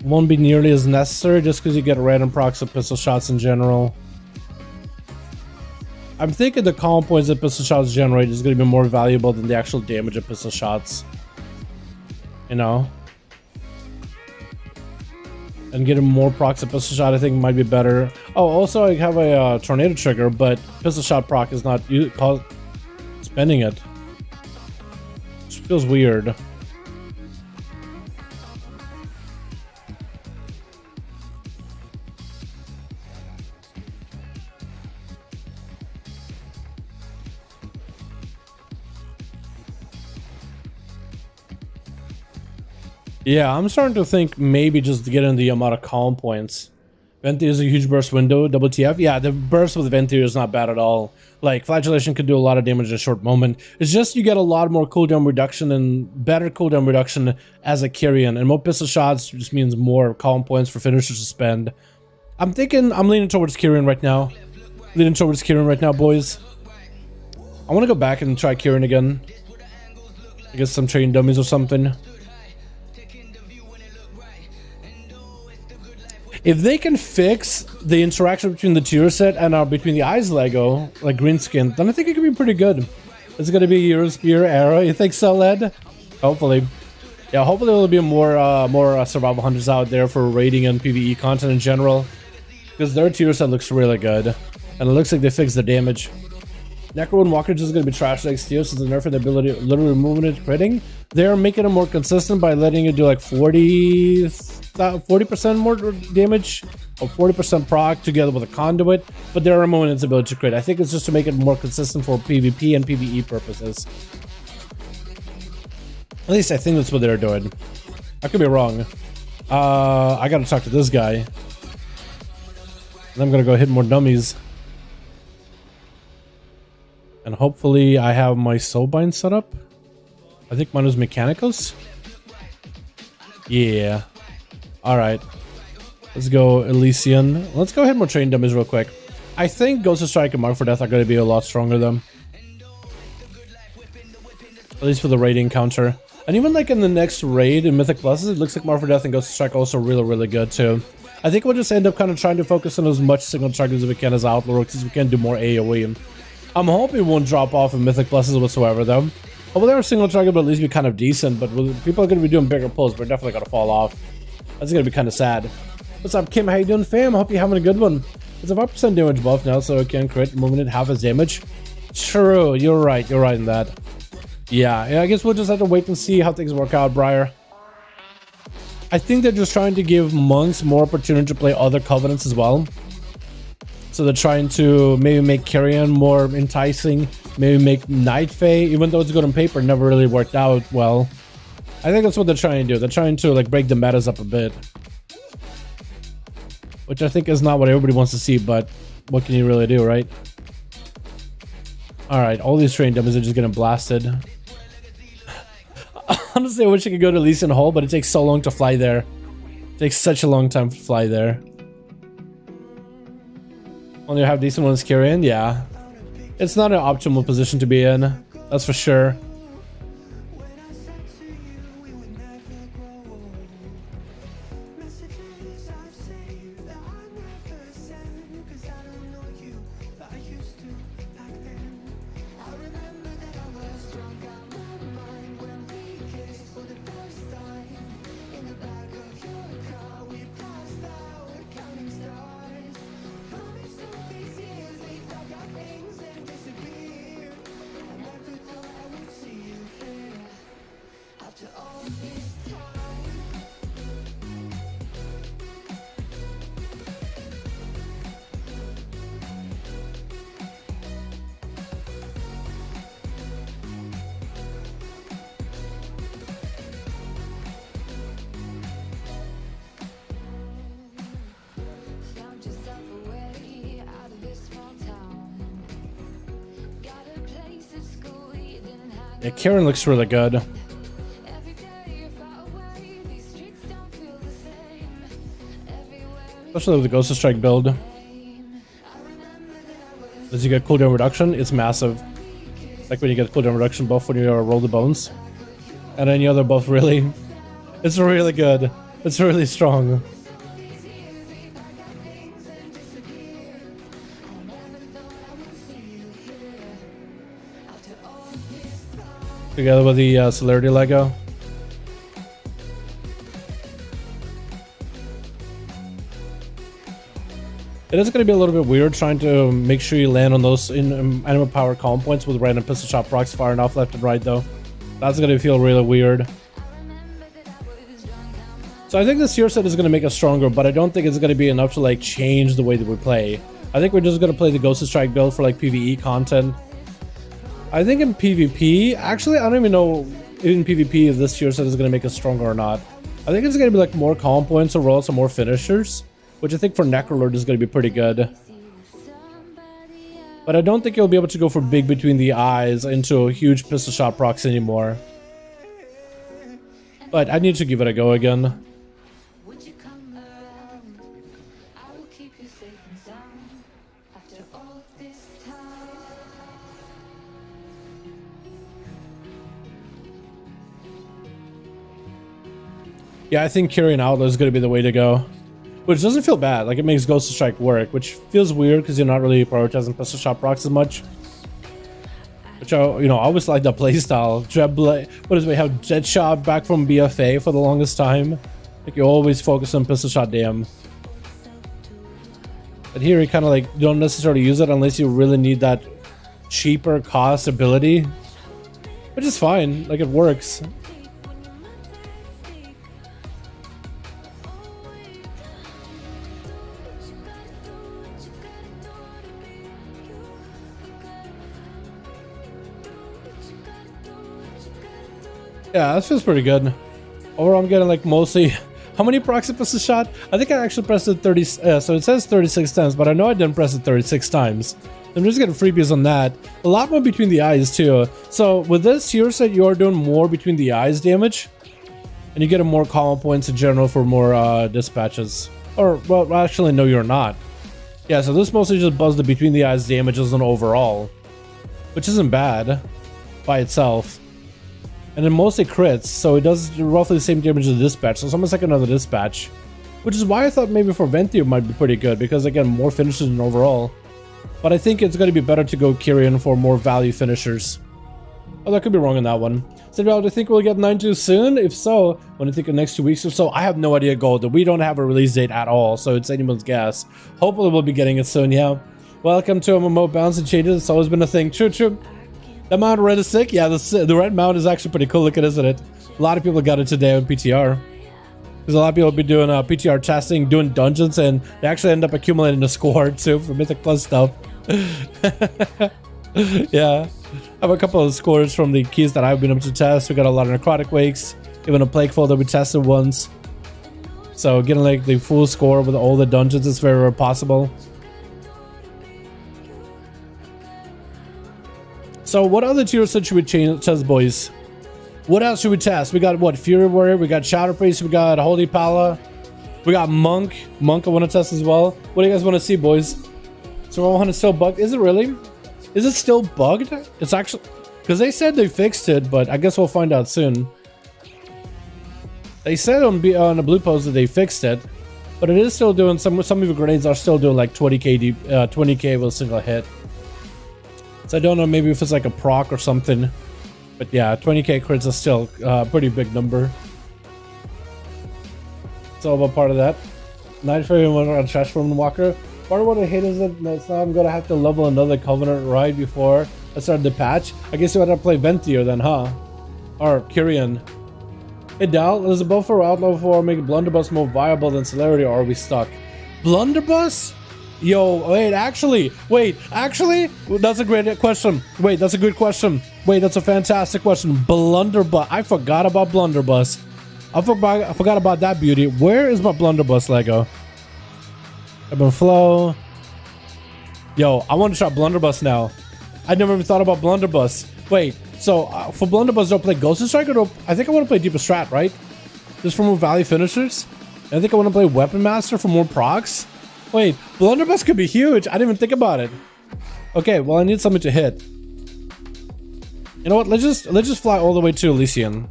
Speaker 2: won't be nearly as necessary just because you get random procs of pistol shots in general. I'm thinking the calm points that pistol shots generate is going to be more valuable than the actual damage of pistol shots. You know? And getting more procs of pistol shot I think might be better. Oh, also I have a tornado trigger, but pistol shot proc is not spending it. Which feels weird. Yeah, I'm starting to think maybe just to get in the amount of calm points. Venti is a huge burst window, WTF. Yeah, the burst with Venti is not bad at all. Like, Flagellation could do a lot of damage in a short moment. It's just you get a lot more cooldown reduction and better cooldown reduction as a Kyrian. And more pistol shots just means more calm points for finishers to spend. I'm leaning towards Kyrian right now. Boys. I want to go back and try Kyrian again. I guess some train dummies or something. If they can fix the interaction between the tier set and between the eyes Lego, like green skin, then I think it could be pretty good. It's gonna be your spear era. You think so, Led? Hopefully. Yeah, hopefully there will be more survival hunters out there for raiding and PvE content in general. Because their tier set looks really good. And it looks like they fixed the damage. Necro and Walker just gonna be trash like Steel since the nerf and the ability of literally moving it critting. They're making it more consistent by letting you do like 40% more damage or 40% proc together with a conduit, but they're removing its ability to crit. I think it's just to make it more consistent for PvP and PvE purposes. At least I think that's what they're doing. I could be wrong. I gotta talk to this guy. And I'm gonna go hit more dummies. And hopefully I have my soulbind set up. I think mine was mechanicals. Yeah. Alright. Let's go Elysian. Let's go hit more train dummies real quick. I think Ghost of Strike and Mark for Death are going to be a lot stronger though. At least for the raiding counter. And even like in the next raid in Mythic Pluses, it looks like Mark for Death and Ghost of Strike are also really good too. I think we'll just end up kind of trying to focus on as much single targets as we can as Outlaw, because we can do more AoE. I'm hoping it won't drop off in Mythic Pluses whatsoever though. Hopefully they're a single target, but at least be kind of decent. But people are going to be doing bigger pulls, but definitely going to fall off. That's going to be kind of sad. What's up, Kim? How you doing, fam? Hope you're having a good one. It's a 5% damage buff now, so it can crit moving it half as damage. True, you're right in that. Yeah, I guess we'll just have to wait and see how things work out, Briar. I think they're just trying to give monks more opportunity to play other covenants as well. So they're trying to maybe make Carrion more enticing, maybe make Night Fae, even though it's good on paper, never really worked out well. I think that's what they're trying to do. They're trying to like break the metas up a bit. Which I think is not what everybody wants to see, but what can you really do, right? Alright, all these train dummies are just getting blasted. Honestly, I wish I could go to Elysian Hall, but it takes so long to fly there. It takes such a long time to fly there. Only have decent ones carry in, yeah. It's not an optimal position to be in, that's for sure. Yeah, Karen looks really good. Especially with the Ghost of Strike build. Does he get cooldown reduction? It's massive. Like when you get cooldown reduction buff when you roll the bones. And any other buff, really. It's really good. It's really strong. Together with the celerity Lego. It is going to be a little bit weird trying to make sure you land on those animal power calm points with random pistol shot procs firing off left and right though. That's going to feel really weird. So I think this tier set is going to make us stronger, but I don't think it's going to be enough to like change the way that we play. I think we're just going to play the Ghost Strike build for like PvE content. I think in PvP, actually I don't even know in PvP if this tier set is going to make us stronger or not. I think it's going to be like more calm points or roll some more finishers. Which I think for Necrolord is going to be pretty good. But I don't think you'll be able to go for big between the eyes into huge pistol shot procs anymore. But I need to give it a go again. Yeah, I think carrying Outlaw is going to be the way to go. Which doesn't feel bad, like it makes Ghost Strike work, which feels weird because you're not really prioritizing pistol shot procs as much. Which I, I always like the playstyle. What is it? We have Jet Shot back from BFA for the longest time. Like you always focus on pistol shot damn. But here you kind of like don't necessarily use it unless you really need that cheaper cost ability, which is fine. Like it works. Yeah, this feels pretty good. Overall, I'm getting like mostly... How many procs I pressed the shot? I think I actually pressed it 30... so it says 36 times, but I know I didn't press it 36 times. I'm just getting freebies on that. A lot more between the eyes too. So with this tier set, you are doing more between the eyes damage. And you get more common points in general for more dispatches. Or, well, actually, no, you're not. Yeah, so this mostly just buzzed the between the eyes damages on overall. Which isn't bad by itself. And then mostly crits, so it does roughly the same damage as the dispatch, so it's almost like another dispatch. Which is why I thought maybe for Ventio might be pretty good, because again, more finishes than overall. But I think it's going to be better to go Kyrian for more value finishers. Oh, that could be wrong on that one. So do you think we'll get 9-2 soon? If so, when I think the next 2 weeks or so, I have no idea, Gold. We don't have a release date at all, so it's anyone's guess. Hopefully we'll be getting it soon, yeah. Welcome to MMO Bounce and Changes, it's always been a thing. True, true. The mount red is sick. Yeah, the red mount is actually pretty cool looking, isn't it? A lot of people got it today on PTR. Because a lot of people have been doing PTR testing, doing dungeons, and they actually end up accumulating a score too for Mythic Plus stuff. Yeah, I have a couple of scores from the keys that I've been able to test. We got a lot of Necrotic Wakes, even a Plagueful that we tested once. So getting like the full score with all the dungeons is very, very possible. So what other tier set should we test, boys? What else should we test? We got what? Fury Warrior, we got Shadow Priest, we got Holy Pala, we got Monk. Monk I want to test as well. What do you guys want to see, boys? So 100 still bugged. Is it really? Is it still bugged? It's actually... Because they said they fixed it, but I guess we'll find out soon. They said on the blue post that they fixed it, but it is still doing... Some of the grenades are still doing like 20k with a single hit. So I don't know, maybe if it's like a proc or something. But yeah, 20k crits is still a pretty big number. It's all about part of that. Night for everyone on Transform Walker. Part of what I hate is that now I'm gonna have to level another Covenant right before I start the patch. I guess you want to play Ventio then, huh? Or Kyrian. Hey Dal, is a buff for Outlaw 4 make Blunderbuss more viable than Celerity, or are we stuck? Blunderbuss? Yo, wait, actually, that's a great question. Wait, that's a good question. Wait, that's a fantastic question. Blunderbuss. I forgot about Blunderbuss. I forgot about that beauty. Where is my Blunderbuss Lego? Ebb and Flow. Yo, I want to try Blunderbuss now. I never even thought about Blunderbuss. Wait, so for Blunderbuss, do I play Ghost Strike or do I think I want to play Deeper Strat, right? Just for more value finishers? And I think I want to play Weapon Master for more procs? Wait, Blunderbuss could be huge. I didn't even think about it. Okay, well, I need something to hit. You know what? Let's just fly all the way to Elysian.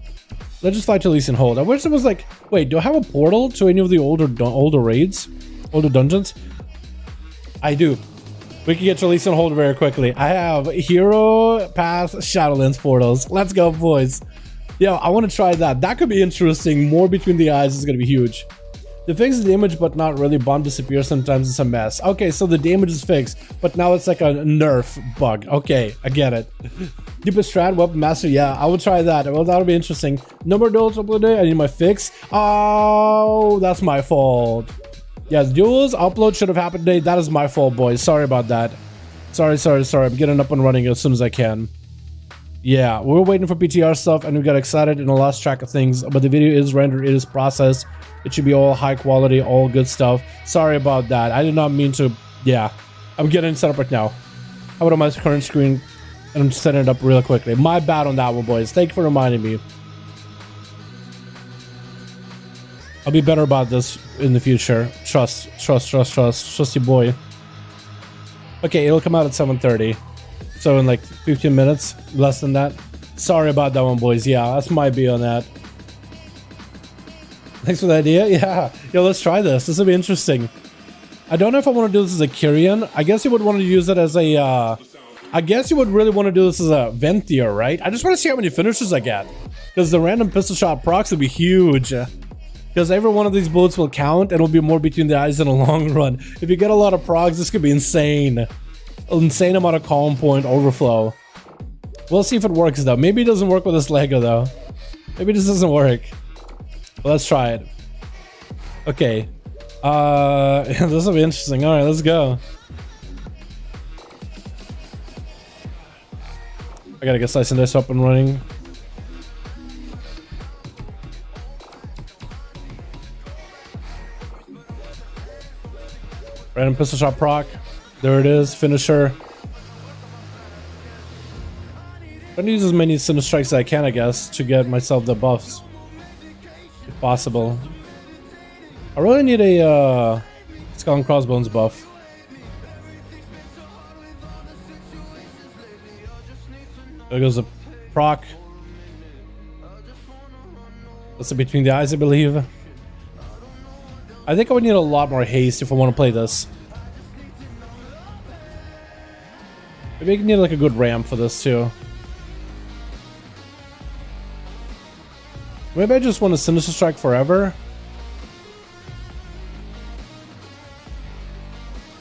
Speaker 2: Let's just fly to Elysian Hold. I wish it was like, wait, do I have a portal to any of the older raids, older dungeons? I do. We can get to Elysian Hold very quickly. I have Hero Pass Shadowlands portals. Let's go, boys. Yeah, I want to try that. That could be interesting. More between the eyes is gonna be huge. The fixes the image, but not really. Bomb disappears sometimes. It's a mess. Okay, so the damage is fixed, but now it's like a nerf bug. Okay, I get it. Deepest strat, weapon master. Yeah, I will try that. Well, that'll be interesting. Number duels uploaded. I need my fix. Oh, that's my fault. Yeah, the duels upload should have happened today. That is my fault, boys. Sorry about that. Sorry. I'm getting up and running as soon as I can. Yeah, we were waiting for PTR stuff and we got excited and lost track of things, but the video is rendered, it is processed. It should be all high quality, all good stuff. Sorry about that. I did not mean to. Yeah, I'm getting set up right now. How about on my current screen? And I'm setting it up real quickly. My bad on that one, boys. Thank you for reminding me. I'll be better about this in the future. Trust your boy. Okay, it'll come out at 7:30. So in like 15 minutes, less than that. Sorry about that one, boys. Yeah, that's my B on that. Thanks for the idea. Yeah, yo, let's try this. This will be interesting. I don't know if I want to do this as a Kyrian. I guess you would want to use it as a, I guess you would really want to do this as a Venthyr, right? I just want to see how many finishers I get. Because the random pistol shot procs will be huge. Because every one of these bullets will count and it'll be more between the eyes in the long run. If you get a lot of procs, this could be insane. Insane amount of calm point overflow. We'll see if it works though. Maybe it doesn't work with this Lego though. Maybe this doesn't work. Well, let's try it. Okay. This will be interesting. Alright, let's go. I gotta get slicing this up and running. Random pistol shot proc. There it is, finisher. I'm gonna use as many Cinder Strikes as I can, I guess, to get myself the buffs. If possible. I really need a Skull and Crossbones buff. There goes a proc. That's between the eyes, I believe. I think I would need a lot more haste if I want to play this. Maybe I can need like a good ramp for this too. Maybe I just want to Sinister Strike forever.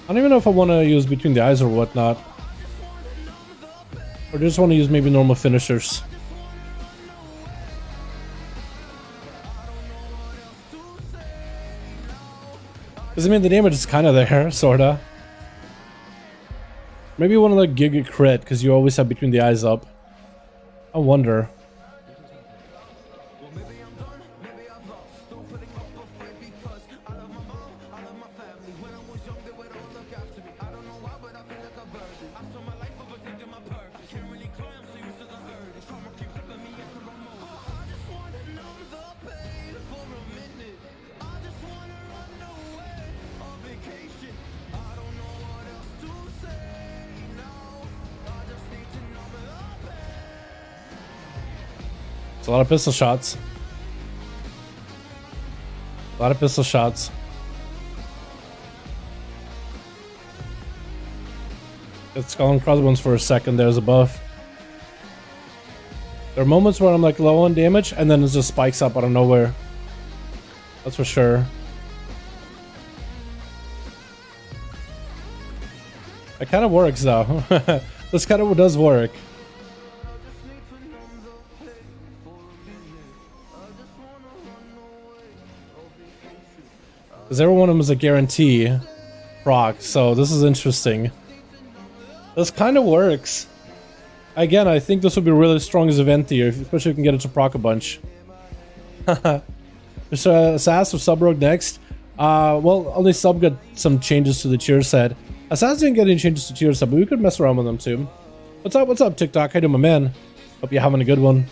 Speaker 2: I don't even know if I want to use between the eyes or whatnot. Or just want to use maybe normal finishers. Because I mean the damage is kind of there, sorta. Maybe you want to like Giga Crit because you always have between the eyes up. I wonder. A lot of pistol shots. A lot of pistol shots. Get Skull and Crossbones for a second. There's a buff. There are moments where I'm like low on damage and then it just spikes up out of nowhere. That's for sure. It kind of works though. This kind of does work. Because every one of them is a guarantee proc, so this is interesting. This kind of works. Again, I think this would be really strong as a Venthyr, especially if you can get it to proc a bunch. There's ASUS or Sub Rogue next. Well, only Sub got some changes to the tier set. ASUS didn't get any changes to tier set, but we could mess around with them too. What's up, TikTok? How you doing, my man? Hope you're having a good one.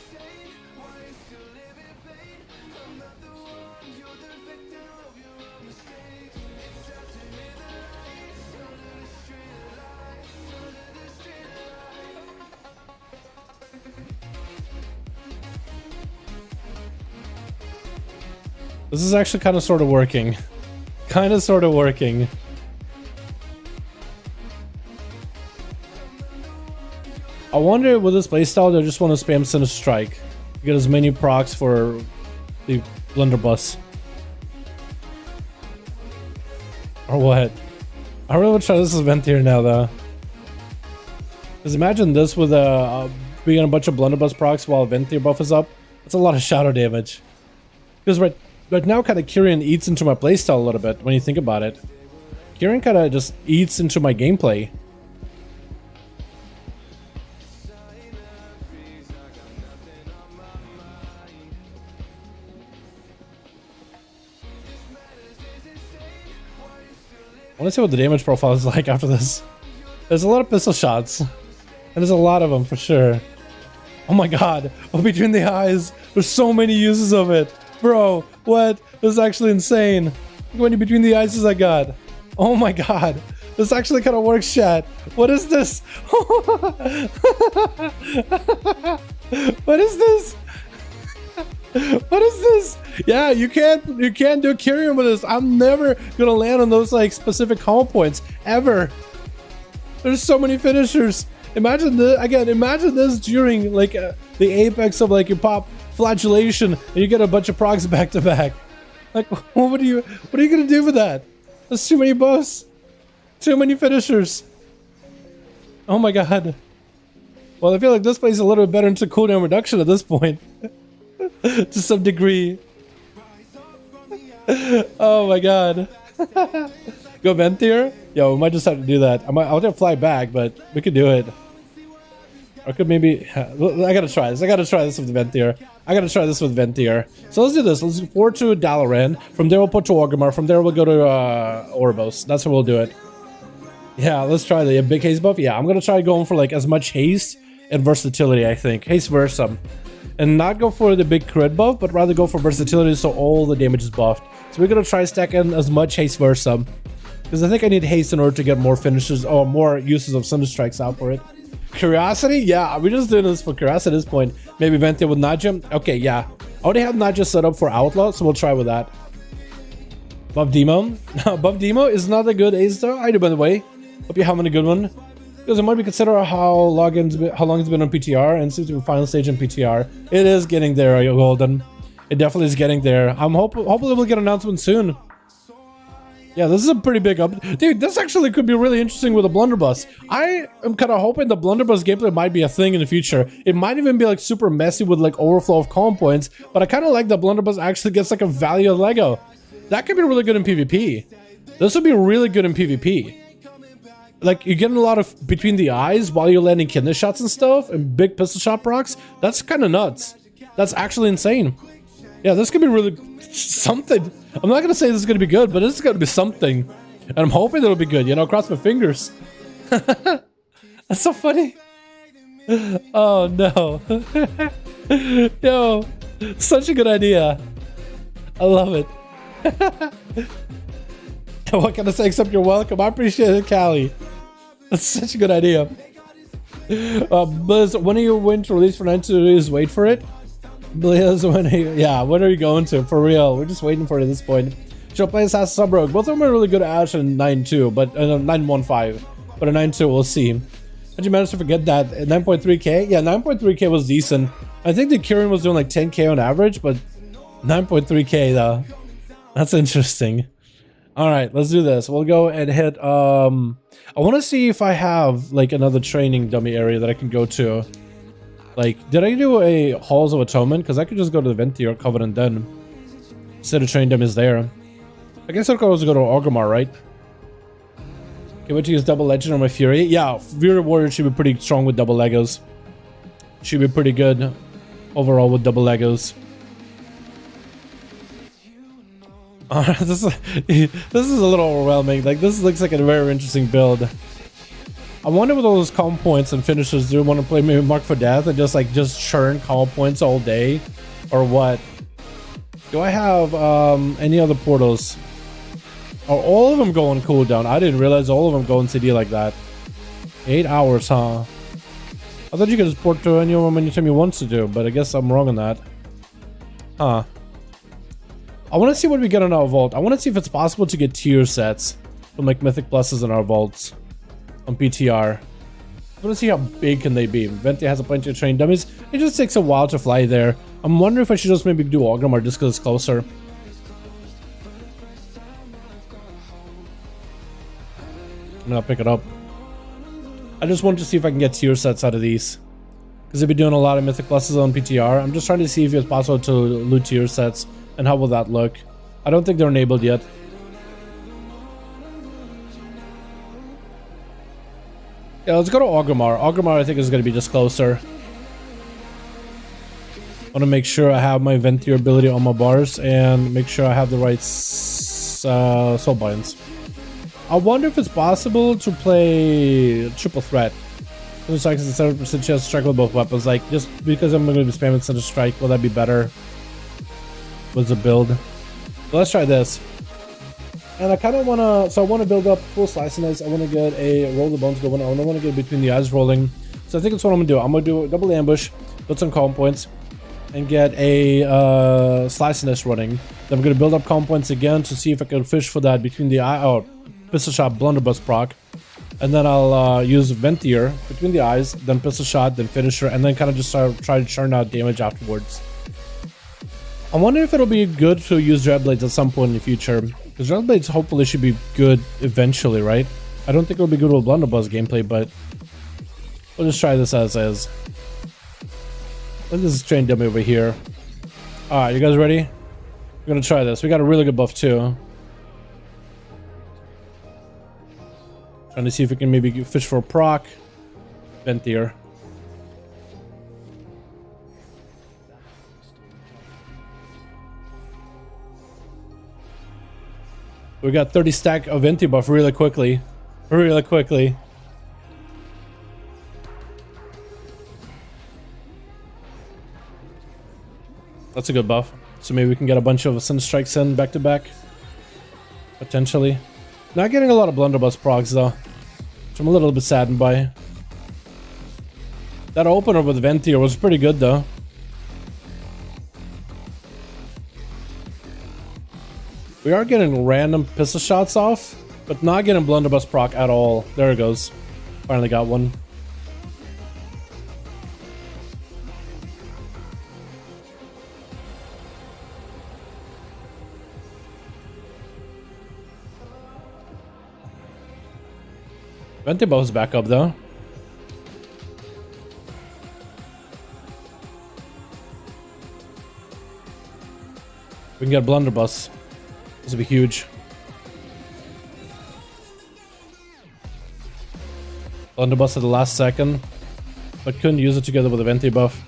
Speaker 2: This is actually kind of sort of working. Kind of sort of working. I wonder with this playstyle, they just want to spam Sinister Strike. Get as many procs for the blunderbuss. Or what? I really want to try this event here now, though. Because imagine this with being a bunch of blunderbuss procs while Venthyr buff is up. That's a lot of shadow damage. Because right now, kind of Kyrian eats into my playstyle a little bit when you think about it. Kyrian kind of just eats into my gameplay. I want to see what the damage profile is like after this. There's a lot of pistol shots. And there's a lot of them for sure. Oh my god. Oh, between the eyes. There's so many uses of it. Bro, what? This is actually insane. Look how many between the eyes I got. Oh my god. This actually kind of works, chat. What is this? What is this? What is this? Yeah, you can't do Kyrian with this. I'm never gonna land on those like specific combo points ever. There's so many finishers. Imagine this again. Imagine this during like the apex of like your pop flagellation, and you get a bunch of procs back to back. Like, what are you gonna do with that? There's too many buffs, too many finishers. Oh my god. Well, I feel like this plays a little bit better into cooldown reduction at this point. To some degree. Oh my god. Go Venthyr? Yo, we might just have to do that. I'll have to fly back, but we could do it. Or could maybe... I gotta try this. I gotta try this with Venthyr. So let's do this. Let's go forward to Dalaran. From there we'll put to Orgrimmar. From there we'll go to Oribos. That's where we'll do it. Yeah, let's try the big haste buff. Yeah, I'm gonna try going for like as much haste and versatility, I think. Haste Versa. And not go for the big crit buff, but rather go for versatility so all the damage is buffed. So we're gonna try stacking as much haste Versa. Because I think I need haste in order to get more finishes or more uses of Thunder Strikes out for it. Curiosity? Yeah, we're just doing this for curiosity at this point. Maybe Venthyr with Nadja? Okay, yeah. I already have Nadja set up for Outlaw, so we'll try with that. Buff Demo? Buff Demo is not a good ace though. I do, by the way. Hope you're having a good one. Because it might be considered how long it's been on PTR, and seems to be final stage in PTR. It is getting there, Golden. It definitely is getting there. Hopefully we'll get an announcement soon. Yeah, this is a pretty big up. Dude, this actually could be really interesting with a blunderbuss. I am kind of hoping the blunderbuss gameplay might be a thing in the future. It might even be like super messy with like overflow of calm points, but I kind of like that blunderbuss actually gets like a value of Lego. That could be really good in PvP. This would be really good in PvP. Like, you're getting a lot of between the eyes while you're landing kidney shots and stuff, and big pistol shot procs. That's kind of nuts. That's actually insane. Yeah, this could be really something. I'm not gonna say this is gonna be good, but this is gonna be something. And I'm hoping it'll be good, you know, cross my fingers. That's so funny. Oh no. Yo, such a good idea. I love it. What can I say except you're welcome? I appreciate it, Callie. That's such a good idea. BLIZZ, when are you going to release for 9.2 days? Wait for it. BLIZZ, when are you going to? For real, we're just waiting for it at this point. She'll play Assassin's Subbrogue. Both of them are really good at Ash and 9.2, but 9.15. But a 9.2, we'll see. How'd you manage to forget that? 9.3k? Yeah, 9.3k was decent. I think the Kyrian was doing like 10k on average, but 9.3k though. That's interesting. All right, let's do this. We'll go and hit, I want to see if I have like another training dummy area that I can go to. Like, did I do a Halls of Atonement? Because I could just go to the Venthyr Covenant then. Instead of training dummies there. I guess I'll always go to Orgrimmar, right? Okay, wait to use double legend on my Fury. Yeah, Fury Warrior should be pretty strong with double Legos. Should be pretty good overall with double Legos. This is a little overwhelming. Like, this looks like a very interesting build. I wonder with all those calm points and finishes, do you want to play maybe Mark for Death and just churn calm points all day, or what? Do I have any other portals? Are all of them going cooldown? I didn't realize all of them go in CD like that. 8 hours, huh? I thought you could just port to anyone anytime you want to do, but I guess I'm wrong on that. Huh. I want to see what we get on our vault. I want to see if it's possible to get tier sets from like Mythic Pluses in our vaults on PTR. I want to see how big can they be. Venti has a plenty of trained dummies. It just takes a while to fly there. I'm wondering if I should just maybe do Orgrimmar just because it's closer. I'm gonna pick it up. I just want to see if I can get tier sets out of these. Because they've been doing a lot of Mythic Pluses on PTR. I'm just trying to see if it's possible to loot tier sets. And how will that look? I don't think they're enabled yet. Yeah, let's go to Orgrimmar. Orgrimmar I think is going to be just closer. I want to make sure I have my Ventier ability on my bars. And make sure I have the right soul binds. I wonder if it's possible to play triple threat. Strikes and 7% chance to strike with both weapons. Like, just because I'm going to be spamming Center Strike, will that be better? What's the build? So let's try this. And I kind of want to... So I want to build up full sliciness. I want to get a roll the bones going. I want to get between the eyes rolling. So I think that's what I'm going to do. I'm going to do a double ambush, build some calm points, and get a sliciness running. Then I'm going to build up calm points again to see if I can fish for that between the eye... Oh, pistol shot blunderbuss proc. And then I'll use Ventier between the eyes, then pistol shot, then finisher, and then kind of just try to churn out damage afterwards. I wonder if it'll be good to use Dreadblades at some point in the future. Because Dreadblades hopefully should be good eventually, right? I don't think it'll be good with blunderbuss gameplay, but we'll just try this as is. And this is train dummy over here. Alright, you guys ready? We're gonna try this. We got a really good buff too. Trying to see if we can maybe fish for a proc. Ventier. We got 30 stack of Venti buff really quickly. Really quickly. That's a good buff. So maybe we can get a bunch of Sun Strikes in back to back. Potentially. Not getting a lot of blunderbuss procs though, which I'm a little bit saddened by. That opener with Ventier was pretty good though. We are getting random pistol shots off, but not getting blunderbuss proc at all. There it goes. Finally got one. Venti buff's back up though. We can get blunderbuss. This will be huge. Blunderbuss at the last second, but couldn't use it together with the Venti buff.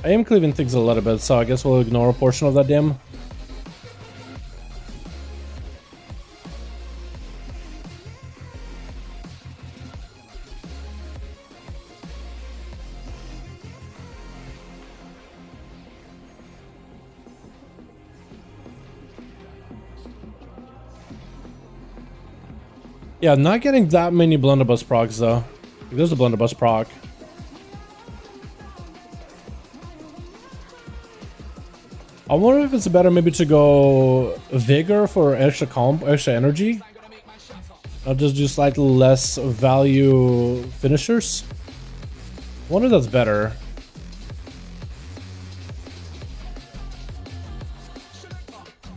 Speaker 2: I am cleaving things a little bit, so I guess we'll ignore a portion of that dam. Yeah, not getting that many blunderbuss procs though. There's a blunderbuss proc. I wonder if it's better maybe to go vigor for extra energy. I'll just do slightly less value finishers. I wonder if that's better.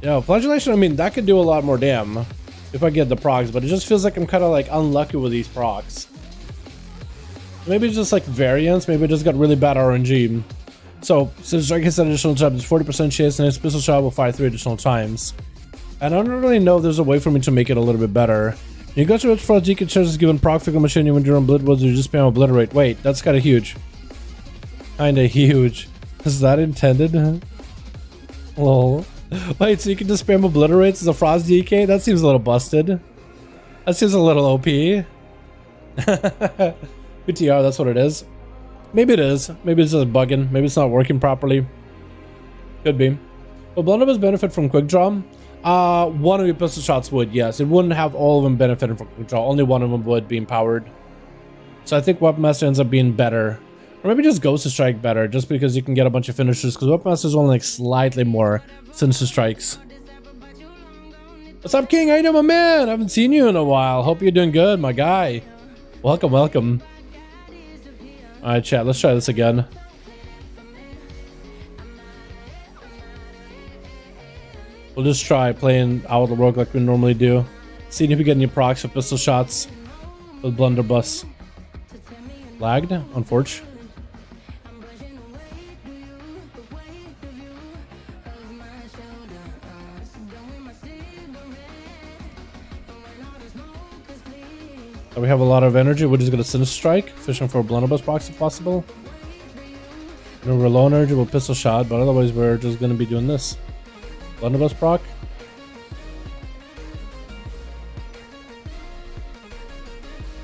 Speaker 2: Yeah, flagellation, I mean, that could do a lot more damn if I get the procs, but it just feels like I'm kind of like unlucky with these procs. Maybe it's just like variance, maybe I just got really bad RNG. So, since strike hits an additional time, there's 40% chance and his pistol shot will fire 3 additional times. And I don't really know if there's a way for me to make it a little bit better. You got your for DK chances given proc fickle machine when you're on Bloodwoods, you just spam obliterate. Wait, that's kinda huge. Kinda huge. Is that intended? Lol. Wait, so you can just spam obliterates as a frost DK? That seems a little busted. That seems a little OP. PTR, that's what it is. Maybe it is. Maybe it's just bugging. Maybe it's not working properly. Could be. Will blunderbuss benefit from quick draw? One of your pistol shots would, yes. It wouldn't have all of them benefiting from quick draw. Only one of them would be empowered. So I think Weapon Master ends up being better. Or maybe just Ghost Strike better, just because you can get a bunch of finishers, because Weapon Master's only like slightly more Sinister Strikes. What's up, King? How you doing, my man? I haven't seen you in a while. Hope you're doing good, my guy. Welcome, welcome. Alright, chat, let's try this again. We'll just try playing out of the rogue like we normally do. Seeing if we get any procs for pistol shots with Blunderbuss. Lagged, unfortunately. We have a lot of energy. We're just gonna Sinister Strike, fishing for a Blunderbuss procs if possible. And we're low energy, we'll pistol shot, but otherwise we're just gonna be doing this. Blunderbuss proc.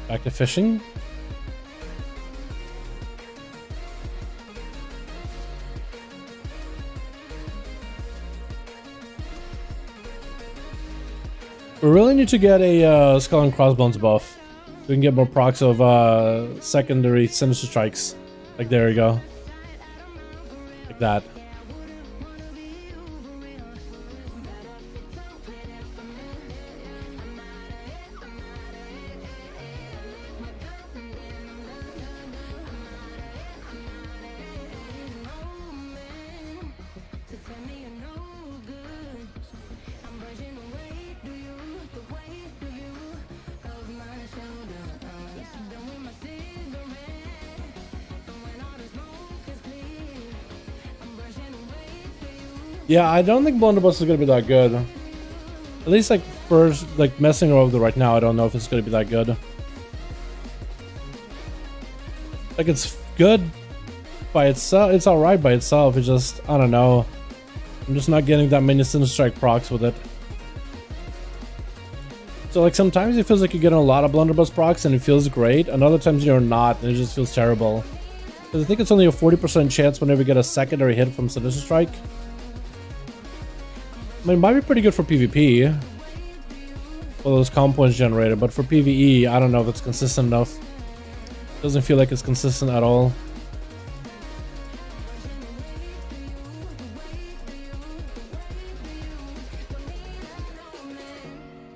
Speaker 2: Back to fishing. We really need to get a Skull and Crossbones buff. We can get more procs of secondary Sinister Strikes. Like, there we go. Like that. Yeah, I don't think Blunderbuss is gonna be that good. At least like first, like messing around with it right now, I don't know if it's gonna be that good. Like it's good by itself, it's alright by itself. It's just, I don't know. I'm just not getting that many Sinister Strike procs with it. So like sometimes it feels like you're getting a lot of Blunderbuss procs and it feels great, and other times you're not and it just feels terrible. Because I think it's only a 40% chance whenever you get a secondary hit from Sinister Strike. I mean, it might be pretty good for PvP. Well, those comp points generated, but for PvE, I don't know if it's consistent enough. Doesn't feel like it's consistent at all.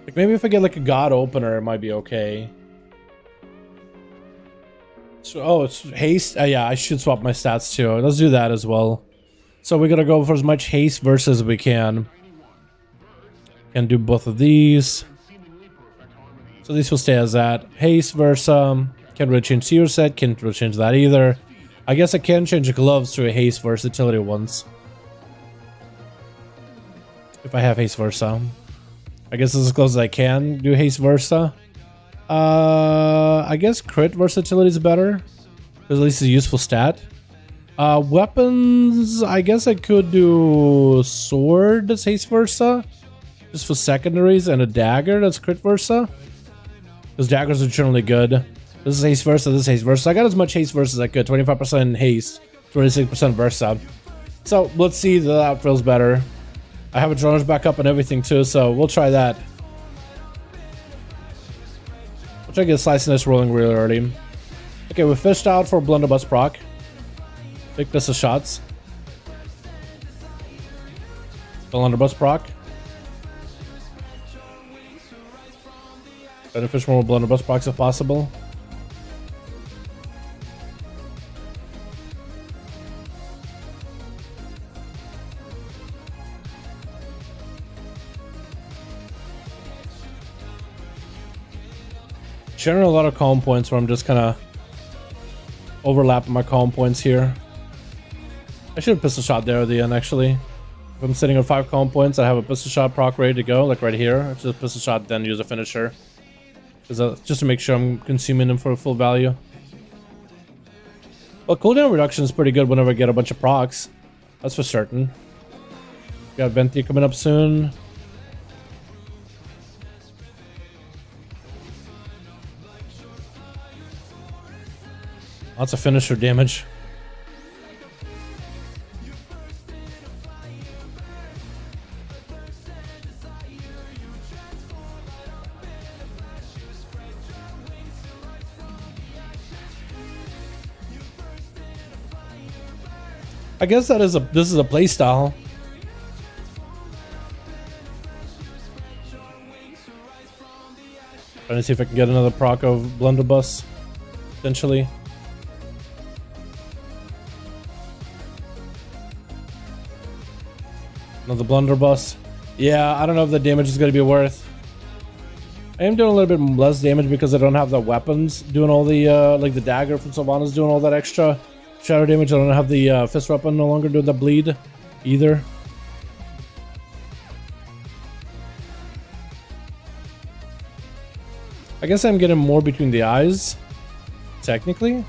Speaker 2: Like maybe if I get like a God Opener, it might be okay. So, oh, it's haste. Yeah, I should swap my stats too. Let's do that as well. So we're gonna go for as much haste versus as we can. Can do both of these. So these will stay as that. Haste versus can't really change Seer set, can't really change that either. I guess I can change gloves to a haste versatility ones. If I have haste versa. I guess this is as close as I can do haste versa. I guess crit versatility is better. Because at least it's a useful stat. Weapons, I guess I could do sword as haste versa. Just for secondaries, and a dagger that's crit versa. Because daggers are generally good. This is haste versa, this is haste versa. I got as much haste versa as I could. 25% haste, 26% versa. So let's see if that feels better. I have a droner's back up and everything too, so we'll try that. We'll try to get sliciness rolling really early. Okay, we fished out for Blunderbuss proc. Big pistol shots. Blunderbuss proc. Try to fish more Blunderbuss procs if possible. Sharing a lot of calm points where I'm just kind of overlapping my calm points here. I should have pistol shot there at the end actually. If I'm sitting on 5 calm points, I have a pistol shot proc ready to go, like right here. I just pistol shot, then use a finisher. Just to make sure I'm consuming them for full value. Well, cooldown reduction is pretty good whenever I get a bunch of procs. That's for certain. Got Venti coming up soon. Lots of finisher damage. I guess this is a play style. Trying to see if I can get another proc of blunderbuss, potentially. Another blunderbuss. Yeah, I don't know if the damage is going to be worth. I am doing a little bit less damage because I don't have the weapons doing all the, like the dagger from Sylvanas doing all that extra shadow damage. I don't have the fist weapon no longer doing the bleed either. I guess I'm getting more between the eyes, technically.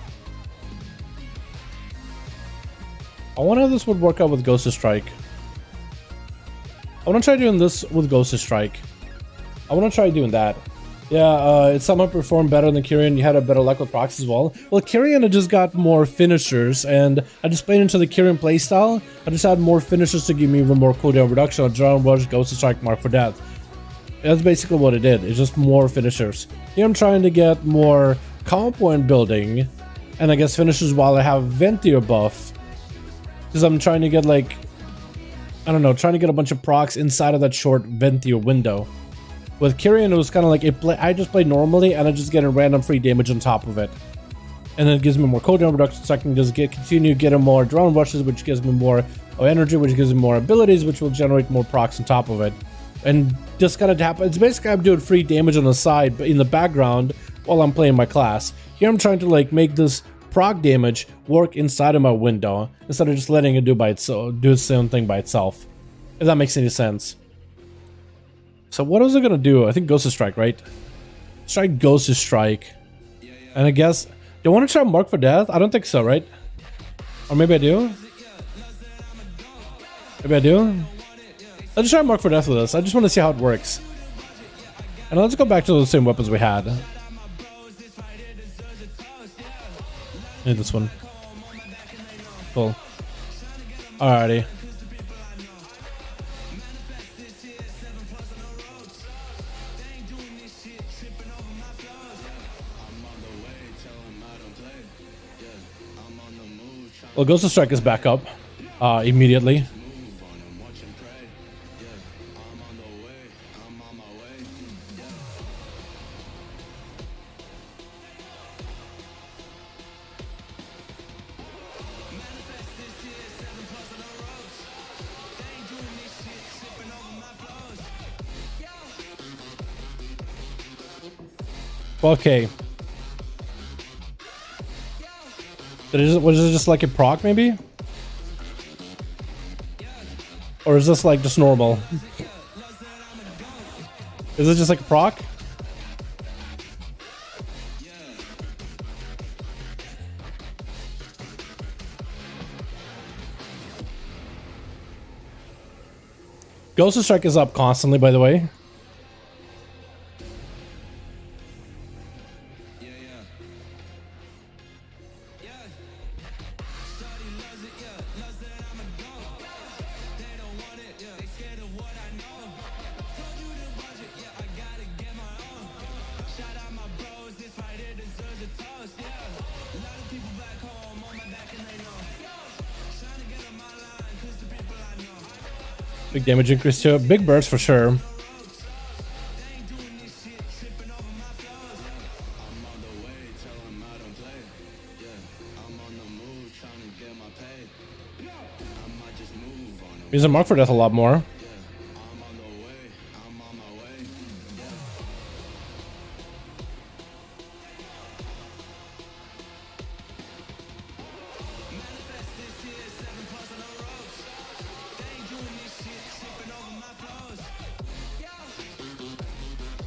Speaker 2: I wonder how this would work out with Ghost of Strike. I want to try doing this with Ghost of Strike. I want to try doing that. Yeah, it somehow performed better than Kyrian. You had a better luck with procs as well. Well, Kyrian, I just got more finishers, and I just played into the Kyrian playstyle. I just had more finishers to give me even more cooldown reduction. Adrenaline Rush, Ghost of Strike, Mark for Death. That's basically what it did. It's just more finishers. Here I'm trying to get more comp point building, and I guess finishers while I have Ventier buff. Because I'm trying to get like, I don't know, trying to get a bunch of procs inside of that short Ventier window. With Kyrian, it was kind of like, I just play normally, and I just get a random free damage on top of it. And then it gives me more cooldown reduction, so I can just continue getting more Adrenaline Rushes, which gives me more energy, which gives me more abilities, which will generate more procs on top of it. And just kind of happen. It's basically I'm doing free damage on the side, but in the background while I'm playing my class. Here I'm trying to like make this proc damage work inside of my window instead of just letting it do its own thing by itself. If that makes any sense. So what was I gonna do? I think Ghost of Strike, right? Try Ghost of Strike, and I guess do I want to try Mark for Death? I don't think so, right? Or maybe I do. Maybe I do. Let's try Mark for Death with this. I just want to see how it works. And let's go back to the same weapons we had. Need this one. Cool. Alrighty. Well, Ghost of Strike is back up immediately. Okay. Was it just like a proc, maybe? Or is this like just normal? Is it just like a proc? Ghost of Strike is up constantly, by the way. Big damage increase to it. Big burst for sure. Using Mark for Death a lot more.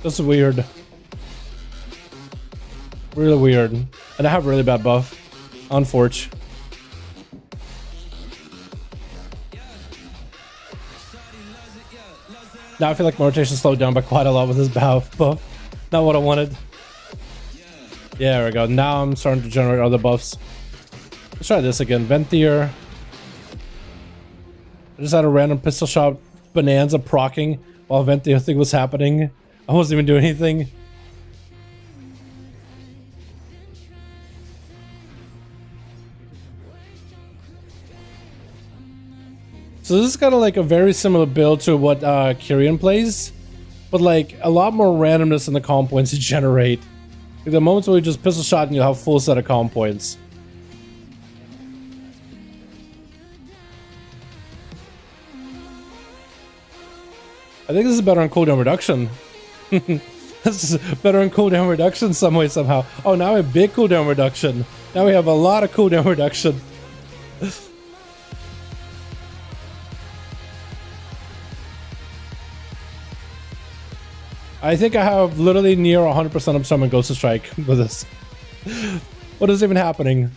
Speaker 2: This is weird. Really weird. And I have really bad buff on Forge. Now I feel like my rotation slowed down by quite a lot with this buff. Not what I wanted. Yeah, there we go. Now I'm starting to generate other buffs. Let's try this again. Ventier. I just had a random pistol shot bonanza procking while Ventier thing was happening. I wasn't even doing anything. So this is kind of like a very similar build to what Kyrian plays, but like a lot more randomness in the comp points you generate. Like the moments where you just pistol shot and you'll have full set of comp points. I think this is better on cooldown reduction. This is better on cooldown reduction some way, somehow. Oh, now we have big cooldown reduction. Now we have a lot of cooldown reduction. I think I have literally near 100% uptime on Ghost Strike with this. What is even happening?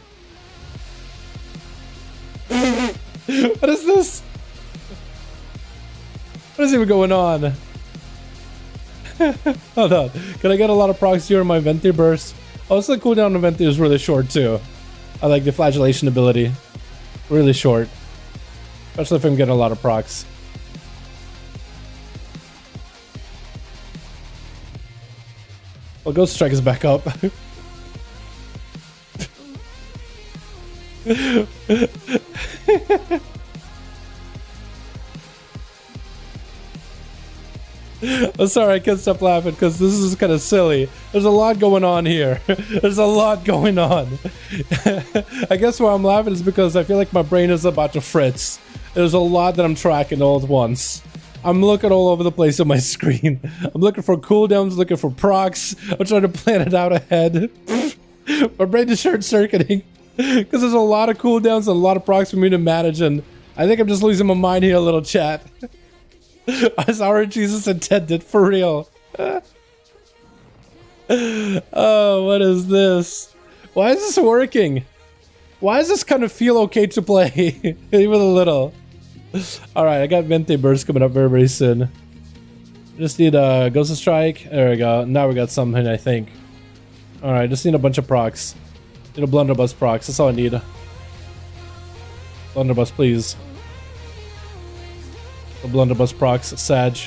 Speaker 2: What is this? What is even going on? Hold on. Can I get a lot of procs here in my Venti burst? Also, the cooldown on Venti is really short too. I like the flagellation ability. Really short. Especially if I'm getting a lot of procs. Well, Ghost Strike is back up. I'm sorry, I can't stop laughing because this is kind of silly. There's a lot going on here. There's a lot going on. I guess why I'm laughing is because I feel like my brain is about to fritz. There's a lot that I'm tracking all at once. I'm looking all over the place on my screen. I'm looking for cooldowns, looking for procs. I'm trying to plan it out ahead. My brain is short-circuiting because there's a lot of cooldowns and a lot of procs for me to manage, and I think I'm just losing my mind here a little, chat. As our Jesus intended, for real. Oh, what is this? Why is this working? Why does this kind of feel okay to play? Even a little. Alright, I got Venti Burst coming up very, very soon. Just need a Ghost Strike. There we go. Now we got something, I think. Alright, just need a bunch of procs. Need a Blunderbuss procs. That's all I need. Blunderbuss, please. The Blunderbuss procs, Sag.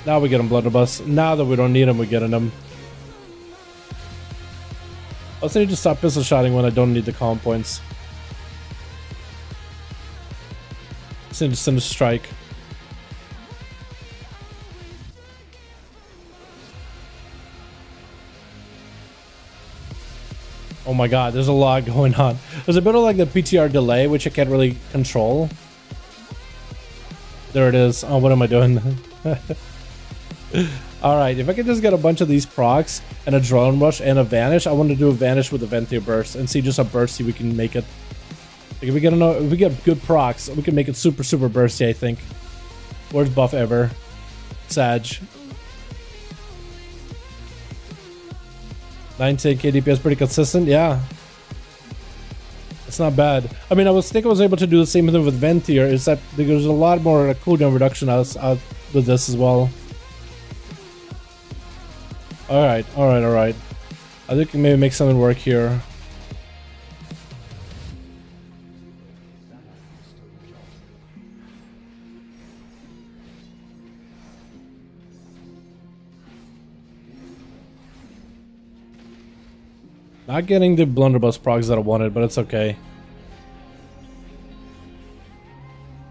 Speaker 2: Now we get him Blunderbuss. Now that we don't need him, we're getting him. I also need to stop pistol shotting when I don't need the calm points. Just need to send a strike. Oh my god, there's a lot going on. There's a bit of like the PTR delay, which I can't really control. There it is. Oh, what am I doing? Alright, if I could just get a bunch of these procs and a drone rush and a vanish, I want to do a vanish with a Venti burst and see just how bursty we can make it. Like if we get good procs, we can make it super, super bursty, I think. Worst buff ever. Sag. 19k DPS, pretty consistent, yeah. It's not bad. I mean, I was able to do the same thing with Ventier, is that there's a lot more cooldown reduction out with this as well. Alright. I think we can maybe make something work here. Not getting the Blunderbuss procs that I wanted, but it's okay.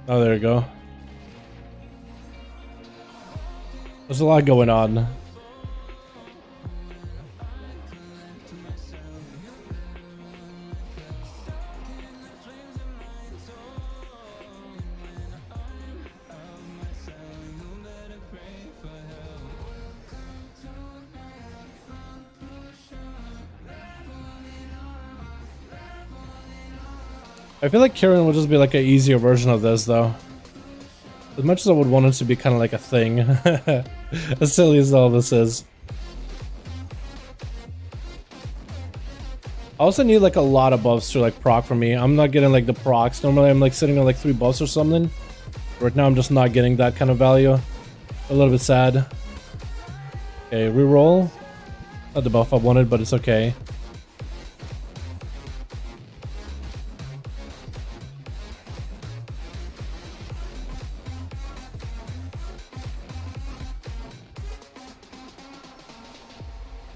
Speaker 2: Oh, there you go. There's a lot going on. I feel like Kyrian would just be like an easier version of this, though. As much as I would want it to be kind of like a thing. As silly as all this is. I also need like a lot of buffs to like proc for me. I'm not getting like the procs. Normally I'm like sitting on like 3 buffs or something. Right now I'm just not getting that kind of value. A little bit sad. Okay, reroll. Not the buff I wanted, but it's okay.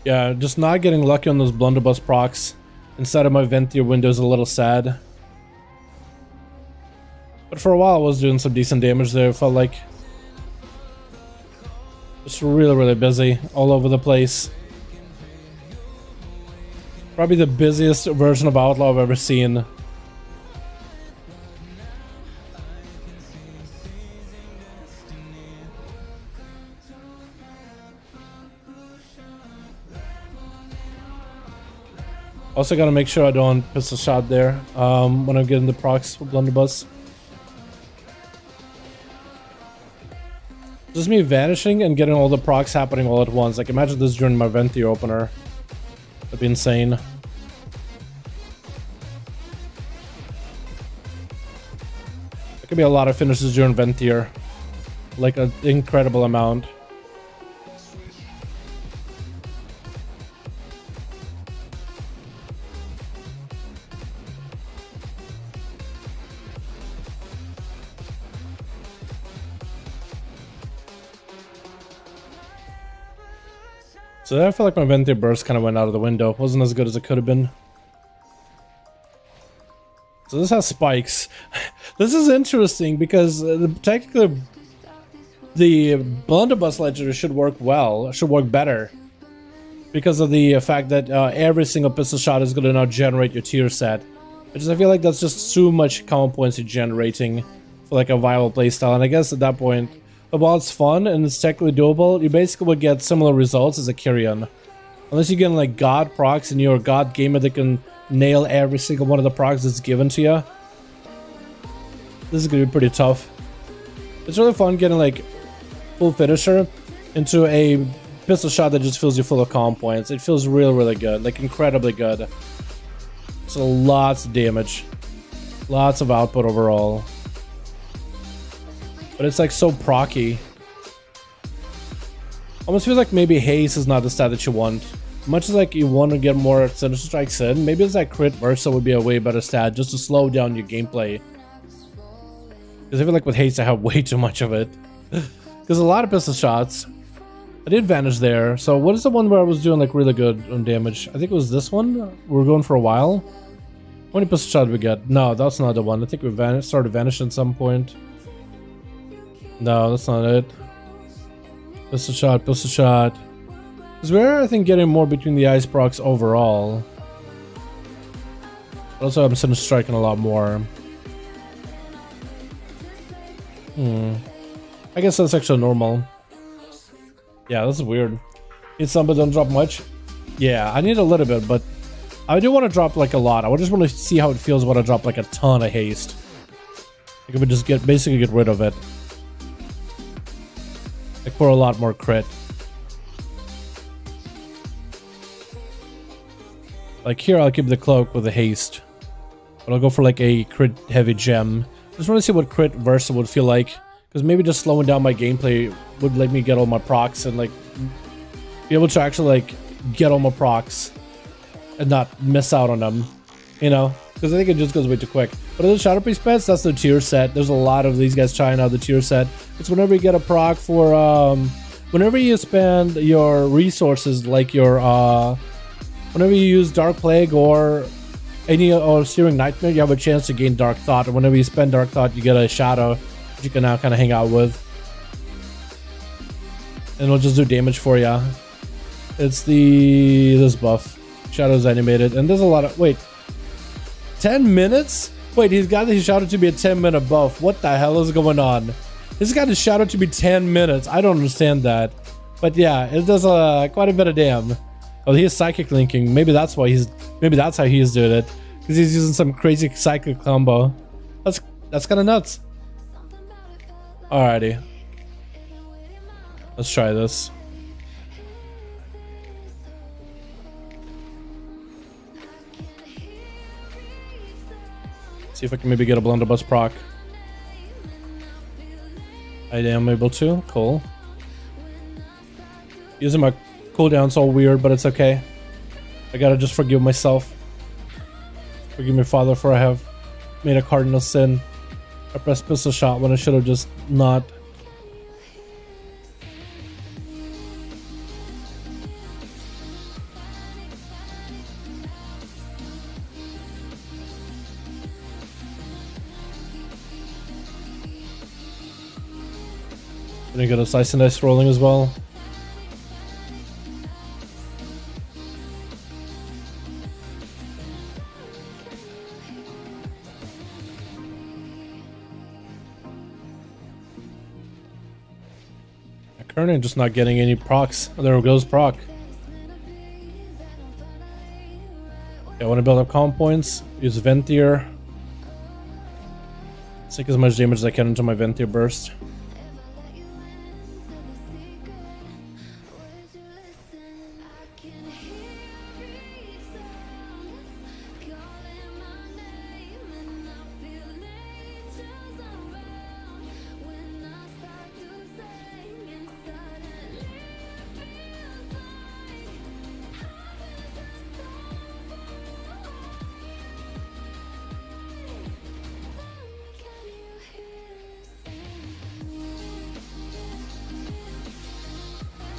Speaker 2: Yeah, just not getting lucky on those Blunderbuss procs inside of my Ventier window is a little sad. But for a while I was doing some decent damage there. It felt like just really busy all over the place. Probably the busiest version of Outlaw I've ever seen. Also gotta make sure I don't pistol shot there when I'm getting the procs for blunderbuss. Just me vanishing and getting all the procs happening all at once. Like imagine this during my Venti opener. That'd be insane. There could be a lot of finishes during Ventier. Like an incredible amount. So I feel like my Venti burst kind of went out of the window. Wasn't as good as it could have been. So this has spikes. This is interesting because technically the blunderbuss legendary should work well, should work better. Because of the fact that every single pistol shot is going to now generate your tier set. I feel like that's just too much common points you're generating for like a viable playstyle. And I guess at that point, while it's fun and it's technically doable, you basically will get similar results as a Kyrian. Unless you get like god procs and you're a god gamer that can nail every single one of the procs that's given to you. This is gonna be pretty tough. It's really fun getting like full finisher into a pistol shot that just fills you full of comm points. It feels really good, like incredibly good. So lots of damage, lots of output overall. But it's like so procky. Almost feels like maybe haste is not the stat that you want. Much as like you want to get more sinister strikes in, maybe it's like crit versa would be a way better stat just to slow down your gameplay. Because I feel like with haste I have way too much of it. There's a lot of pistol shots. I did vanish there. So what is the one where I was doing like really good on damage? I think it was this one. We were going for a while. How many pistol shots did we get? No, that's not the one. I think we started vanishing at some point. No, that's not it. Pistol shot, pistol shot. Because we're, I think, getting more between the eyes procs overall. But also, I'm sort of striking a lot more. I guess that's actually normal. Yeah, this is weird. Need some, but don't drop much. Yeah, I need a little bit, but I do want to drop like a lot. I just want to see how it feels when I drop like a ton of haste. Like if we just basically get rid of it. Like for a lot more crit. Like here I'll keep the cloak with the haste. But I'll go for like a crit heavy gem. Just want to see what crit versa would feel like. Because maybe just slowing down my gameplay would let me get all my procs and like be able to actually like get all my procs and not miss out on them. You know? Because I think it just goes way too quick. But the ShadowPriest pets, that's the tier set. There's a lot of these guys trying out the tier set. It's whenever you get a proc for whenever you spend your resources, like your whenever you use Dark Plague or Searing Nightmare, you have a chance to gain Dark Thought. And whenever you spend Dark Thought, you get a shadow that you can now kind of hang out with. And it'll just do damage for you. It's this buff. Shadow's animated. And there's a lot of 10 minutes? Wait, he's got his shadow to be a 10-minute buff. What the hell is going on? He's got his shadow to be 10 minutes. I don't understand that. But yeah, it does quite a bit of damn. Oh, he is psychic linking. Maybe that's why maybe that's how he is doing it. Because he's using some crazy psychic combo. That's kind of nuts. Alrighty. Let's try this. See if I can maybe get a blunderbuss proc. I am able to. Cool. Using my cooldown's all weird, but it's okay. I gotta just forgive myself. Forgive me, Father, for I have made a cardinal sin. I pressed pistol shot when I should have just not. Gonna get a slice and dice rolling as well. Currently just not getting any procs. Oh, there goes proc. Okay, I want to build up calm points. Use Ventier. Sink as much damage as I can into my Ventier burst.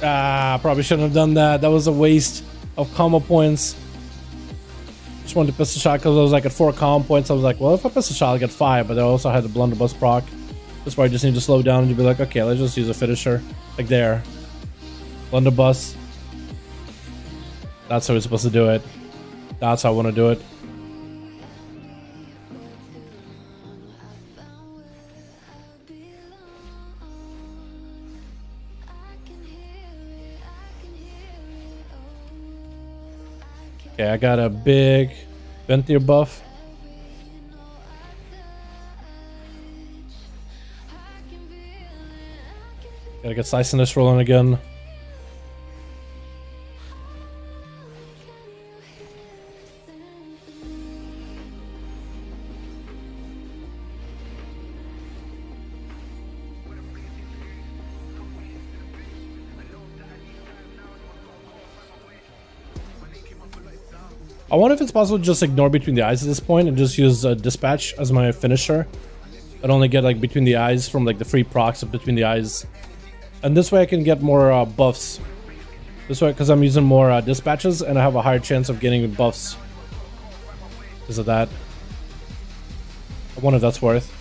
Speaker 2: Ah, probably shouldn't have done that. That was a waste of combo points. Just wanted to pistol shot because I was like at 4 combo points. I was like, well, if I pistol shot, I'll get 5. But I also had the blunderbuss proc. That's why I just need to slow down and be like, okay, let's just use a finisher. Like there. Blunderbuss. That's how we're supposed to do it. That's how I want to do it. Okay, I got a big Ventier buff. Gotta get slice and dice rolling again. I wonder if it's possible to just ignore between the eyes at this point and just use dispatch as my finisher. I'd only get like between the eyes from like the free procs of between the eyes. And this way I can get more buffs. This way, because I'm using more dispatches and I have a higher chance of getting buffs because of that. I wonder if that's worth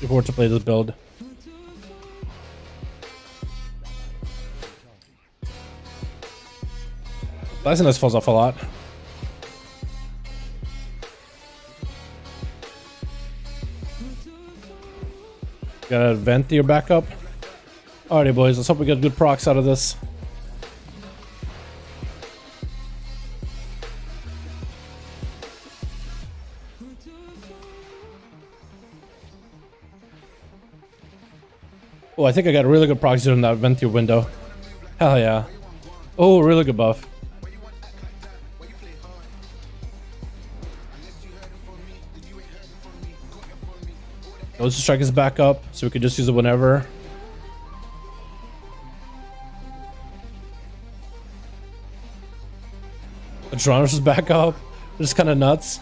Speaker 2: if we were to play this build. License falls off a lot. Got a Ventier backup. Alrighty, boys. Let's hope we get good procs out of this. Oh, I think I got really good procs in that Ventier window. Hell yeah. Oh, really good buff. Let's strike his back up so we can just use it whenever. Adronos is back up. Just kind of nuts.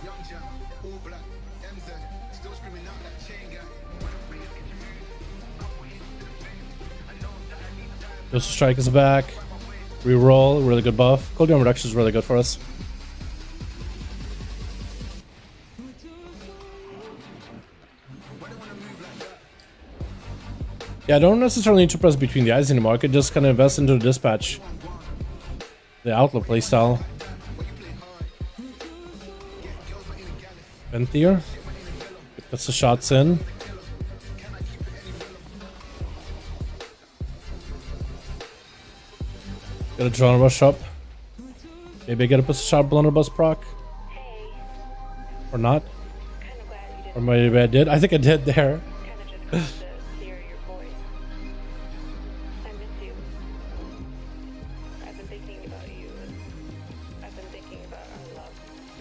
Speaker 2: Ghost Strike is back. Reroll, really good buff. Cooldown reduction is really good for us. Yeah, I don't necessarily need to press between the eyes anymore. I could just kind of invest into the dispatch. The outlaw playstyle. Ventier. Puts the shots in. Got a drone rush up. Maybe I get a pistol shot blunderbuss proc. Or not. Or maybe I did. I think I did there.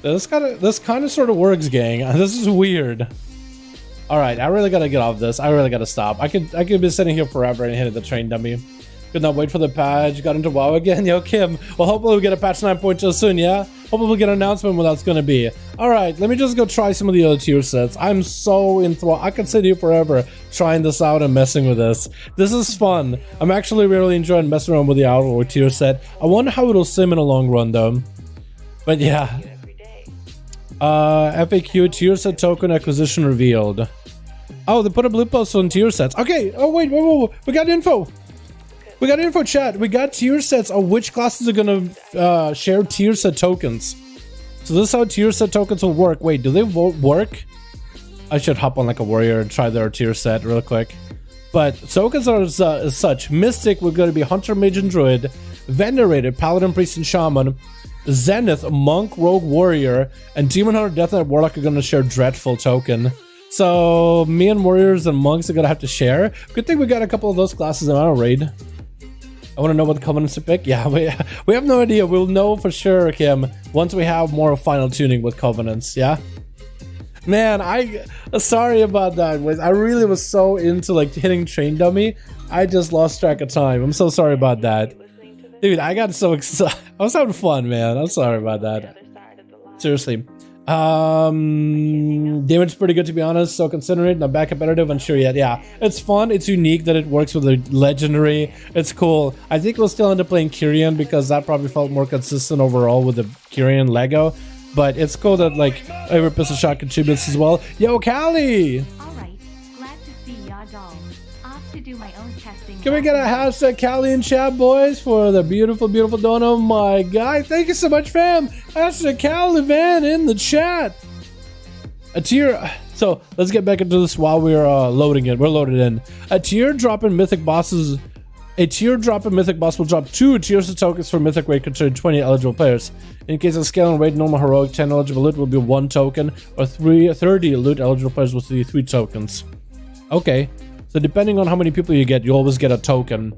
Speaker 2: This kind of sort of works, gang. This is weird. All right, I really gotta get off this. I really gotta stop. I could be sitting here forever and hitting the train dummy. Could not wait for the patch. Got into WoW again. Yo, Kim. Well, hopefully we get a patch 9.2 soon, yeah? Hopefully we'll get an announcement when that's gonna be. All right, let me just go try some of the other tier sets. I'm so enthralled. I could sit here forever trying this out and messing with this. This is fun. I'm actually really enjoying messing around with the Outlaw tier set. I wonder how it'll sim in a long run, though. But yeah. FAQ tier set token acquisition revealed. Oh, they put a blue post on tier sets. Okay. Oh, wait. We got info. We got info, chat. We got tier sets of which classes are gonna share tier set tokens. So this is how tier set tokens will work. Wait, do they work? I should hop on like a warrior and try their tier set real quick. But tokens are as such. Mystic, we're going to be Hunter, Mage, and Druid. Venerated, Paladin, Priest, and Shaman. Zenith, Monk, Rogue, Warrior. And Demon Hunter, Death Knight, Warlock are going to share Dreadful token. So me and Warriors and Monks are going to have to share. Good thing we got a couple of those classes in our raid. I want to know what the Covenants to pick. Yeah, we have no idea. We'll know for sure, Kim, once we have more final tuning with Covenants, yeah? Man, sorry about that. I really was so into like hitting Train Dummy. I just lost track of time. I'm so sorry about that. Dude, I got so excited. I was having fun, man. I'm sorry about that. Seriously. Damage is pretty good, to be honest, so consider it. Not bad competitive, unsure yet. Yeah, it's fun, it's unique that it works with a legendary. It's cool. I think we'll still end up playing Kyrian because that probably felt more consistent overall with the Kyrian Lego. But it's cool that like every pistol shot contributes as well. Yo, Callie!
Speaker 3: Alright, glad to see ya, doll. Off to do my own testing.
Speaker 2: Can we get a hashtag Callie in chat, boys, for the beautiful, beautiful dono? My guy, thank you so much, fam. Hashtag Callie Van in the chat. A tier. So let's get back into this while we're loading it. We're loaded in. A teardrop in mythic bosses. A teardrop in mythic boss will drop 2 tiers of tokens for mythic raid considered 20 eligible players. In case of scale and raid, normal, heroic, 10 eligible loot will be 1 token, or 30 loot eligible players will see 3 tokens. Okay. So depending on how many people you get, you always get a token.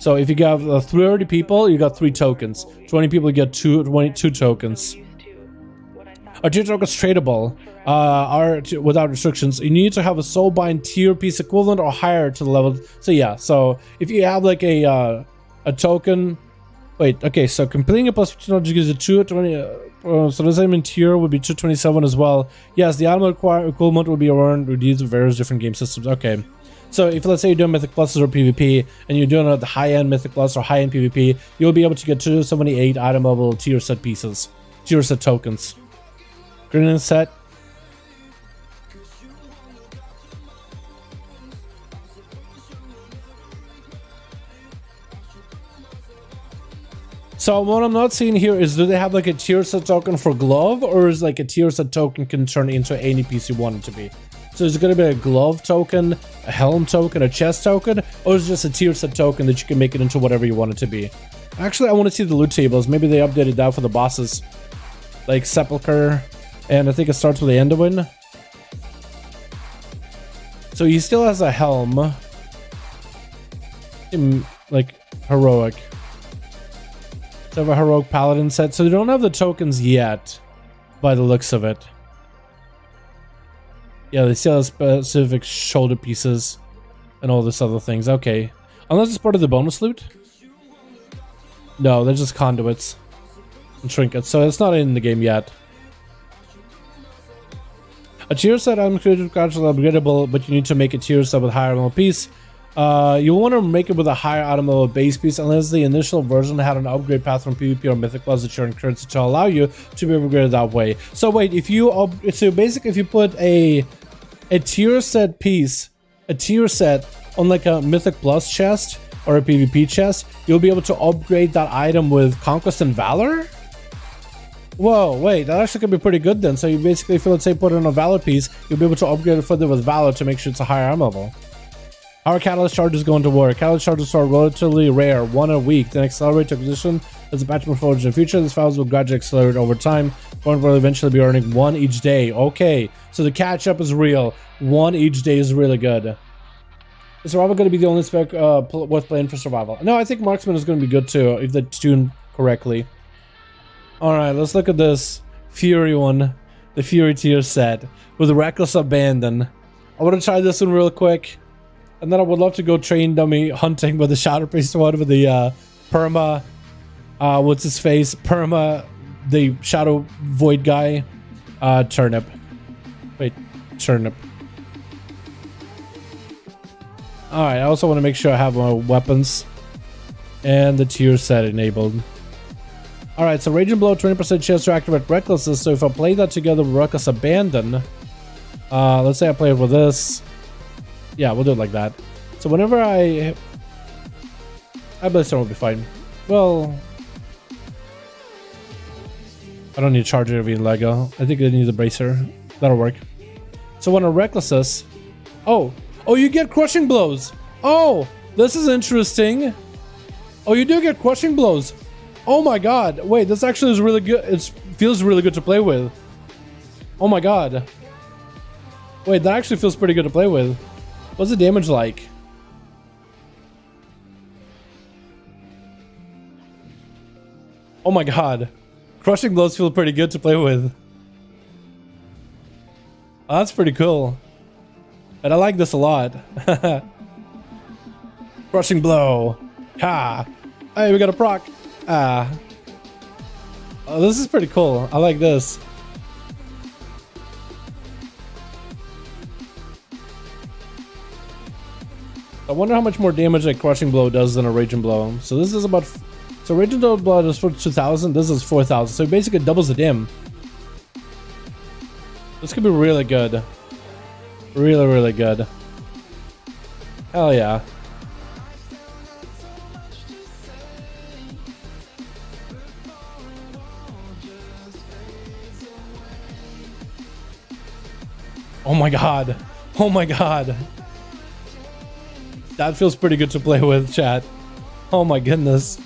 Speaker 2: So if you got 30 people, you got 3 tokens. 20 people, you get 2 tokens. Our tier tokens tradable are without restrictions. You need to have a soulbind tier piece equivalent or higher to the level. So yeah, so if you have like a token. Wait, okay, so completing a plus 15 gives you 220. So the same in tier would be 227 as well. Yes, the item equivalent will be earned with these various different game systems. Okay. So if let's say you're doing Mythic Pluses or PvP, and you're doing the high-end Mythic Plus or high-end PvP, you'll be able to get 278 item level tier set pieces, tier set tokens. Grenade set. So what I'm not seeing here is, do they have like a tier set token for glove, or is like a tier set token can turn into any piece you want it to be? So is it going to be a glove token, a helm token, a chest token, or is it just a tier set token that you can make it into whatever you want it to be? Actually, I want to see the loot tables. Maybe they updated that for the bosses. Like Sepulcher, and I think it starts with the Anduin. So he still has a helm. Like heroic. So have a heroic paladin set. So they don't have the tokens yet, by the looks of it. Yeah, they still have specific shoulder pieces and all this other things. Okay. Unless it's part of the bonus loot? No, they're just conduits and trinkets. So it's not in the game yet. A tier set item created gradually upgradable, but you need to make a tier set with higher level piece. You want to make it with a higher item level base piece unless the initial version had an upgrade path from PvP or Mythic Plus that you're encouraged to allow you to be upgraded that way. So wait, if you so basically if you put a tier set piece, a tier set on like a Mythic Plus chest or a PvP chest, you'll be able to upgrade that item with Conquest and Valor? Whoa, wait, that actually could be pretty good then. So you basically, if you let's say put in a Valor piece, you'll be able to upgrade it further with Valor to make sure it's a higher armor level. How are catalyst charges going to work? Catalyst charges are relatively rare, 1 a week, then accelerate to acquisition as a batch more forward in the future. These files will gradually accelerate over time. One will eventually be earning 1 each day. Okay, so the catch up is real. 1 each day is really good. Is Survival going to be the only spec worth playing for Survival? No, I think Marksman is going to be good too, if they're tuned correctly. Alright, let's look at this Fury one. The Fury tier set with Reckless Abandon. I want to try this one real quick. And then I would love to go train dummy hunting with the Shadow Priest one with the perma. What's his face? Perma, the Shadow Void guy. Turnip. Wait, Turnip. Alright, I also want to make sure I have my weapons and the tier set enabled. Alright, so Raging Blow, 20% chance to activate Recklessness. So if I play that together with Reckless Abandon, let's say I play it with this. Yeah, we'll do it like that. So whenever I believe will be fine. Well, I don't need a charger of Lego. I think I need a bracer. That'll work. So when a reckless, oh, you get crushing blows. Oh, this is interesting. Oh, you do get crushing blows. Oh my god. Wait, this actually is really good. It feels really good to play with. Oh my god. Wait, that actually feels pretty good to play with. What's the damage like? Oh my god. Crushing blows feel pretty good to play with. Oh, that's pretty cool. And I like this a lot. Crushing blow. Ha! Hey, we got a proc. Ah. Oh, this is pretty cool. I like this. I wonder how much more damage a crushing blow does than a raging blow. So this is about... So raging blow is for 2,000. This is 4,000. So it basically doubles the dim. This could be really good. Really, really good. Hell yeah. Oh my god. Oh my god. That feels pretty good to play with, chat. Oh my goodness.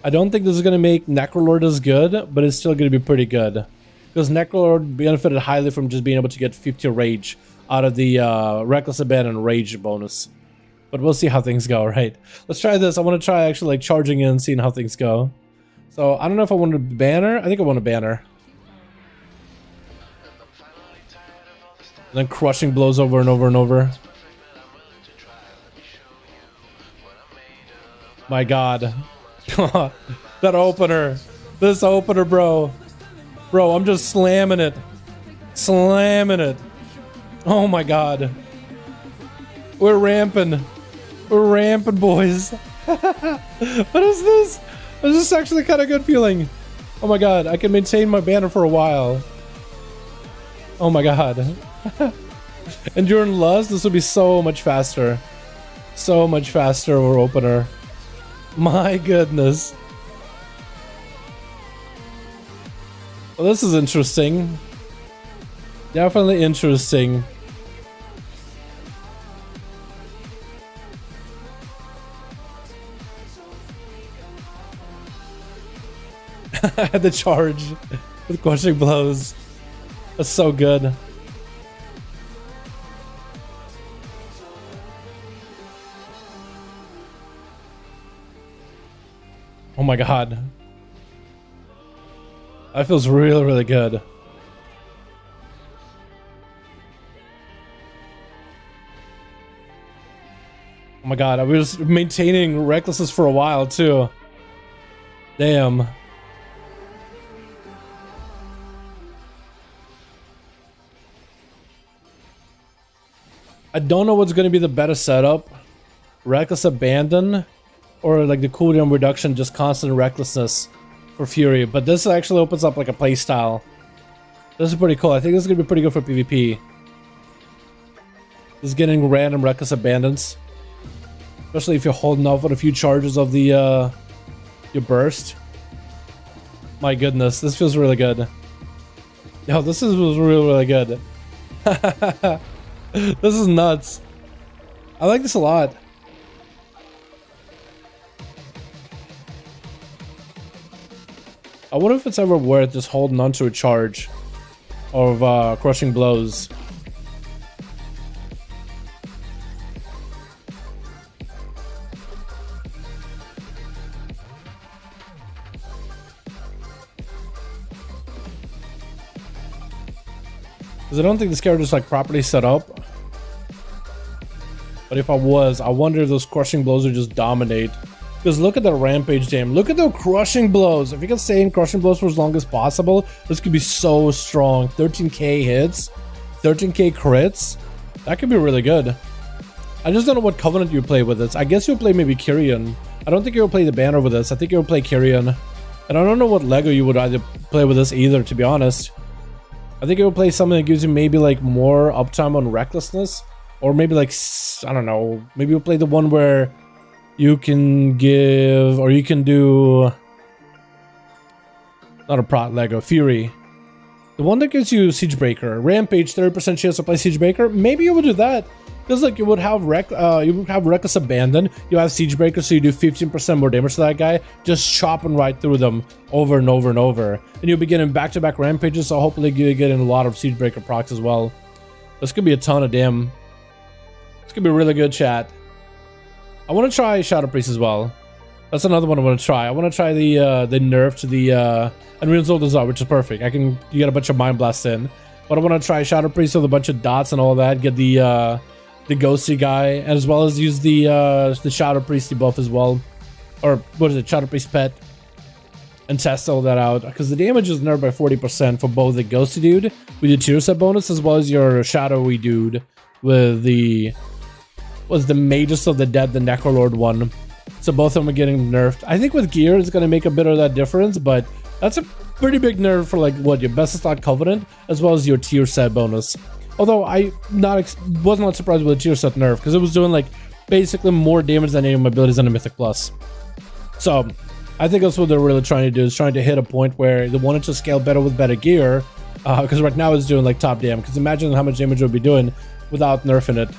Speaker 2: I don't think this is going to make Necrolord as good, but it's still going to be pretty good. Because Necrolord benefited highly from just being able to get 50 rage out of the Reckless Abandon rage bonus. But we'll see how things go, right? Let's try this. I want to try actually like charging in and seeing how things go. So I don't know if I want a banner. I think I want a banner. And then crushing blows over and over and over. My god. That opener. This opener, bro. Bro, I'm just slamming it. Slamming it. Oh my god. We're ramping. We're ramping, boys. What is this? This is actually kind of good feeling. Oh my god, I can maintain my banner for a while. Oh my god. And during Lust, this will be so much faster. So much faster over opener. My goodness. Well, this is interesting. Definitely interesting. The charge with crushing blows. That's so good. Oh my god. That feels really, really good. Oh my god, I was maintaining recklessness for a while too. Damn. I don't know what's going to be the better setup. Reckless Abandon or like the cooldown reduction, just constant recklessness for Fury. But this actually opens up like a playstyle. This is pretty cool. I think this is going to be pretty good for PvP. Just getting random reckless abandons. Especially if you're holding off on a few charges of the your burst. My goodness, this feels really good. Yo, this is really, really good. This is nuts. I like this a lot. I wonder if it's ever worth just holding onto a charge of crushing blows. Because I don't think this character is like properly set up. But if I was, I wonder if those crushing blows would just dominate. Because look at the rampage damn. Look at the crushing blows. If you can stay in crushing blows for as long as possible, this could be so strong. 13k hits, 13k crits. That could be really good. I just don't know what Covenant you play with this. I guess you'll play maybe Kyrian. I don't think you'll play the banner with this. I think you'll play Kyrian. And I don't know what Lego you would either play with this either, to be honest. I think it would play something that gives you maybe like more uptime on recklessness, or maybe like, I don't know, maybe you'll play the one where you can give, or you can do, not a prot Lego, Fury. The one that gives you Siegebreaker, Rampage, 30% chance to play Siegebreaker. Maybe you would do that. Because like you would have Reckless Abandon, you have Siegebreaker, so you do 15% more damage to that guy, just chopping right through them over and over and over. And you'll be getting back-to-back Rampages, so hopefully you're getting a lot of Siegebreaker procs as well. This could be a ton of damn. This could be really good, chat. I want to try Shadow Priest as well. That's another one I want to try. I want to try the nerf to the Unreal Zoltazar, which is perfect. You get a bunch of Mind Blasts in. But I want to try Shadow Priest with a bunch of dots and all that. Get the ghosty guy, as well as use the Shadow Priest debuff as well, or what is it, Shadow Priest pet, and test all that out, because the damage is nerfed by 40% for both the ghosty dude with the tier set bonus, as well as your shadowy dude with the Magus of the Dead, the Necrolord one. So both of them are getting nerfed. I think with gear it's going to make a bit of that difference, but that's a pretty big nerf for like what, your best slot Covenant, as well as your tier set bonus. Although I was not surprised with the tier set nerf, because it was doing like basically more damage than any of my abilities in a Mythic Plus. So I think that's what they're really trying to do, is trying to hit a point where they wanted to scale better with better gear, because right now it's doing like top damage. Because imagine how much damage it would be doing without nerfing it.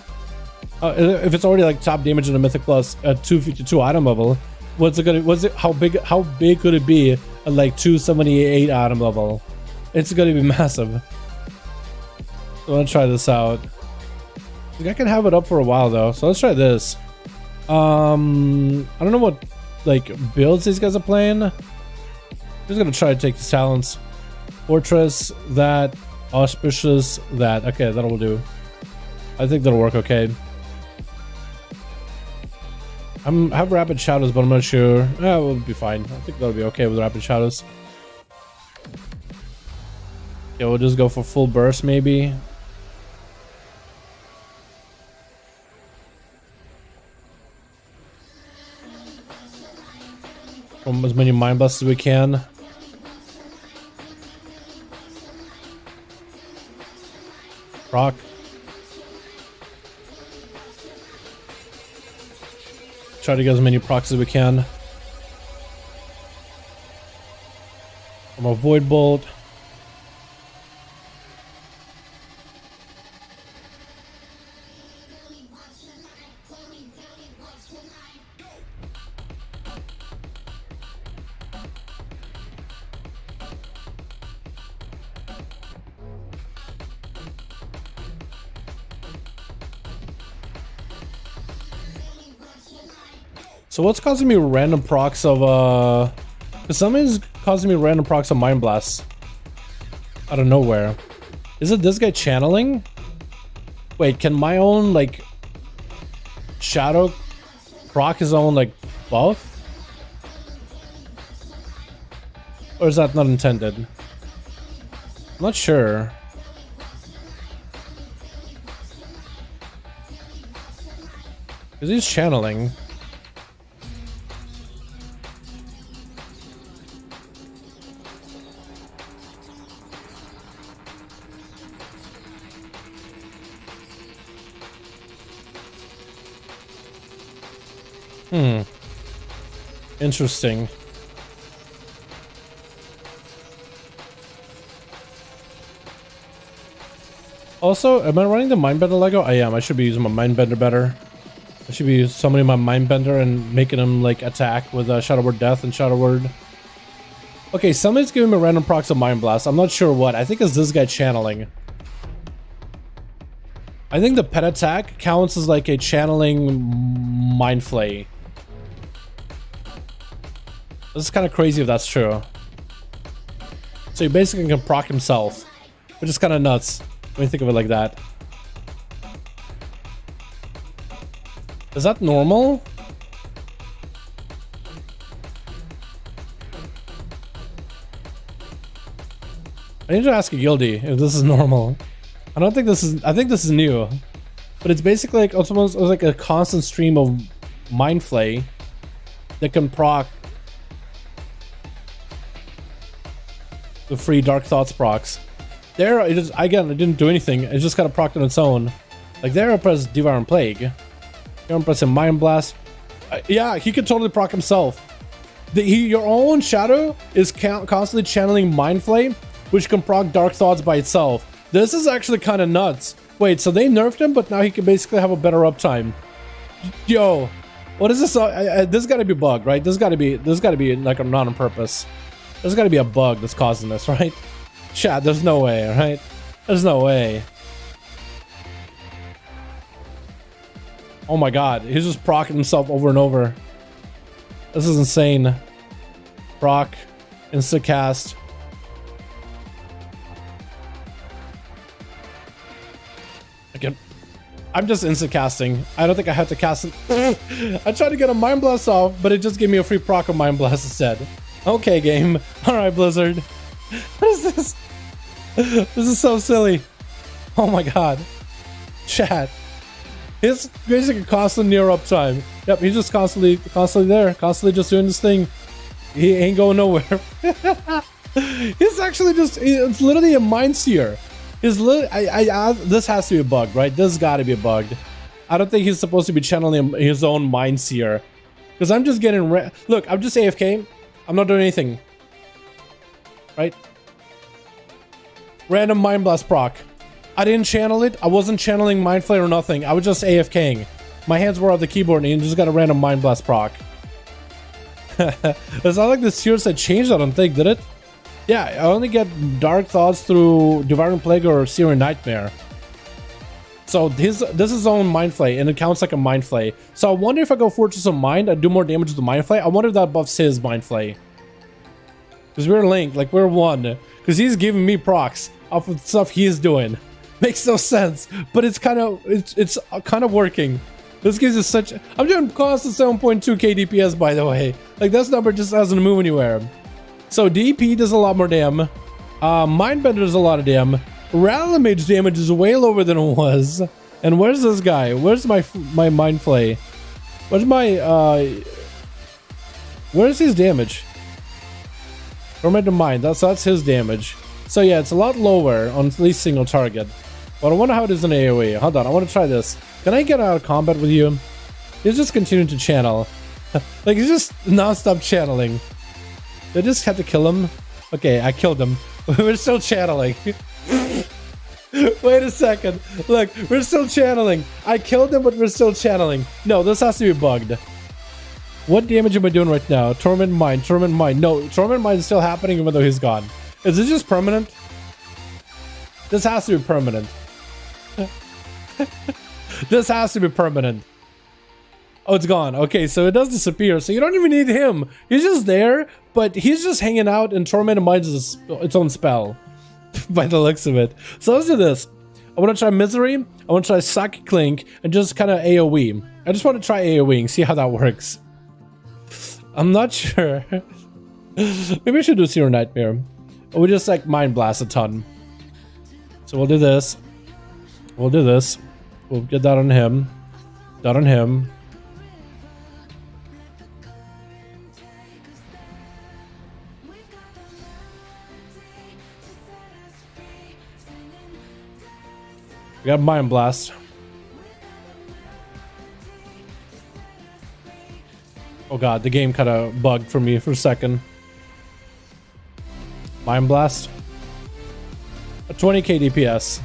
Speaker 2: If it's already like top damage in a Mythic Plus at 252 item level, how big could it be at like 278 item level? It's gonna be massive. I want to try this out. I think I can have it up for a while though, so let's try this. I don't know what like builds these guys are playing. I'm just gonna try to take these talents. Fortress, that, Auspicious, that. Okay, that'll do. I think that'll work okay. I have Rapid Shadows, but I'm not sure. We'll be fine. I think that'll be okay with Rapid Shadows. Yeah, we'll just go for full burst maybe. From as many Mind Blasts as we can. Proc. Try to get as many procs as we can. From a Void Bolt. So what's causing me random procs of something's causing me random procs of Mind Blasts out of nowhere. Is it this guy channeling? Wait, can my own like shadow proc his own like buff? Or is that not intended? I'm not sure. Because he's channeling. Interesting. Also, am I running the Mindbender Lego? I am. I should be using my Mindbender better. I should be summoning my Mindbender and making him like attack with Shadow Word Death and Shadow Word. Okay, somebody's giving me random procs of Mind Blast. I'm not sure what. I think it's this guy channeling. I think the pet attack counts as like a channeling Mind Flay. This is kind of crazy if that's true. So he basically can proc himself, which is kind of nuts when you think of it like that. Is that normal? I need to ask a guildie if this is normal. I don't think this is. I think this is new, but it's basically like almost like a constant stream of Mind Flay that can proc the free Dark Thoughts procs. There, it just, again, it didn't do anything. It just got a proc on its own. Like there, I pressed Devouring Plague. Here I'm pressing Mind Blast. Yeah, he could totally proc himself. Your own shadow is constantly channeling Mind Flame, which can proc Dark Thoughts by itself. This is actually kind of nuts. Wait, so they nerfed him, but now he can basically have a better uptime. Yo, what is this? This got to be bugged, right? This got to be like not on purpose. There's got to be a bug that's causing this, right? Chat, there's no way, right? There's no way. Oh my god, he's just procking himself over and over. This is insane. Proc, instacast. Again, I'm just instacasting. I don't think I have to cast it. I tried to get a Mind Blast off, but it just gave me a free proc of Mind Blast instead. Okay, game. Alright, Blizzard. What is this? This is so silly. Oh my god. Chat. He's basically constant near uptime. Yep, he's just constantly there, constantly just doing this thing. He ain't going nowhere. He's actually just, it's literally a Mind Seer. He's literally, this has to be a bug, right? This has got to be bugged. I don't think he's supposed to be channeling his own Mind Seer. Because I'm just getting, look, I'm just AFK. I'm not doing anything. Right? Random Mind Blast proc. I didn't channel it. I wasn't channeling Mind Flare or nothing. I was just AFKing. My hands were off the keyboard and just got a random Mind Blast proc. It's not like the series had changed, I don't think, did it? Yeah, I only get Dark Thoughts through Devouring Plague or Searing Nightmare. So this is his own Mind Flay, and it counts like a Mind Flay. So I wonder if I go Fortress of Mind, I do more damage with the Mind Flay. I wonder if that buffs his Mind Flay. Because we're linked, like we're one. Because he's giving me procs off of stuff he's doing. Makes no sense, but it's kind of working. This gives us such. I'm doing constant 7.2 KDPS, by the way. Like this number just doesn't move anywhere. So DP does a lot more damn. Mindbender does a lot of damn. Rattle Mage damage is way lower than it was. And where's this guy? Where's my Mind Flay? Where's my where's his damage? Torment of Mind. That's his damage. So yeah, it's a lot lower on at least single target. But I wonder how it is in AoE. Hold on, I want to try this. Can I get out of combat with you? He's just continuing to channel. Like, he's just non-stop channeling. They just had to kill him. Okay, I killed him. We're still channeling. Wait a second. Look, we're still channeling. I killed him, but we're still channeling. No, this has to be bugged. What damage am I doing right now? Torment Mind, Torment Mind. No, Torment Mind is still happening even though he's gone. Is this just permanent? This has to be permanent. This has to be permanent. Oh, it's gone. Okay, so it does disappear. So you don't even need him. He's just there, but he's just hanging out, and Torment of Mind is its own spell. By the looks of it. So let's do this. I want to try Misery. I want to try Psychic Link, and just kind of AoE. I just want to try AoE and see how that works. I'm not sure. Maybe I should do Zero Nightmare. Or we just like Mind Blast a ton. So we'll do this. We'll do this. We'll get that on him. That on him. We got Mind Blast. Oh god, the game kind of bugged for me for a second. Mind Blast. A 20k DPS.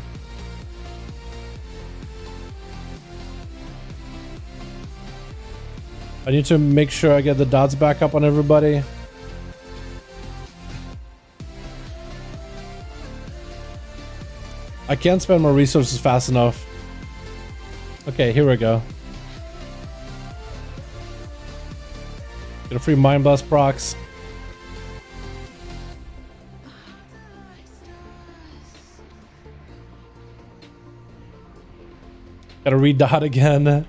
Speaker 2: I need to make sure I get the dots back up on everybody. I can't spend more resources fast enough. Okay, here we go. Get a free Mind Blast procs. Gotta re-dot again.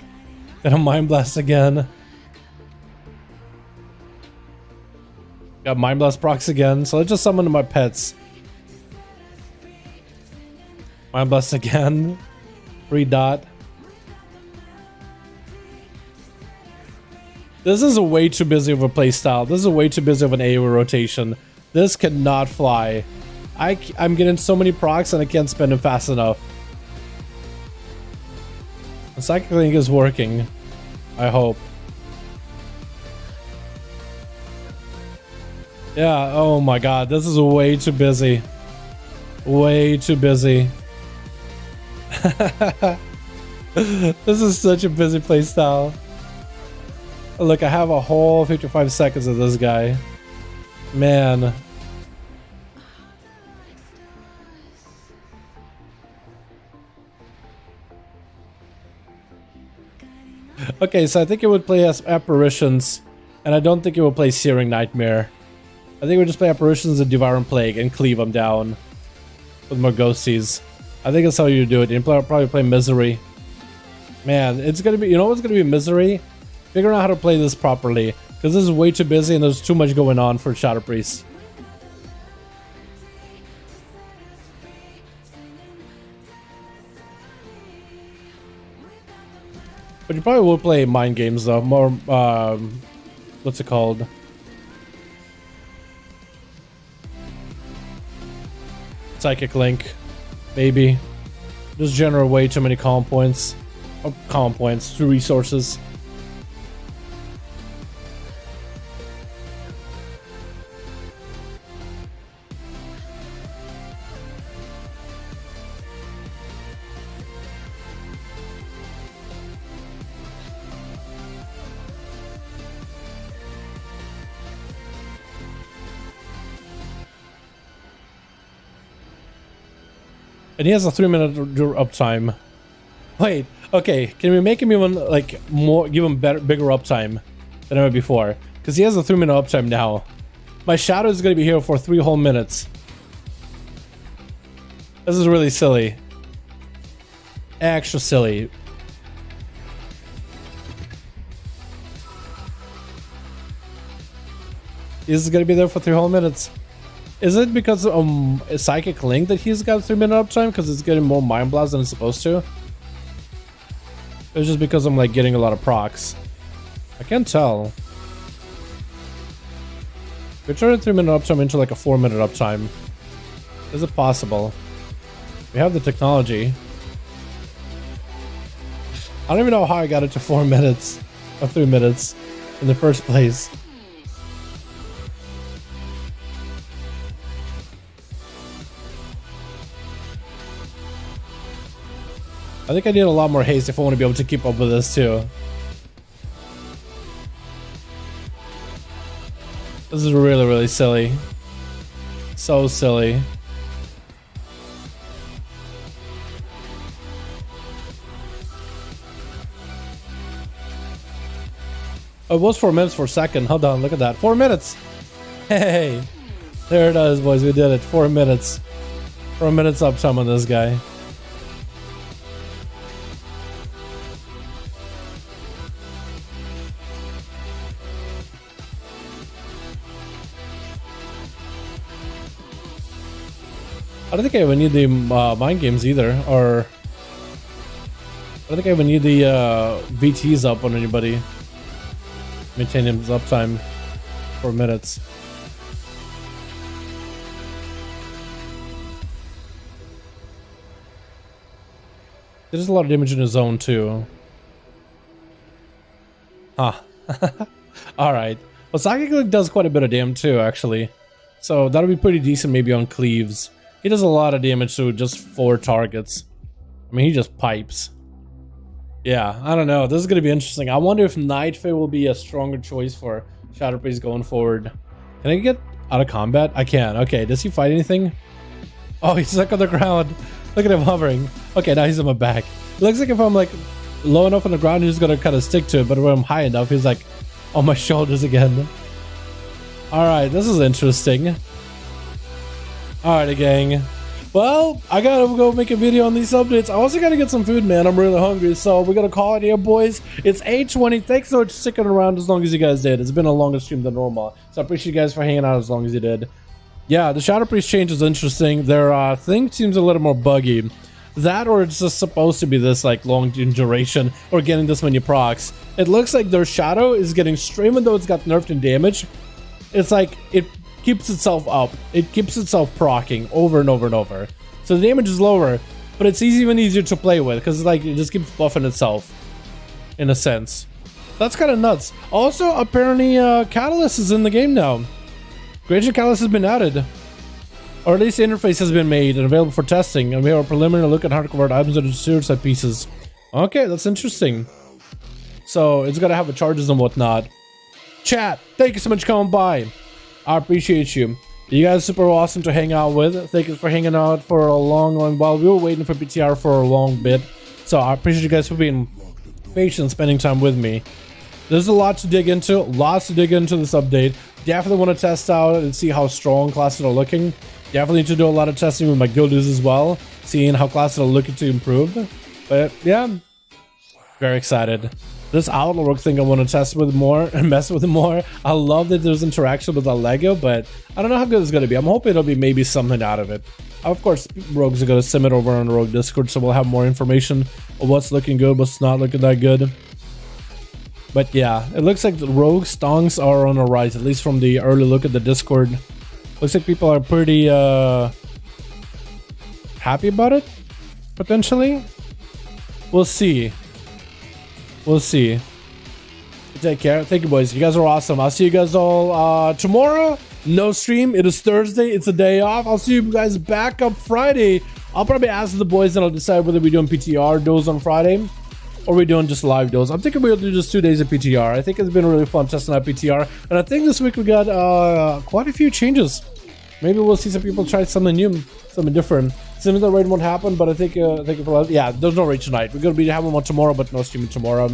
Speaker 2: Gotta Mind Blast again. Got Mind Blast procs again. So let's just summon my pets. Mind Blast again. Re-dot. This is a way too busy of a playstyle. This is a way too busy of an AoE rotation. This cannot fly. I'm getting so many procs and I can't spend them fast enough. The Psychic Link is working. I hope. Yeah, oh my god, this is way too busy. Way too busy. This is such a busy playstyle. Look, I have a whole 55 seconds of this guy. Man. Okay, so I think it would play as Apparitions, and I don't think it would play Searing Nightmare. I think it would just play Apparitions and Devouring Plague and cleave them down with more ghosties. I think that's how you do it. You probably play Misery. Man, it's gonna be, you know what's gonna be Misery? Figuring out how to play this properly, because this is way too busy and there's too much going on for Shadow Priest. But you probably will play mind games though, more, what's it called? Psychic Link, maybe. Just generate way too many calm points. Or calm points, 2 resources. And he has a 3-minute uptime. Wait, okay, can we make him even like more, give him bigger uptime than ever before? Because he has a 3-minute uptime now. My shadow is gonna be here for 3 whole minutes. This is really silly. Extra silly. He's gonna be there for 3 whole minutes. Is it because Psychic Link that he's got 3-minute uptime because it's getting more Mind Blast than it's supposed to? It's just because I'm like getting a lot of procs. I can't tell. We turn a 3-minute uptime into like a 4-minute uptime. Is it possible? We have the technology. I don't even know how I got it to 4 minutes or 3 minutes in the first place. I think I need a lot more haste if I want to be able to keep up with this too. This is really, really silly. So silly. Oh, it was 4 minutes for a second. Hold on, look at that. 4 minutes! Hey! There it is, boys. We did it. 4 minutes. 4 minutes uptime on this guy. I don't think I even need the mind games either, or I don't think I even need the VTs up on anybody. Maintain his uptime for minutes. There's a lot of damage in his zone too. Huh. Alright. Well, Psychic Link does quite a bit of damage too, actually. So that'll be pretty decent maybe on cleaves. He does a lot of damage to just 4 targets. I mean, he just pipes. Yeah, I don't know. This is going to be interesting. I wonder if Night Fae will be a stronger choice for Shadow Priest going forward. Can I get out of combat? I can. Okay, does he fight anything? Oh, he's stuck on the ground. Look at him hovering. Okay, now he's on my back. It looks like if I'm like low enough on the ground, he's going to kind of stick to it. But when I'm high enough, he's like on my shoulders again. Alright, this is interesting. Alrighty, gang. Well, I gotta go make a video on these updates. I also gotta get some food, man. I'm really hungry, so we're gonna call it here, boys. It's 8:20. Thanks so much for sticking around as long as you guys did. It's been a longer stream than normal, so I appreciate you guys for hanging out as long as you did. Yeah, the Shadow Priest change is interesting. Their thing seems a little more buggy. That, or it's just supposed to be this like long duration or getting this many procs. It looks like their Shadow is getting straight, even though it's got nerfed in damage. It's like it keeps itself up. It keeps itself proccing over and over and over. So the damage is lower, but it's even easier to play with because like it just keeps buffing itself in a sense. That's kind of nuts. Also, apparently Catalyst is in the game now. Greater Catalyst has been added. Or at least the interface has been made and available for testing. And we have a preliminary look at how to convert items into serious side pieces. Okay, that's interesting. So it's gonna have the charges and whatnot. Chat, thank you so much for coming by. I appreciate you. You guys are super awesome to hang out with. Thank you for hanging out for a long while. We were waiting for PTR for a long bit. So I appreciate you guys for being patient, spending time with me. There's a lot to dig into. Lots to dig into this update. Definitely want to test out and see how strong classes are looking. Definitely need to do a lot of testing with my guildies as well. Seeing how classes are looking to improve. But yeah, very excited. This outlook thing I want to test with more and mess with more. I love that there's interaction with the Lego, but I don't know how good it's going to be. I'm hoping it'll be maybe something out of it. Of course, rogues are going to sim it over on the Rogue Discord, so we'll have more information of what's looking good, what's not looking that good. But yeah, it looks like the rogue stonks are on the rise, at least from the early look at the Discord. Looks like people are pretty happy about it, potentially. We'll see. We'll see. Take care. Thank you, boys. You guys are awesome. I'll see you guys all tomorrow. No stream. It is Thursday. It's a day off. I'll see you guys back up Friday. I'll probably ask the boys and I'll decide whether we're doing PTR duels on Friday or we're doing just live duels. I'm thinking we'll do just 2 days of PTR. I think it's been really fun testing out PTR. And I think this week we got quite a few changes. Maybe we'll see some people try something new, something different. Similar raid won't happen, but I think yeah, there's no raid tonight. We're gonna be having one tomorrow, but no streaming tomorrow.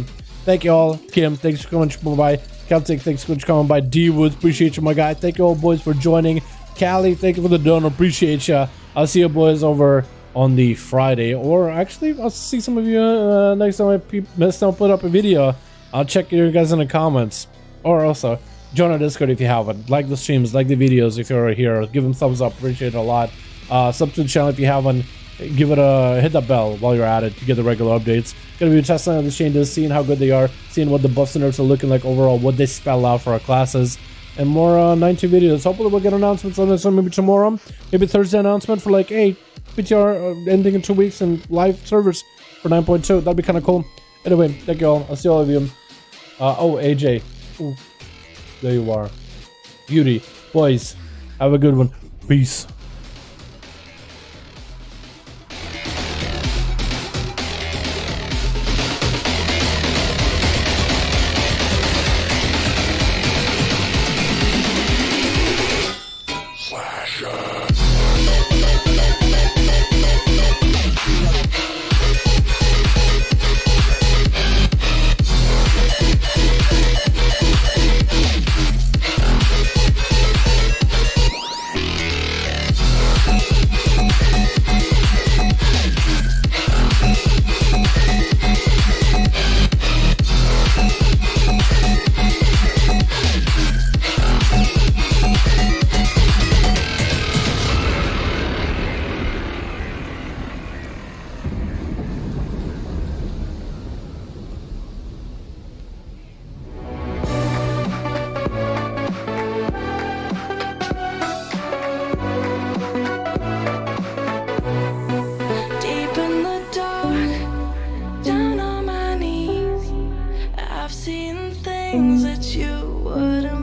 Speaker 2: Thank you all. Kim, thanks for coming by. Celtic, thanks for coming by. D Woods, appreciate you, my guy. Thank you all, boys, for joining. Callie, thank you for the donor, appreciate you. I'll see you boys over on the Friday, or actually, I'll see some of you next time I put up a video. I'll check you guys in the comments, or also join our Discord if you haven't. Like the streams, like the videos if you're here. Give them thumbs up, appreciate it a lot. Sub to the channel if you haven't. Give it a hit that bell while you're at it to get the regular updates. Gonna be testing out the changes, seeing how good they are, seeing what the buffs and nerfs are looking like overall, what they spell out for our classes, and more 90 videos. Hopefully we'll get announcements on this one maybe tomorrow, maybe Thursday announcement for like, hey, PTR ending in 2 weeks and live servers for 9.2. That'd be kind of cool. Anyway, thank you all. I'll see all of you. Oh, AJ. Ooh, there you are. Beauty. Boys, have a good one. Peace.
Speaker 1: Things that you wouldn't